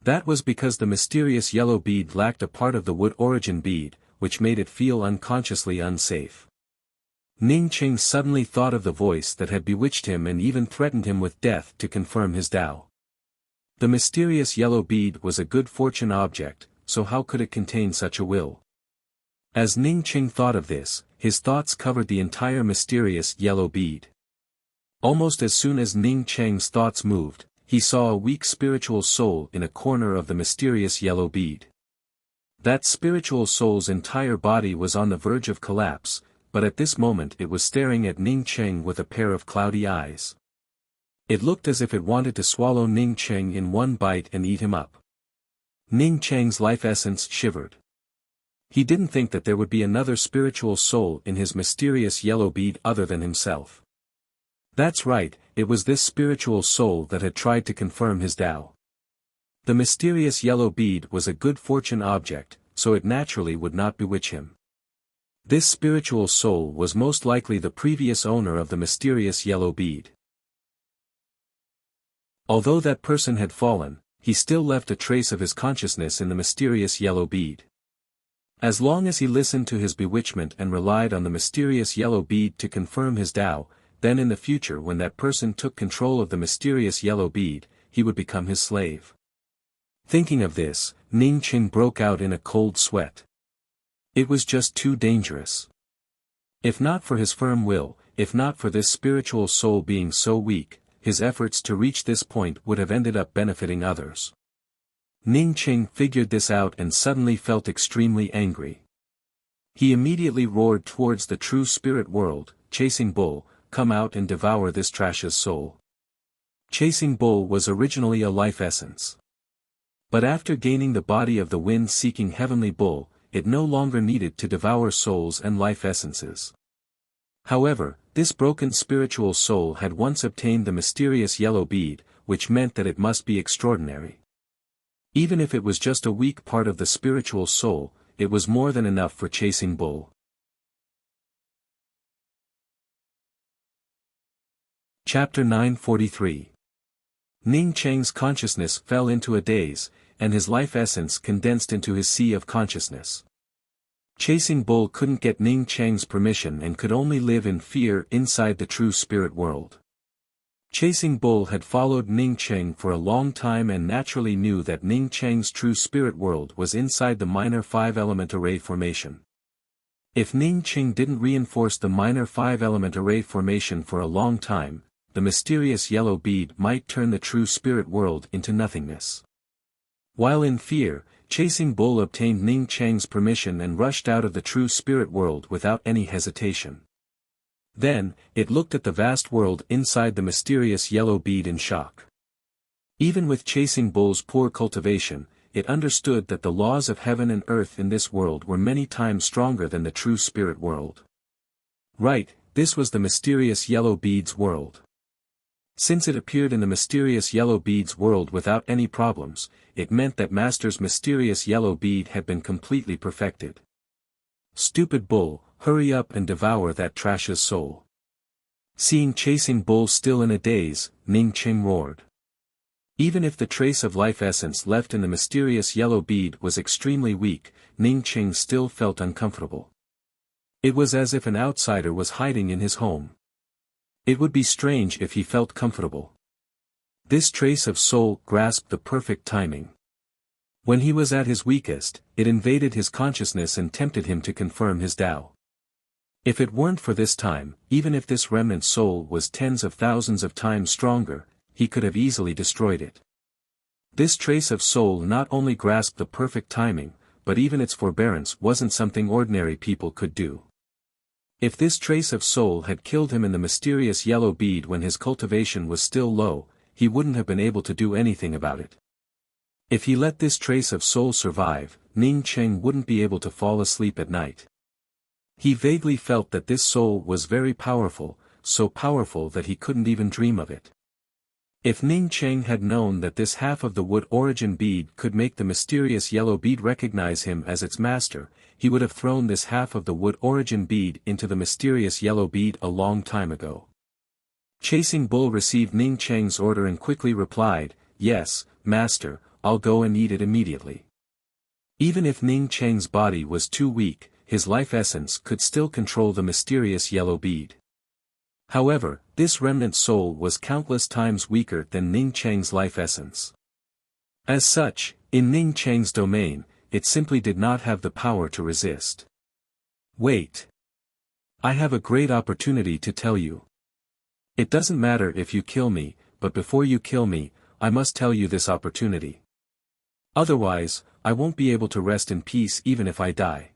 That was because the mysterious yellow bead lacked a part of the wood origin bead, which made it feel unconsciously unsafe. Ning Cheng suddenly thought of the voice that had bewitched him and even threatened him with death to confirm his Tao. The mysterious yellow bead was a good fortune object, so how could it contain such a will? As Ning Cheng thought of this, his thoughts covered the entire mysterious yellow bead. Almost as soon as Ning Cheng's thoughts moved, he saw a weak spiritual soul in a corner of the mysterious yellow bead. That spiritual soul's entire body was on the verge of collapse, but at this moment it was staring at Ning Cheng with a pair of cloudy eyes. It looked as if it wanted to swallow Ning Cheng in one bite and eat him up. Ning Cheng's life essence shivered. He didn't think that there would be another spiritual soul in his mysterious yellow bead other than himself. That's right, it was this spiritual soul that had tried to confirm his Tao. The mysterious yellow bead was a good fortune object, so it naturally would not bewitch him. This spiritual soul was most likely the previous owner of the mysterious yellow bead. Although that person had fallen, he still left a trace of his consciousness in the mysterious yellow bead. As long as he listened to his bewitchment and relied on the mysterious yellow bead to confirm his Tao, then in the future when that person took control of the mysterious yellow bead, he would become his slave. Thinking of this, Ning Qing broke out in a cold sweat. It was just too dangerous. If not for his firm will, if not for this spiritual soul being so weak, his efforts to reach this point would have ended up benefiting others. Ning Qing figured this out and suddenly felt extremely angry. He immediately roared towards the true spirit world, "Chasing Bull, come out and devour this trash's soul." Chasing Bull was originally a life essence. But after gaining the body of the wind-seeking heavenly bull, it no longer needed to devour souls and life essences. However, this broken spiritual soul had once obtained the mysterious yellow bead, which meant that it must be extraordinary. Even if it was just a weak part of the spiritual soul, it was more than enough for Chasing Bull. Chapter 943. Ning Cheng's consciousness fell into a daze, and his life essence condensed into his sea of consciousness. Chasing Bull couldn't get Ning Cheng's permission and could only live in fear inside the true spirit world. Chasing Bull had followed Ning Cheng for a long time and naturally knew that Ning Cheng's true spirit world was inside the minor 5-element array formation. If Ning Cheng didn't reinforce the minor 5-element array formation for a long time, the mysterious yellow bead might turn the true spirit world into nothingness. While in fear, Chasing Bull obtained Ning Cheng's permission and rushed out of the true spirit world without any hesitation. Then, it looked at the vast world inside the mysterious yellow bead in shock. Even with Chasing Bull's poor cultivation, it understood that the laws of heaven and earth in this world were many times stronger than the true spirit world. Right, this was the mysterious yellow bead's world. Since it appeared in the mysterious yellow bead's world without any problems, it meant that Master's mysterious yellow bead had been completely perfected. Stupid Bull, hurry up and devour that trash's soul. Seeing Chasing Bull still in a daze, Ning Cheng roared. Even if the trace of life essence left in the mysterious yellow bead was extremely weak, Ning Cheng still felt uncomfortable. It was as if an outsider was hiding in his home. It would be strange if he felt comfortable. This trace of soul grasped the perfect timing. When he was at his weakest, it invaded his consciousness and tempted him to confirm his Tao. If it weren't for this time, even if this remnant soul was tens of thousands of times stronger, he could have easily destroyed it. This trace of soul not only grasped the perfect timing, but even its forbearance wasn't something ordinary people could do. If this trace of soul had killed him in the mysterious yellow bead when his cultivation was still low, he wouldn't have been able to do anything about it. If he let this trace of soul survive, Ning Cheng wouldn't be able to fall asleep at night. He vaguely felt that this soul was very powerful, so powerful that he couldn't even dream of it. If Ning Cheng had known that this half of the wood origin bead could make the mysterious yellow bead recognize him as its master, he would have thrown this half of the wood origin bead into the mysterious yellow bead a long time ago. Chasing Bull received Ning Cheng's order and quickly replied, "Yes, master, I'll go and eat it immediately." Even if Ning Cheng's body was too weak, his life essence could still control the mysterious yellow bead. However, this remnant soul was countless times weaker than Ning Cheng's life essence. As such, in Ning Cheng's domain, it simply did not have the power to resist. Wait. I have a great opportunity to tell you. It doesn't matter if you kill me, but before you kill me, I must tell you this opportunity. Otherwise, I won't be able to rest in peace even if I die.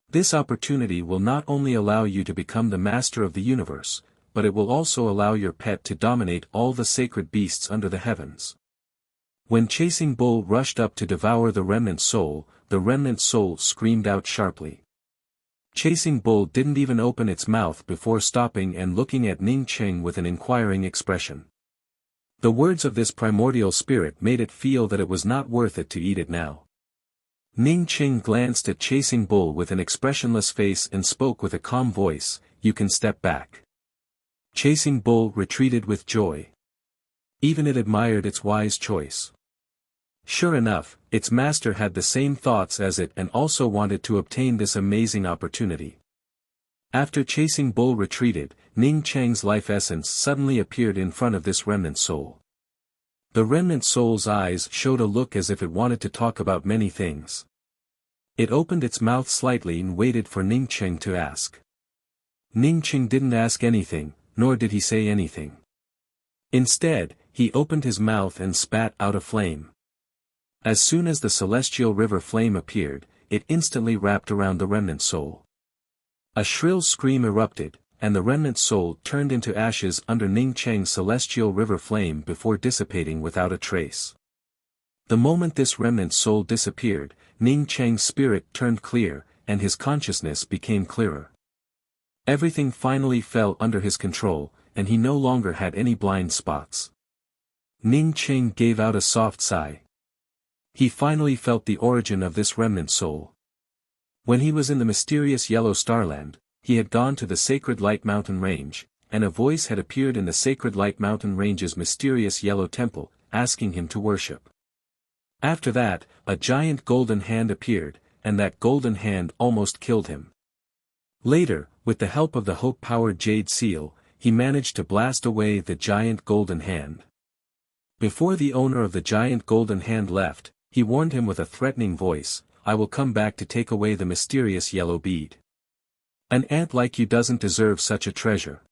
This opportunity will not only allow you to become the master of the universe, but it will also allow your pet to dominate all the sacred beasts under the heavens. When Chasing Bull rushed up to devour the remnant soul screamed out sharply. Chasing Bull didn't even open its mouth before stopping and looking at Ning Cheng with an inquiring expression. The words of this primordial spirit made it feel that it was not worth it to eat it now. Ning Cheng glanced at Chasing Bull with an expressionless face and spoke with a calm voice, "You can step back." Chasing Bull retreated with joy. Even it admired its wise choice. Sure enough, its master had the same thoughts as it and also wanted to obtain this amazing opportunity. After Chasing Bull retreated, Ning Cheng's life essence suddenly appeared in front of this remnant soul. The remnant soul's eyes showed a look as if it wanted to talk about many things. It opened its mouth slightly and waited for Ning Cheng to ask. Ning Cheng didn't ask anything, nor did he say anything. Instead, he opened his mouth and spat out a flame. As soon as the celestial river flame appeared, it instantly wrapped around the remnant soul. A shrill scream erupted, and the remnant soul turned into ashes under Ning Cheng's celestial river flame before dissipating without a trace. The moment this remnant soul disappeared, Ning Cheng's spirit turned clear, and his consciousness became clearer. Everything finally fell under his control, and he no longer had any blind spots. Ning Cheng gave out a soft sigh. He finally felt the origin of this remnant soul. When he was in the mysterious Yellow Starland, he had gone to the Sacred Light Mountain Range, and a voice had appeared in the Sacred Light Mountain Range's mysterious Yellow Temple, asking him to worship. After that, a giant golden hand appeared, and that golden hand almost killed him. Later, with the help of the hope-powered Jade Seal, he managed to blast away the giant golden hand. Before the owner of the giant golden hand left, he warned him with a threatening voice, "I will come back to take away the mysterious yellow bead. An ant like you doesn't deserve such a treasure."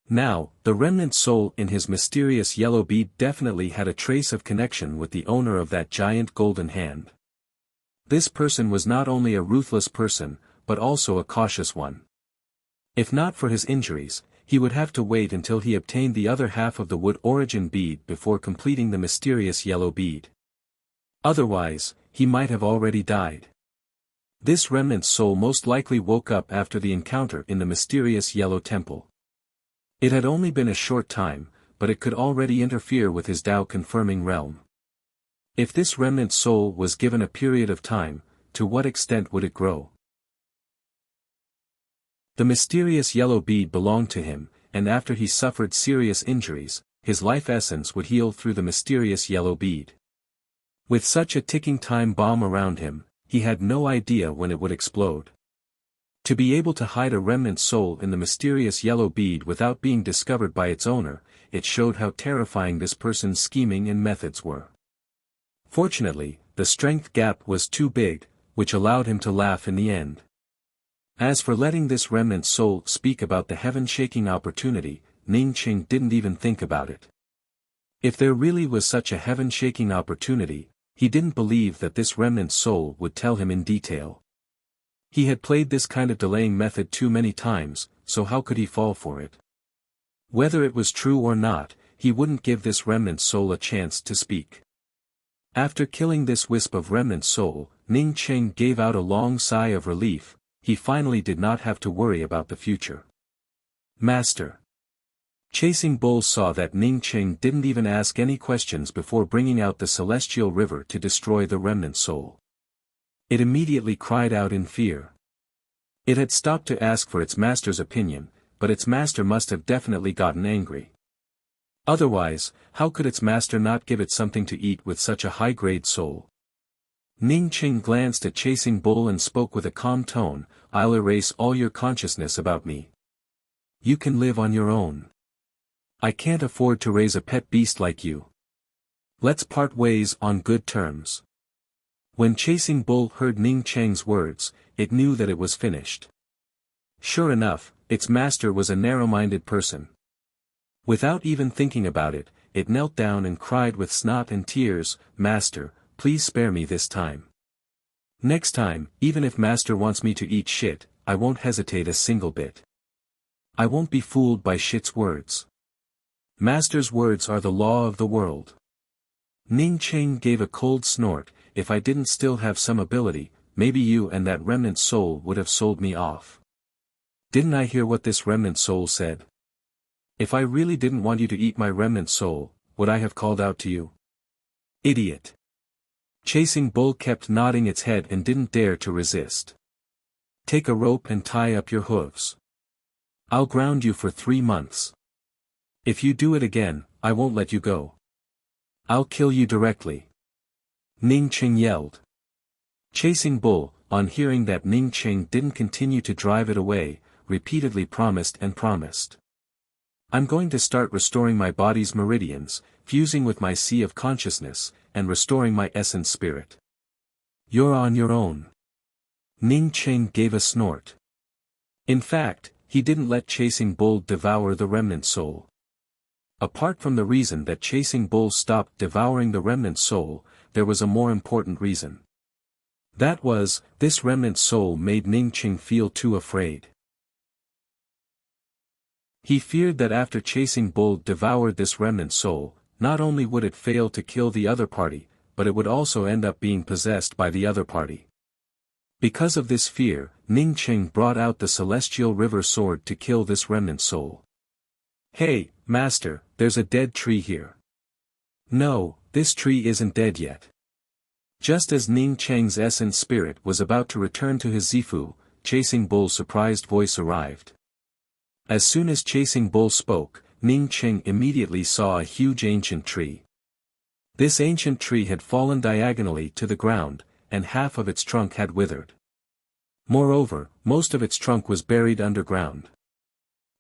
Now, the remnant soul in his mysterious yellow bead definitely had a trace of connection with the owner of that giant golden hand. This person was not only a ruthless person, but also a cautious one. If not for his injuries, he would have to wait until he obtained the other half of the wood origin bead before completing the mysterious yellow bead. Otherwise, he might have already died. This remnant soul most likely woke up after the encounter in the mysterious Yellow Temple. It had only been a short time, but it could already interfere with his Tao-confirming realm. If this remnant soul was given a period of time, to what extent would it grow? The mysterious yellow bead belonged to him, and after he suffered serious injuries, his life essence would heal through the mysterious yellow bead. With such a ticking time bomb around him, he had no idea when it would explode. To be able to hide a remnant soul in the mysterious yellow bead without being discovered by its owner, it showed how terrifying this person's scheming and methods were. Fortunately, the strength gap was too big, which allowed him to laugh in the end. As for letting this remnant soul speak about the heaven-shaking opportunity, Ning Cheng didn't even think about it. If there really was such a heaven-shaking opportunity, he didn't believe that this remnant soul would tell him in detail. He had played this kind of delaying method too many times, so how could he fall for it? Whether it was true or not, he wouldn't give this remnant soul a chance to speak. After killing this wisp of remnant soul, Ning Cheng gave out a long sigh of relief. He finally did not have to worry about the future. Master. Chasing Bull saw that Ning Cheng didn't even ask any questions before bringing out the celestial river to destroy the remnant soul. It immediately cried out in fear. It had stopped to ask for its master's opinion, but its master must have definitely gotten angry. Otherwise, how could its master not give it something to eat with such a high-grade soul? Ning Cheng glanced at Chasing Bull and spoke with a calm tone, "I'll erase all your consciousness about me. You can live on your own. I can't afford to raise a pet beast like you. Let's part ways on good terms." When Chasing Bull heard Ning Cheng's words, it knew that it was finished. Sure enough, its master was a narrow-minded person. Without even thinking about it, it knelt down and cried with snot and tears, "Master, please spare me this time. Next time, even if Master wants me to eat shit, I won't hesitate a single bit. I won't be fooled by shit's words. Master's words are the law of the world." Ning Cheng gave a cold snort. "If I didn't still have some ability, maybe you and that remnant soul would have sold me off. Didn't I hear what this remnant soul said? If I really didn't want you to eat my remnant soul, would I have called out to you? Idiot." Chasing Bull kept nodding its head and didn't dare to resist. "Take a rope and tie up your hooves. I'll ground you for 3 months. If you do it again, I won't let you go. I'll kill you directly." Ning Qing yelled. Chasing Bull, on hearing that Ning Qing didn't continue to drive it away, repeatedly promised and promised. I'm going to start restoring my body's meridians, fusing with my sea of consciousness, and restoring my essence spirit. You're on your own. Ning Qing gave a snort. In fact, he didn't let Chasing Bull devour the remnant soul. Apart from the reason that Chasing Bull stopped devouring the remnant soul, there was a more important reason. That was, this remnant soul made Ning Qing feel too afraid. He feared that after Chasing Bull devoured this remnant soul, not only would it fail to kill the other party, but it would also end up being possessed by the other party. Because of this fear, Ning Qing brought out the celestial river sword to kill this remnant soul. Hey, master, there's a dead tree here. No, this tree isn't dead yet. Just as Ning Qing's essence spirit was about to return to his Zifu, Chasing Bull's surprised voice arrived. As soon as Chasing Bull spoke, Ning Qing immediately saw a huge ancient tree. This ancient tree had fallen diagonally to the ground, and half of its trunk had withered. Moreover, most of its trunk was buried underground.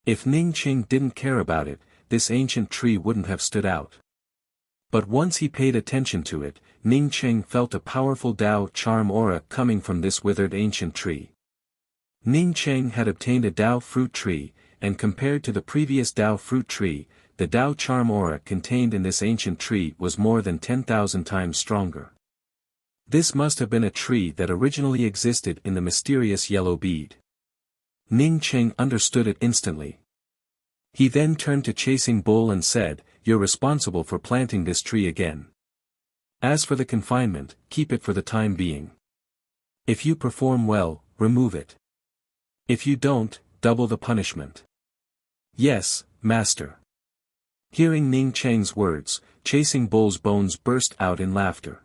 If Ning Qing didn't care about it, this ancient tree wouldn't have stood out. But once he paid attention to it, Ning Qing felt a powerful Tao charm aura coming from this withered ancient tree. Ning Qing had obtained a Tao fruit tree, and compared to the previous Tao fruit tree, the Tao charm aura contained in this ancient tree was more than 10,000 times stronger. This must have been a tree that originally existed in the mysterious yellow bead. Ning Qing understood it instantly. He then turned to Chasing Bull and said, "You're responsible for planting this tree again. As for the confinement, keep it for the time being. If you perform well, remove it. If you don't, double the punishment." "Yes, master." Hearing Ning Qing's words, Chasing Bull's bones burst out in laughter.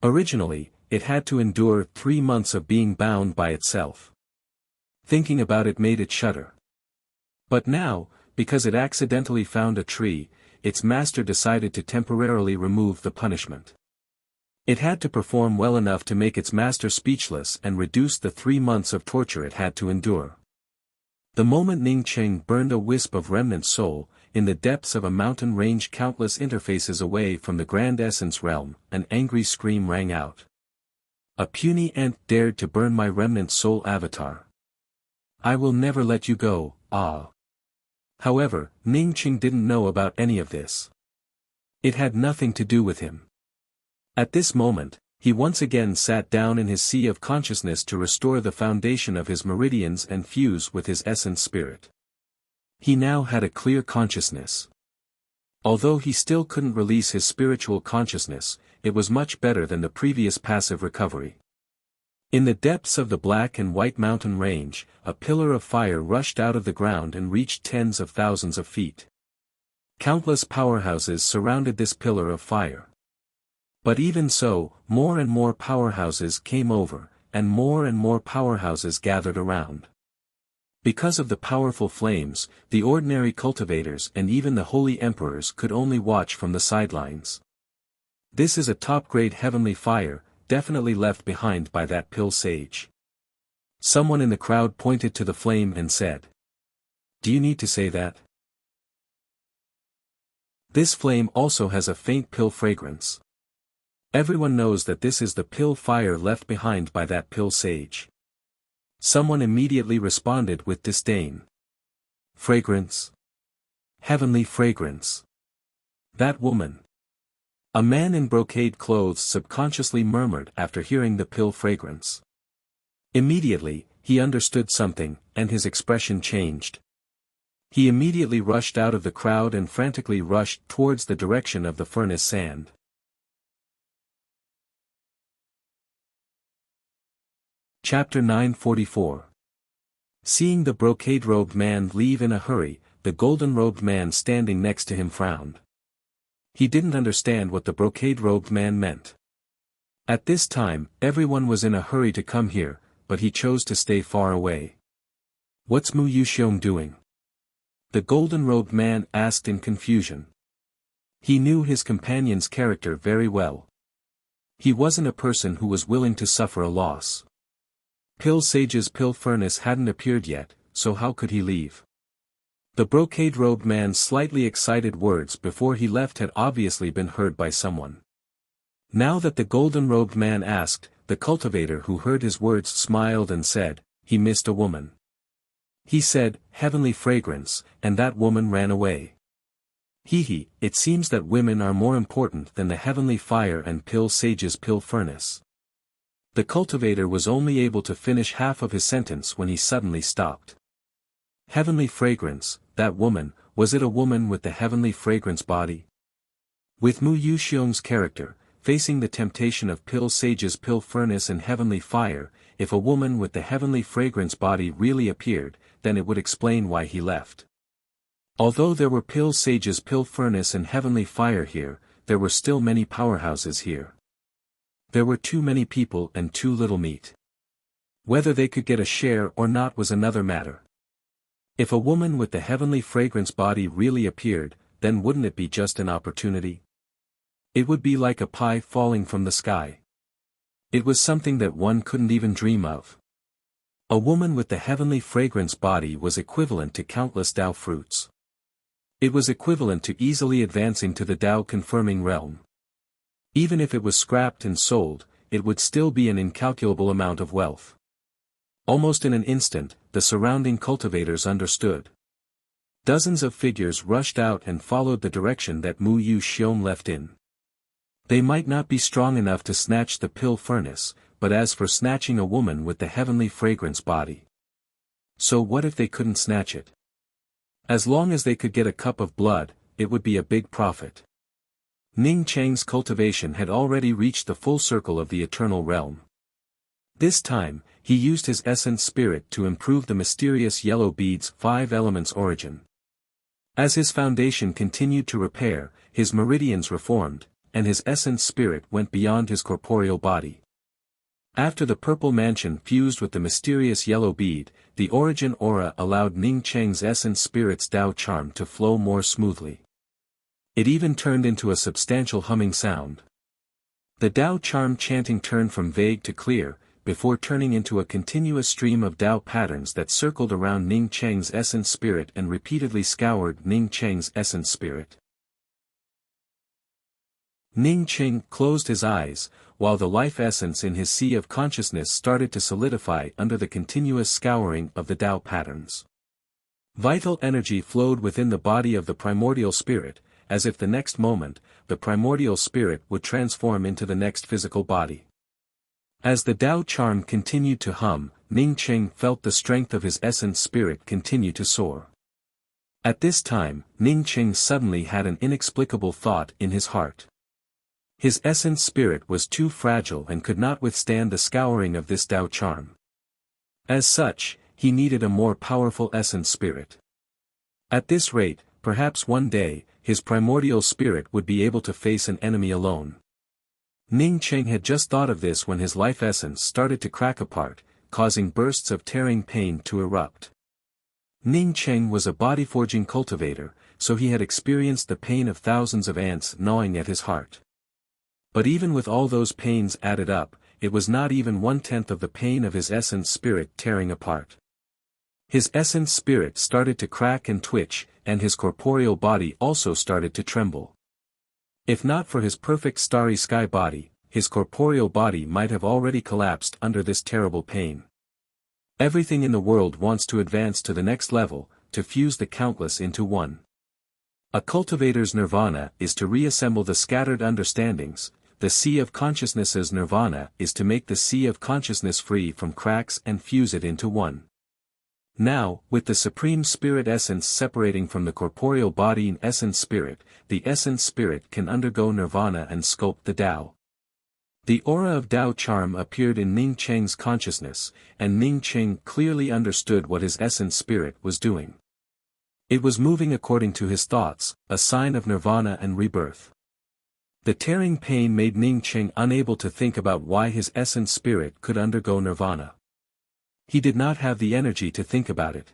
Originally, it had to endure 3 months of being bound by itself. Thinking about it made it shudder. But now, because it accidentally found a tree, its master decided to temporarily remove the punishment. It had to perform well enough to make its master speechless and reduce the 3 months of torture it had to endure. The moment Ning Qing burned a wisp of remnant soul, in the depths of a mountain range countless interfaces away from the grand essence realm, an angry scream rang out. "A puny ant dared to burn my remnant soul avatar. I will never let you go, ah." However, Ning Qing didn't know about any of this. It had nothing to do with him. At this moment, he once again sat down in his sea of consciousness to restore the foundation of his meridians and fuse with his essence spirit. He now had a clear consciousness. Although he still couldn't release his spiritual consciousness, it was much better than the previous passive recovery. In the depths of the Black and White Mountain Range, a pillar of fire rushed out of the ground and reached tens of thousands of feet. Countless powerhouses surrounded this pillar of fire. But even so, more and more powerhouses came over, and more powerhouses gathered around. Because of the powerful flames, the ordinary cultivators and even the holy emperors could only watch from the sidelines. This is a top-grade heavenly fire, definitely left behind by that pill sage. Someone in the crowd pointed to the flame and said, "Do you need to say that? This flame also has a faint pill fragrance. Everyone knows that this is the pill fire left behind by that pill sage." Someone immediately responded with disdain. "Fragrance? Heavenly fragrance. That woman." A man in brocade clothes subconsciously murmured after hearing the pill fragrance. Immediately, he understood something, and his expression changed. He immediately rushed out of the crowd and frantically rushed towards the direction of the furnace sand. Chapter 944. Seeing the brocade-robed man leave in a hurry, the golden-robed man standing next to him frowned. He didn't understand what the brocade-robed man meant. At this time, everyone was in a hurry to come here, but he chose to stay far away. "What's Mu Yuxiong doing?" the golden-robed man asked in confusion. He knew his companion's character very well. He wasn't a person who was willing to suffer a loss. Pill Sage's pill furnace hadn't appeared yet, so how could he leave? The brocade-robed man's slightly excited words before he left had obviously been heard by someone. Now that the golden-robed man asked, the cultivator who heard his words smiled and said, he missed a woman. He said, heavenly fragrance, and that woman ran away. It seems that women are more important than the heavenly fire and Pill Sage's pill furnace. The cultivator was only able to finish half of his sentence when he suddenly stopped. Heavenly fragrance, that woman, was it a woman with the heavenly fragrance body? With Mu Yuxiong's character, facing the temptation of Pill Sage's pill furnace and heavenly fire, if a woman with the heavenly fragrance body really appeared, then it would explain why he left. Although there were Pill Sage's pill furnace and heavenly fire here, there were still many powerhouses here. There were too many people and too little meat. Whether they could get a share or not was another matter. If a woman with the heavenly fragrance body really appeared, then wouldn't it be just an opportunity? It would be like a pie falling from the sky. It was something that one couldn't even dream of. A woman with the heavenly fragrance body was equivalent to countless Tao fruits. It was equivalent to easily advancing to the Tao-confirming realm. Even if it was scrapped and sold, it would still be an incalculable amount of wealth. Almost in an instant, the surrounding cultivators understood. Dozens of figures rushed out and followed the direction that Mu Yuxiong left in. They might not be strong enough to snatch the pill furnace, but as for snatching a woman with the heavenly fragrance body. So what if they couldn't snatch it? As long as they could get a cup of blood, it would be a big profit. Ning Cheng's cultivation had already reached the full circle of the eternal realm. This time, he used his essence spirit to improve the mysterious yellow bead's 5 elements origin. As his foundation continued to repair, his meridians reformed, and his essence spirit went beyond his corporeal body. After the purple mansion fused with the mysterious yellow bead, the origin aura allowed Ning Cheng's essence spirit's Tao charm to flow more smoothly. It even turned into a substantial humming sound. The Tao charm chanting turned from vague to clear, before turning into a continuous stream of Tao patterns that circled around Ning Cheng's essence spirit and repeatedly scoured Ning Cheng's essence spirit. Ning Cheng closed his eyes, while the life essence in his sea of consciousness started to solidify under the continuous scouring of the Tao patterns. Vital energy flowed within the body of the primordial spirit, as if the next moment, the primordial spirit would transform into the next physical body. As the Tao charm continued to hum, Ning Cheng felt the strength of his essence spirit continue to soar. At this time, Ning Cheng suddenly had an inexplicable thought in his heart. His essence spirit was too fragile and could not withstand the scouring of this Tao charm. As such, he needed a more powerful essence spirit. At this rate, perhaps one day, his primordial spirit would be able to face an enemy alone. Ning Cheng had just thought of this when his life essence started to crack apart, causing bursts of tearing pain to erupt. Ning Cheng was a body-forging cultivator, so he had experienced the pain of thousands of ants gnawing at his heart. But even with all those pains added up, it was not even 1/10 of the pain of his essence spirit tearing apart. His essence spirit started to crack and twitch, and his corporeal body also started to tremble. If not for his perfect starry sky body, his corporeal body might have already collapsed under this terrible pain. Everything in the world wants to advance to the next level, to fuse the countless into one. A cultivator's nirvana is to reassemble the scattered understandings. The sea of consciousness's nirvana is to make the sea of consciousness free from cracks and fuse it into one. Now, with the supreme spirit essence separating from the corporeal body in essence spirit, the essence spirit can undergo nirvana and sculpt the Tao. The aura of Tao charm appeared in Ning Cheng's consciousness, and Ning Cheng clearly understood what his essence spirit was doing. It was moving according to his thoughts, a sign of nirvana and rebirth. The tearing pain made Ning Cheng unable to think about why his essence spirit could undergo nirvana. He did not have the energy to think about it.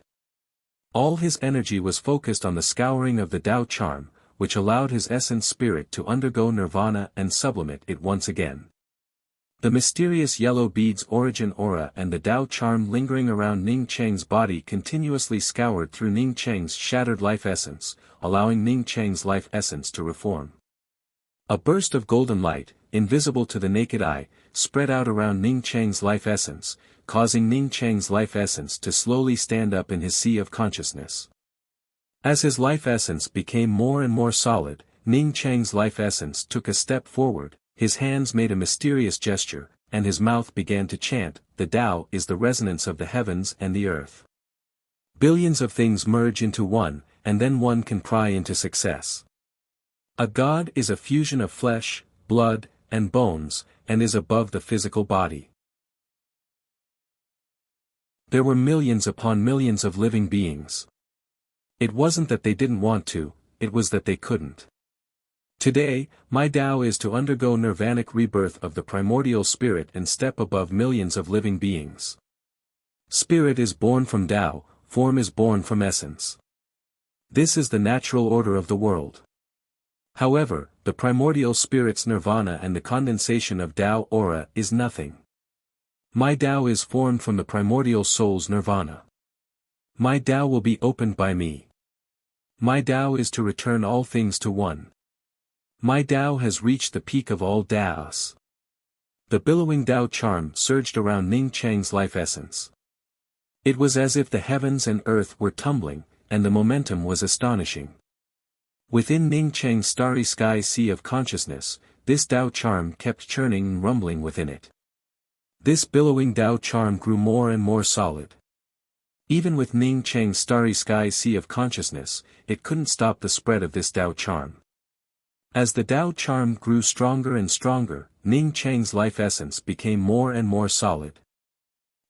All his energy was focused on the scouring of the Tao charm, which allowed his essence spirit to undergo nirvana and sublimate it once again. The mysterious yellow bead's origin aura and the Tao charm lingering around Ning Cheng's body continuously scoured through Ning Cheng's shattered life essence, allowing Ning Cheng's life essence to reform. A burst of golden light, invisible to the naked eye, spread out around Ning Cheng's life essence, causing Ning Cheng's life essence to slowly stand up in his sea of consciousness. As his life essence became more and more solid, Ning Cheng's life essence took a step forward, his hands made a mysterious gesture, and his mouth began to chant, "The Tao is the resonance of the heavens and the earth. Billions of things merge into one, and then one can pry into success. A god is a fusion of flesh, blood, and bones, and is above the physical body." There were millions upon millions of living beings. It wasn't that they didn't want to, it was that they couldn't. Today, my Tao is to undergo nirvanic rebirth of the primordial spirit and step above millions of living beings. Spirit is born from Tao, form is born from essence. This is the natural order of the world. However, the primordial spirit's nirvana and the condensation of Tao aura is nothing. My Tao is formed from the primordial soul's nirvana. My Tao will be opened by me. My Tao is to return all things to one. My Tao has reached the peak of all Taos. The billowing Tao charm surged around Ning Cheng's life essence. It was as if the heavens and earth were tumbling, and the momentum was astonishing. Within Ning Cheng's starry sky sea of consciousness, this Tao charm kept churning and rumbling within it. This billowing Tao charm grew more and more solid. Even with Ning Cheng's starry sky sea of consciousness, it couldn't stop the spread of this Tao charm. As the Tao charm grew stronger and stronger, Ning Cheng's life essence became more and more solid.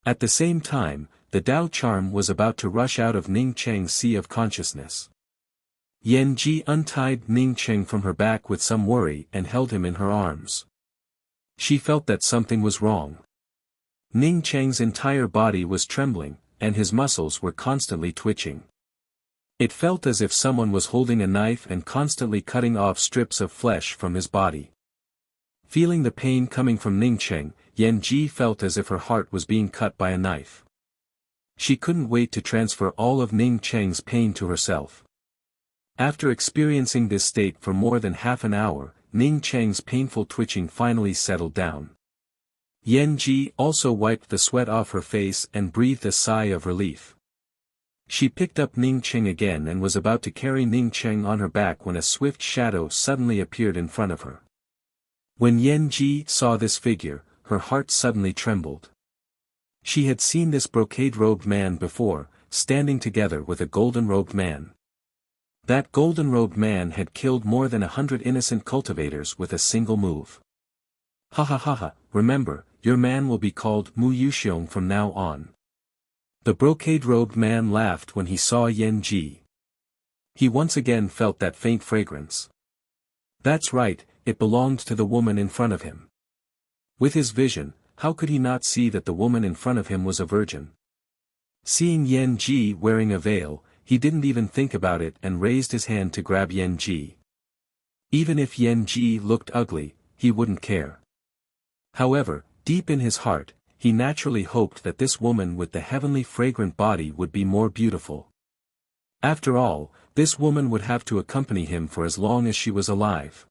At the same time, the Tao charm was about to rush out of Ning Cheng's sea of consciousness. Yan Ji untied Ning Cheng from her back with some worry and held him in her arms. She felt that something was wrong. Ning Cheng's entire body was trembling, and his muscles were constantly twitching. It felt as if someone was holding a knife and constantly cutting off strips of flesh from his body. Feeling the pain coming from Ning Cheng, Yan Ji felt as if her heart was being cut by a knife. She couldn't wait to transfer all of Ning Cheng's pain to herself. After experiencing this state for more than half an hour, Ning Cheng's painful twitching finally settled down. Yan Ji also wiped the sweat off her face and breathed a sigh of relief. She picked up Ning Cheng again and was about to carry Ning Cheng on her back when a swift shadow suddenly appeared in front of her. When Yan Ji saw this figure, her heart suddenly trembled. She had seen this brocade-robed man before, standing together with a golden-robed man. That golden-robed man had killed more than 100 innocent cultivators with a single move. Ha ha ha ha, remember, your man will be called Mu Yuxiong from now on. The brocade-robed man laughed when he saw Yan Ji. He once again felt that faint fragrance. That's right, it belonged to the woman in front of him. With his vision, how could he not see that the woman in front of him was a virgin? Seeing Yan Ji wearing a veil, he didn't even think about it and raised his hand to grab Yan Ji. Even if Yan Ji looked ugly, he wouldn't care. However, deep in his heart, he naturally hoped that this woman with the heavenly fragrant body would be more beautiful. After all, this woman would have to accompany him for as long as she was alive.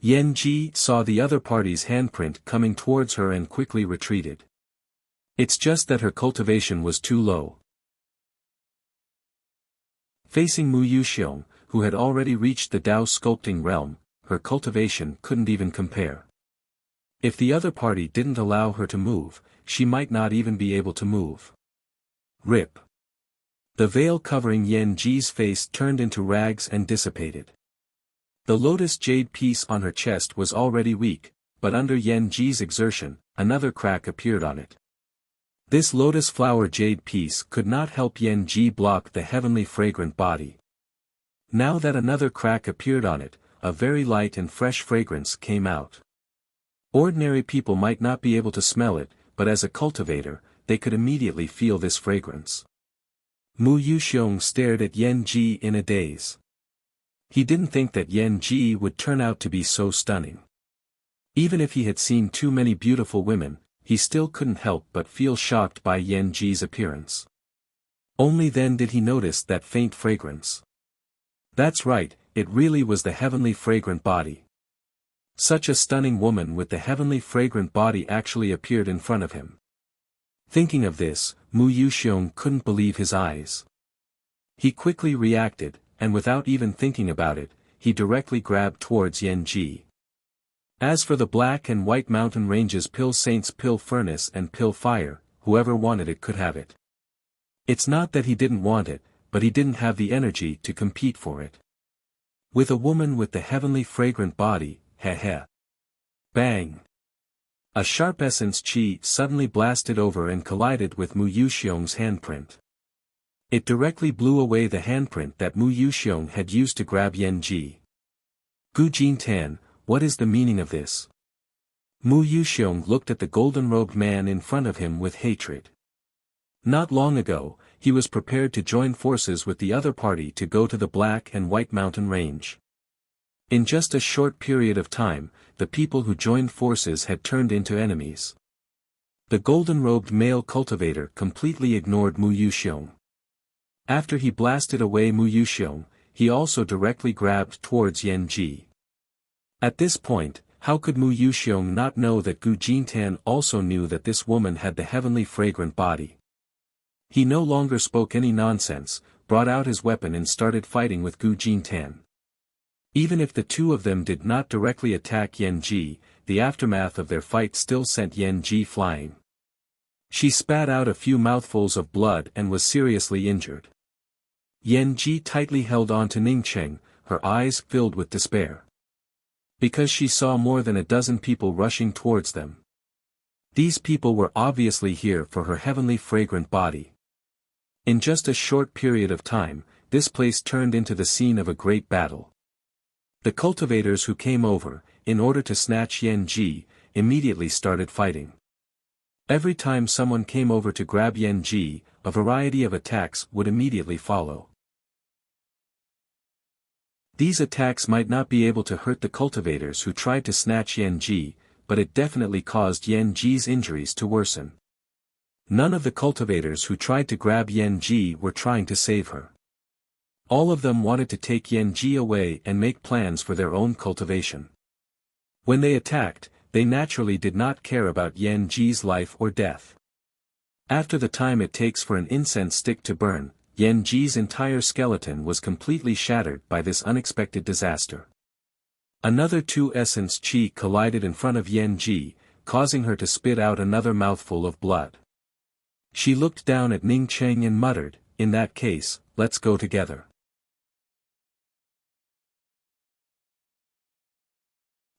Yan Ji saw the other party's handprint coming towards her and quickly retreated. It's just that her cultivation was too low. Facing Mu Yuxiong, who had already reached the Tao sculpting realm, her cultivation couldn't even compare. If the other party didn't allow her to move, she might not even be able to move. Rip. The veil covering Yan Ji's face turned into rags and dissipated. The lotus jade piece on her chest was already weak, but under Yan Ji's exertion, another crack appeared on it. This lotus flower jade piece could not help Yan Ji block the heavenly fragrant body. Now that another crack appeared on it, a very light and fresh fragrance came out. Ordinary people might not be able to smell it, but as a cultivator, they could immediately feel this fragrance. Mu Yuxiong stared at Yan Ji in a daze. He didn't think that Yan Ji would turn out to be so stunning. Even if he had seen too many beautiful women, he still couldn't help but feel shocked by Yan Ji's appearance. Only then did he notice that faint fragrance. That's right, it really was the heavenly fragrant body. Such a stunning woman with the heavenly fragrant body actually appeared in front of him. Thinking of this, Mu Yuxiong couldn't believe his eyes. He quickly reacted, and without even thinking about it, he directly grabbed towards Yan Ji. As for the Black and White Mountain Ranges Pill Saints Pill Furnace and Pill Fire, whoever wanted it could have it. It's not that he didn't want it, but he didn't have the energy to compete for it. With a woman with the heavenly fragrant body, heh. Bang! A sharp essence chi suddenly blasted over and collided with Mu Yuxiong's handprint. It directly blew away the handprint that Mu Yuxiong had used to grab Yan Ji. Gu Jintan, what is the meaning of this? Mu Yuxiong looked at the golden-robed man in front of him with hatred. Not long ago, he was prepared to join forces with the other party to go to the Black and White Mountain Range. In just a short period of time, the people who joined forces had turned into enemies. The golden-robed male cultivator completely ignored Mu Yuxiong. After he blasted away Mu Yuxiong, he also directly grabbed towards Yan Ji. At this point, how could Mu Yuxiong not know that Gu Jintan also knew that this woman had the heavenly fragrant body? He no longer spoke any nonsense, brought out his weapon and started fighting with Gu Jintan. Even if the two of them did not directly attack Yan Ji, the aftermath of their fight still sent Yan Ji flying. She spat out a few mouthfuls of blood and was seriously injured. Yan Ji tightly held on to Ning Cheng, her eyes filled with despair. Because she saw more than a dozen people rushing towards them. These people were obviously here for her heavenly fragrant body. In just a short period of time, this place turned into the scene of a great battle. The cultivators who came over, in order to snatch Yan Ji, immediately started fighting. Every time someone came over to grab Yan Ji, a variety of attacks would immediately follow. These attacks might not be able to hurt the cultivators who tried to snatch Yan Ji, but it definitely caused Yan Ji's injuries to worsen. None of the cultivators who tried to grab Yan Ji were trying to save her. All of them wanted to take Yan Ji away and make plans for their own cultivation. When they attacked, they naturally did not care about Yan Ji's life or death. After the time it takes for an incense stick to burn, Yan Ji's entire skeleton was completely shattered by this unexpected disaster. Another two essence chi collided in front of Yan Ji, causing her to spit out another mouthful of blood. She looked down at Ning Cheng and muttered, "In that case, let's go together."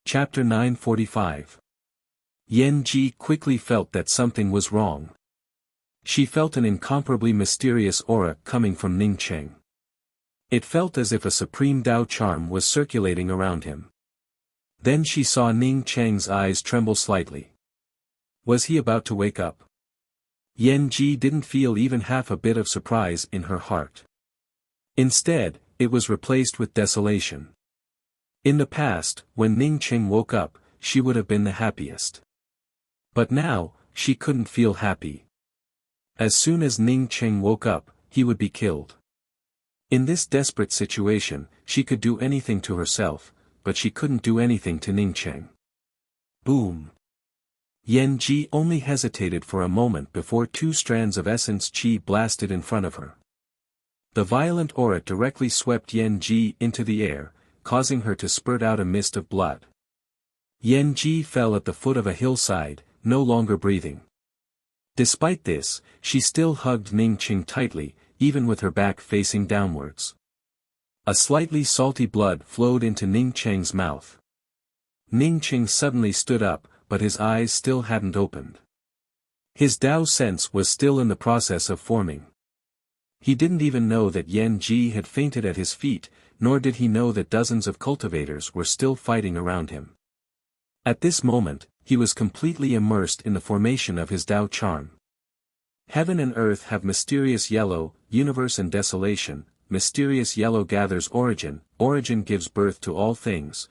Chapter 945. Yan Ji quickly felt that something was wrong. She felt an incomparably mysterious aura coming from Ning Cheng. It felt as if a supreme Tao charm was circulating around him. Then she saw Ning Cheng's eyes tremble slightly. Was he about to wake up? Yan Ji didn't feel even half a bit of surprise in her heart. Instead, it was replaced with desolation. In the past, when Ning Cheng woke up, she would have been the happiest. But now, she couldn't feel happy. As soon as Ning Cheng woke up, he would be killed. In this desperate situation, she could do anything to herself, but she couldn't do anything to Ning Cheng. Boom! Yan Ji only hesitated for a moment before two strands of essence chi blasted in front of her. The violent aura directly swept Yan Ji into the air, causing her to spurt out a mist of blood. Yan Ji fell at the foot of a hillside, no longer breathing. Despite this, she still hugged Ning Cheng tightly, even with her back facing downwards. A slightly salty blood flowed into Ning Cheng's mouth. Ning Cheng suddenly stood up, but his eyes still hadn't opened. His Tao sense was still in the process of forming. He didn't even know that Yan Ji had fainted at his feet, nor did he know that dozens of cultivators were still fighting around him. At this moment, he was completely immersed in the formation of his Tao charm. Heaven and earth have mysterious yellow, universe and desolation, mysterious yellow gathers origin, origin gives birth to all things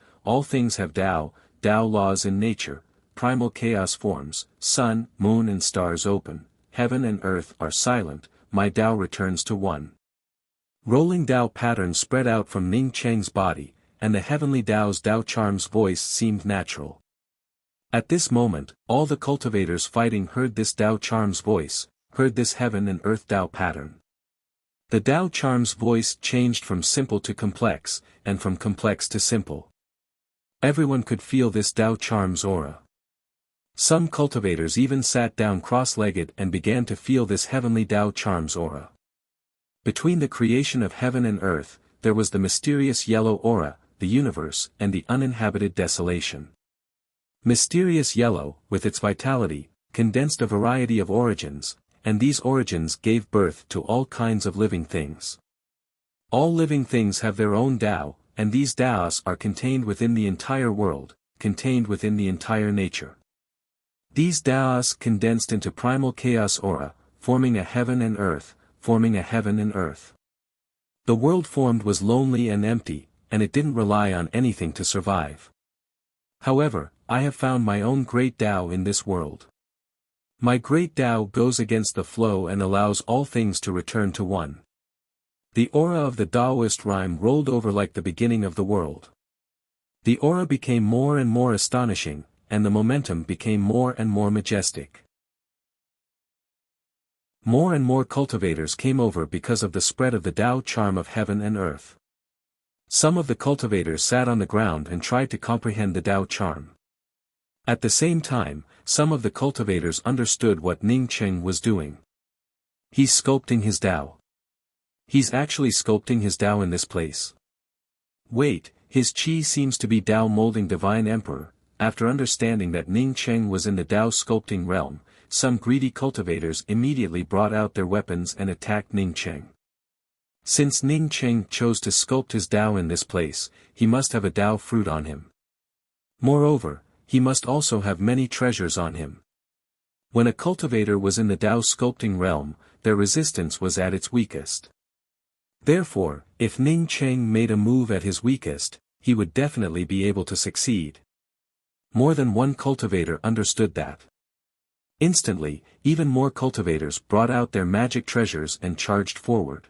have Tao, Tao laws in nature, primal chaos forms, sun, moon and stars open, heaven and earth are silent, my Tao returns to one. Rolling Tao patterns spread out from Ning Cheng's body, and the heavenly Tao's Tao charm's voice seemed natural. At this moment, all the cultivators fighting heard this Tao charm's voice, heard this heaven and earth Tao pattern. The Tao charm's voice changed from simple to complex, and from complex to simple. Everyone could feel this Tao charm's aura. Some cultivators even sat down cross-legged and began to feel this heavenly Tao charm's aura. Between the creation of heaven and earth, there was the mysterious yellow aura, the universe, and the uninhabited desolation. Mysterious yellow, with its vitality, condensed a variety of origins, and these origins gave birth to all kinds of living things. All living things have their own Tao, and these Taos are contained within the entire world, contained within the entire nature. These Taos condensed into primal chaos aura, forming a heaven and earth, forming a heaven and earth. The world formed was lonely and empty, and it didn't rely on anything to survive. However, I have found my own great Tao in this world. My great Tao goes against the flow and allows all things to return to one. The aura of the Taoist rhyme rolled over like the beginning of the world. The aura became more and more astonishing, and the momentum became more and more majestic. More and more cultivators came over because of the spread of the Tao charm of heaven and earth. Some of the cultivators sat on the ground and tried to comprehend the Tao charm. At the same time, some of the cultivators understood what Ning Cheng was doing. He's sculpting his Tao. He's actually sculpting his Tao in this place. Wait, his chi seems to be Tao molding Divine Emperor. After understanding that Ning Cheng was in the Tao sculpting realm, some greedy cultivators immediately brought out their weapons and attacked Ning Cheng. Since Ning Cheng chose to sculpt his Tao in this place, he must have a Tao fruit on him. Moreover, he must also have many treasures on him. When a cultivator was in the Tao sculpting realm, their resistance was at its weakest. Therefore, if Ning Cheng made a move at his weakest, he would definitely be able to succeed. More than one cultivator understood that. Instantly, even more cultivators brought out their magic treasures and charged forward.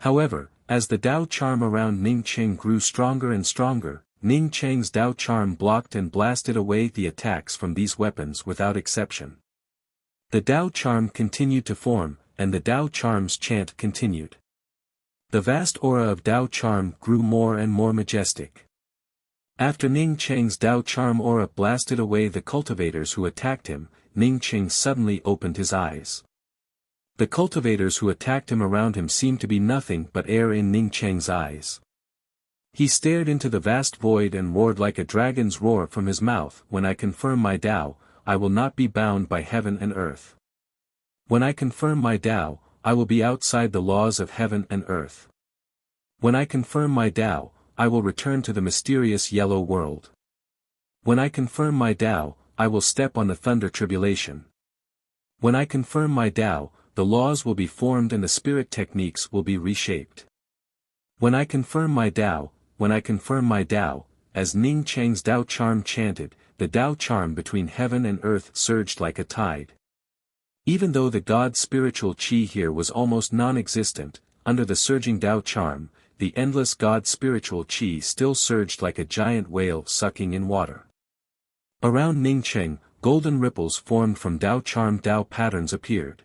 However, as the Tao charm around Ning Cheng grew stronger and stronger, Ning Cheng's Tao charm blocked and blasted away the attacks from these weapons without exception. The Tao charm continued to form, and the Tao charm's chant continued. The vast aura of Tao charm grew more and more majestic. After Ning Cheng's Tao charm aura blasted away the cultivators who attacked him, Ning Cheng suddenly opened his eyes. The cultivators who attacked him around him seemed to be nothing but air in Ning Cheng's eyes. He stared into the vast void and roared like a dragon's roar from his mouth. When I confirm my Tao, I will not be bound by heaven and earth. When I confirm my Tao, I will be outside the laws of heaven and earth. When I confirm my Tao, I will return to the mysterious yellow world. When I confirm my Tao, I will step on the thunder tribulation. When I confirm my Tao, the laws will be formed and the spirit techniques will be reshaped. When I confirm my Tao, as Ning Cheng's Tao charm chanted, the Tao charm between heaven and earth surged like a tide. Even though the God's spiritual chi here was almost non-existent, under the surging Tao charm, the endless God's spiritual chi still surged like a giant whale sucking in water. Around Ning Cheng, golden ripples formed from Tao charm Tao patterns appeared.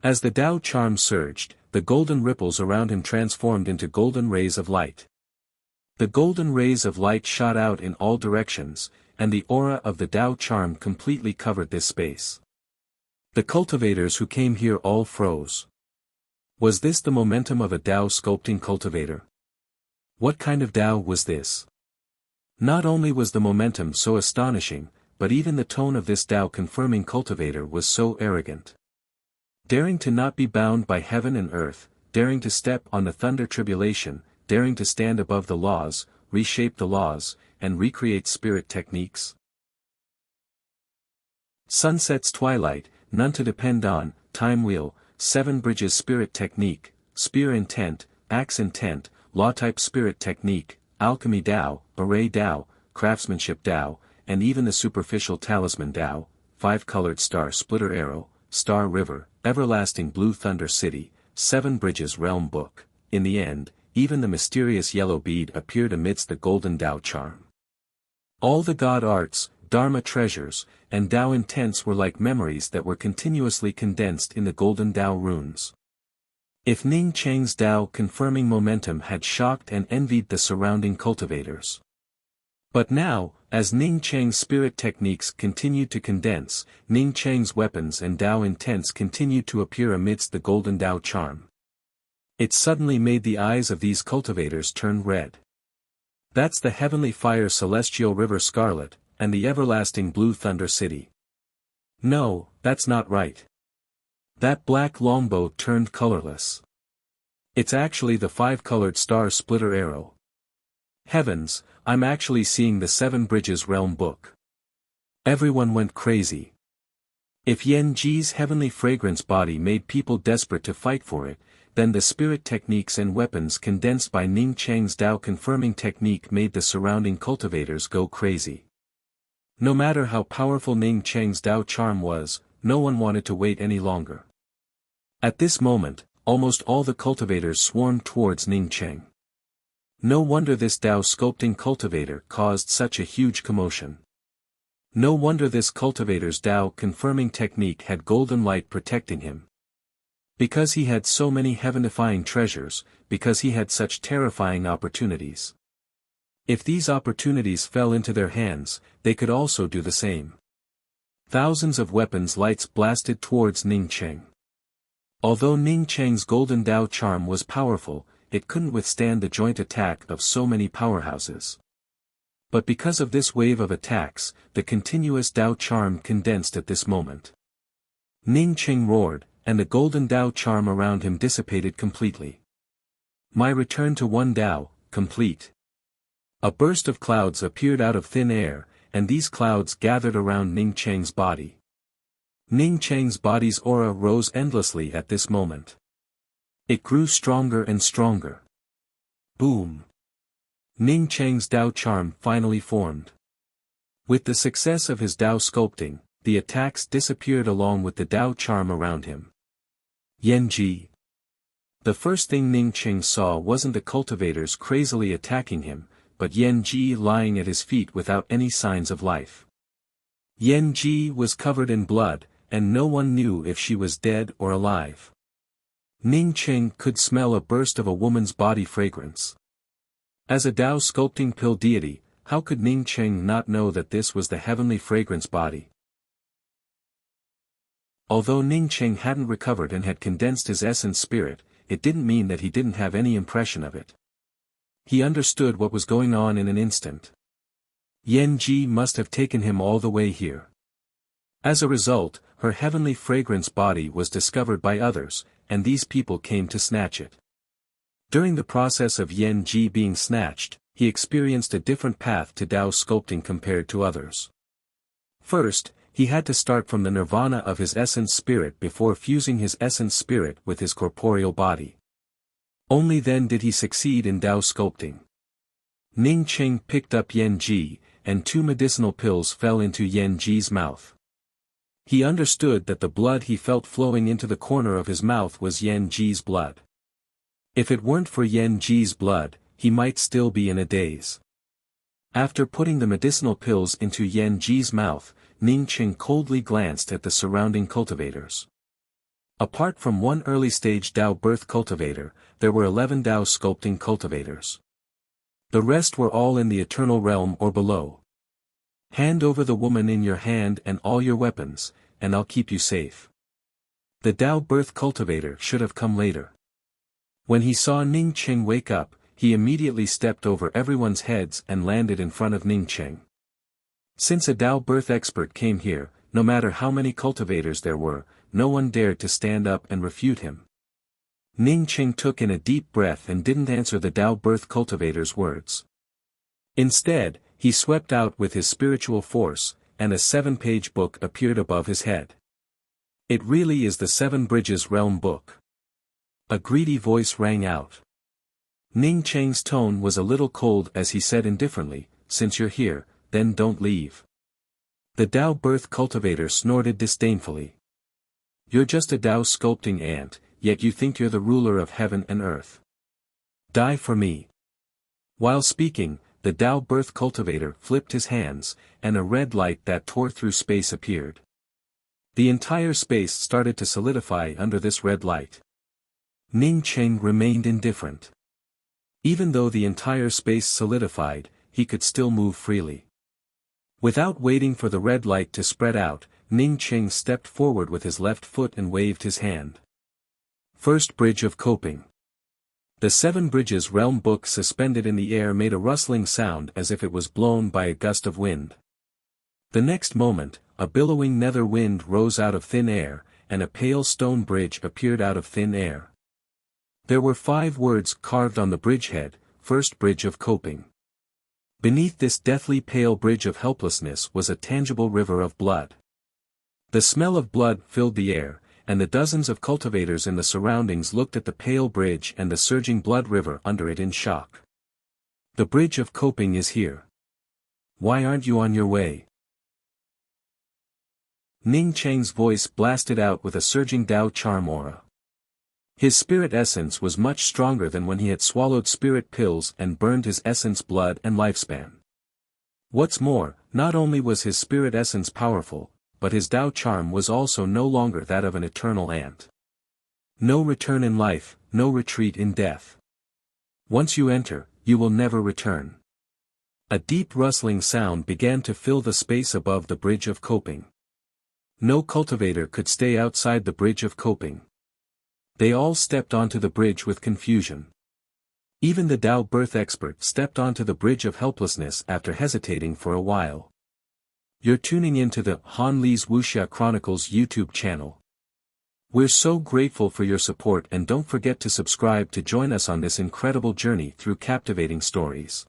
As the Tao charm surged, the golden ripples around him transformed into golden rays of light. The golden rays of light shot out in all directions, and the aura of the Tao charm completely covered this space. The cultivators who came here all froze. Was this the momentum of a Tao sculpting cultivator? What kind of Tao was this? Not only was the momentum so astonishing, but even the tone of this Tao confirming cultivator was so arrogant. Daring to not be bound by heaven and earth, daring to step on the thunder tribulation, daring to stand above the laws, reshape the laws, and recreate spirit techniques. Sunset's twilight, none to depend on, time wheel, 7 bridges spirit technique, spear intent, axe intent, law type spirit technique, alchemy Tao, array Tao, craftsmanship Tao, and even the superficial talisman Tao, 5-colored star splitter arrow, star river, everlasting blue thunder city, 7 bridges realm book. In the end, even the mysterious yellow bead appeared amidst the golden Tao charm. All the God arts, Dharma treasures, and Tao intents were like memories that were continuously condensed in the golden Tao runes. If Ning Cheng's Tao confirming momentum had shocked and envied the surrounding cultivators. But now, as Ning Cheng's spirit techniques continued to condense, Ning Cheng's weapons and Tao intents continued to appear amidst the golden Tao charm. It suddenly made the eyes of these cultivators turn red. That's the heavenly fire celestial river scarlet, and the everlasting blue thunder city. No, that's not right. That black longbow turned colorless. It's actually the 5-colored star splitter arrow. Heavens, I'm actually seeing the 7 bridges realm book. Everyone went crazy. If Yan Ji's heavenly fragrance body made people desperate to fight for it, then the spirit techniques and weapons condensed by Ning Cheng's Tao confirming technique made the surrounding cultivators go crazy. No matter how powerful Ning Cheng's Tao charm was, no one wanted to wait any longer. At this moment, almost all the cultivators swarmed towards Ning Cheng. No wonder this Tao sculpting cultivator caused such a huge commotion. No wonder this cultivator's Tao confirming technique had golden light protecting him. Because he had so many heaven-defying treasures, because he had such terrifying opportunities. If these opportunities fell into their hands, they could also do the same. Thousands of weapons lights blasted towards Ning Cheng. Although Ning Cheng's golden Tao charm was powerful, it couldn't withstand the joint attack of so many powerhouses. But because of this wave of attacks, the continuous Tao charm condensed at this moment. Ning Cheng roared, and the golden Tao charm around him dissipated completely. My return to one Tao, complete. A burst of clouds appeared out of thin air, and these clouds gathered around Ning Cheng's body. Ning Cheng's body's aura rose endlessly at this moment. It grew stronger and stronger. Boom! Ning Cheng's Tao charm finally formed. With the success of his Tao sculpting, the attacks disappeared along with the Tao charm around him. Yan Ji. The first thing Ning Cheng saw wasn't the cultivators crazily attacking him, but Yan Ji lying at his feet without any signs of life. Yan Ji was covered in blood, and no one knew if she was dead or alive. Ning Cheng could smell a burst of a woman's body fragrance. As a Tao sculpting pill deity, how could Ning Cheng not know that this was the heavenly fragrance body? Although Ning Cheng hadn't recovered and had condensed his essence spirit, it didn't mean that he didn't have any impression of it. He understood what was going on in an instant. Yan Ji must have taken him all the way here. As a result, her heavenly fragrance body was discovered by others, and these people came to snatch it. During the process of Yan Ji being snatched, he experienced a different path to Tao sculpting compared to others. First, he had to start from the nirvana of his essence spirit before fusing his essence spirit with his corporeal body. Only then did he succeed in Tao sculpting. Ning Cheng picked up Yan Ji, and 2 medicinal pills fell into Yan Ji's mouth. He understood that the blood he felt flowing into the corner of his mouth was Yan Ji's blood. If it weren't for Yan Ji's blood, he might still be in a daze. After putting the medicinal pills into Yan Ji's mouth, Ning Cheng coldly glanced at the surrounding cultivators. Apart from one early-stage Tao birth cultivator, there were 11 Tao sculpting cultivators. The rest were all in the eternal realm or below. Hand over the woman in your hand and all your weapons, and I'll keep you safe. The Tao birth cultivator should have come later. When he saw Ning Cheng wake up, he immediately stepped over everyone's heads and landed in front of Ning Cheng. Since a Tao birth expert came here, no matter how many cultivators there were, no one dared to stand up and refute him. Ning Cheng took in a deep breath and didn't answer the Tao birth cultivator's words. Instead, he swept out with his spiritual force, and a 7-page book appeared above his head. It really is the 7 Bridges Realm book. A greedy voice rang out. Ning Cheng's tone was a little cold as he said indifferently, since you're here, then don't leave. The Tao birth cultivator snorted disdainfully. You're just a Tao sculpting ant, yet you think you're the ruler of heaven and earth. Die for me. While speaking, the Tao birth cultivator flipped his hands, and a red light that tore through space appeared. The entire space started to solidify under this red light. Ning Cheng remained indifferent. Even though the entire space solidified, he could still move freely. Without waiting for the red light to spread out, Ning Cheng stepped forward with his left foot and waved his hand. First Bridge of Coping. The 7 Bridges realm book suspended in the air made a rustling sound as if it was blown by a gust of wind. The next moment, a billowing nether wind rose out of thin air, and a pale stone bridge appeared out of thin air. There were 5 words carved on the bridgehead, First Bridge of Coping. Beneath this deathly pale bridge of helplessness was a tangible river of blood. The smell of blood filled the air, and the dozens of cultivators in the surroundings looked at the pale bridge and the surging blood river under it in shock. The Bridge of Coping is here. Why aren't you on your way? Ning Cheng's voice blasted out with a surging Tao charm aura. His spirit essence was much stronger than when he had swallowed spirit pills and burned his essence blood and lifespan. What's more, not only was his spirit essence powerful, but his Tao charm was also no longer that of an eternal ant. No return in life, no retreat in death. Once you enter, you will never return. A deep rustling sound began to fill the space above the Bridge of Coping. No cultivator could stay outside the Bridge of Coping. They all stepped onto the bridge with confusion. Even the Tao birth expert stepped onto the bridge of helplessness after hesitating for a while. You're tuning into the Han Li's Wuxia Chronicles YouTube channel. We're so grateful for your support, and don't forget to subscribe to join us on this incredible journey through captivating stories.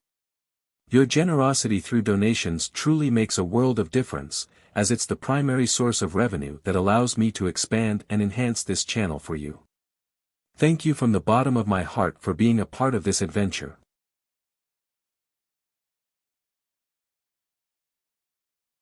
Your generosity through donations truly makes a world of difference, as it's the primary source of revenue that allows me to expand and enhance this channel for you. Thank you from the bottom of my heart for being a part of this adventure.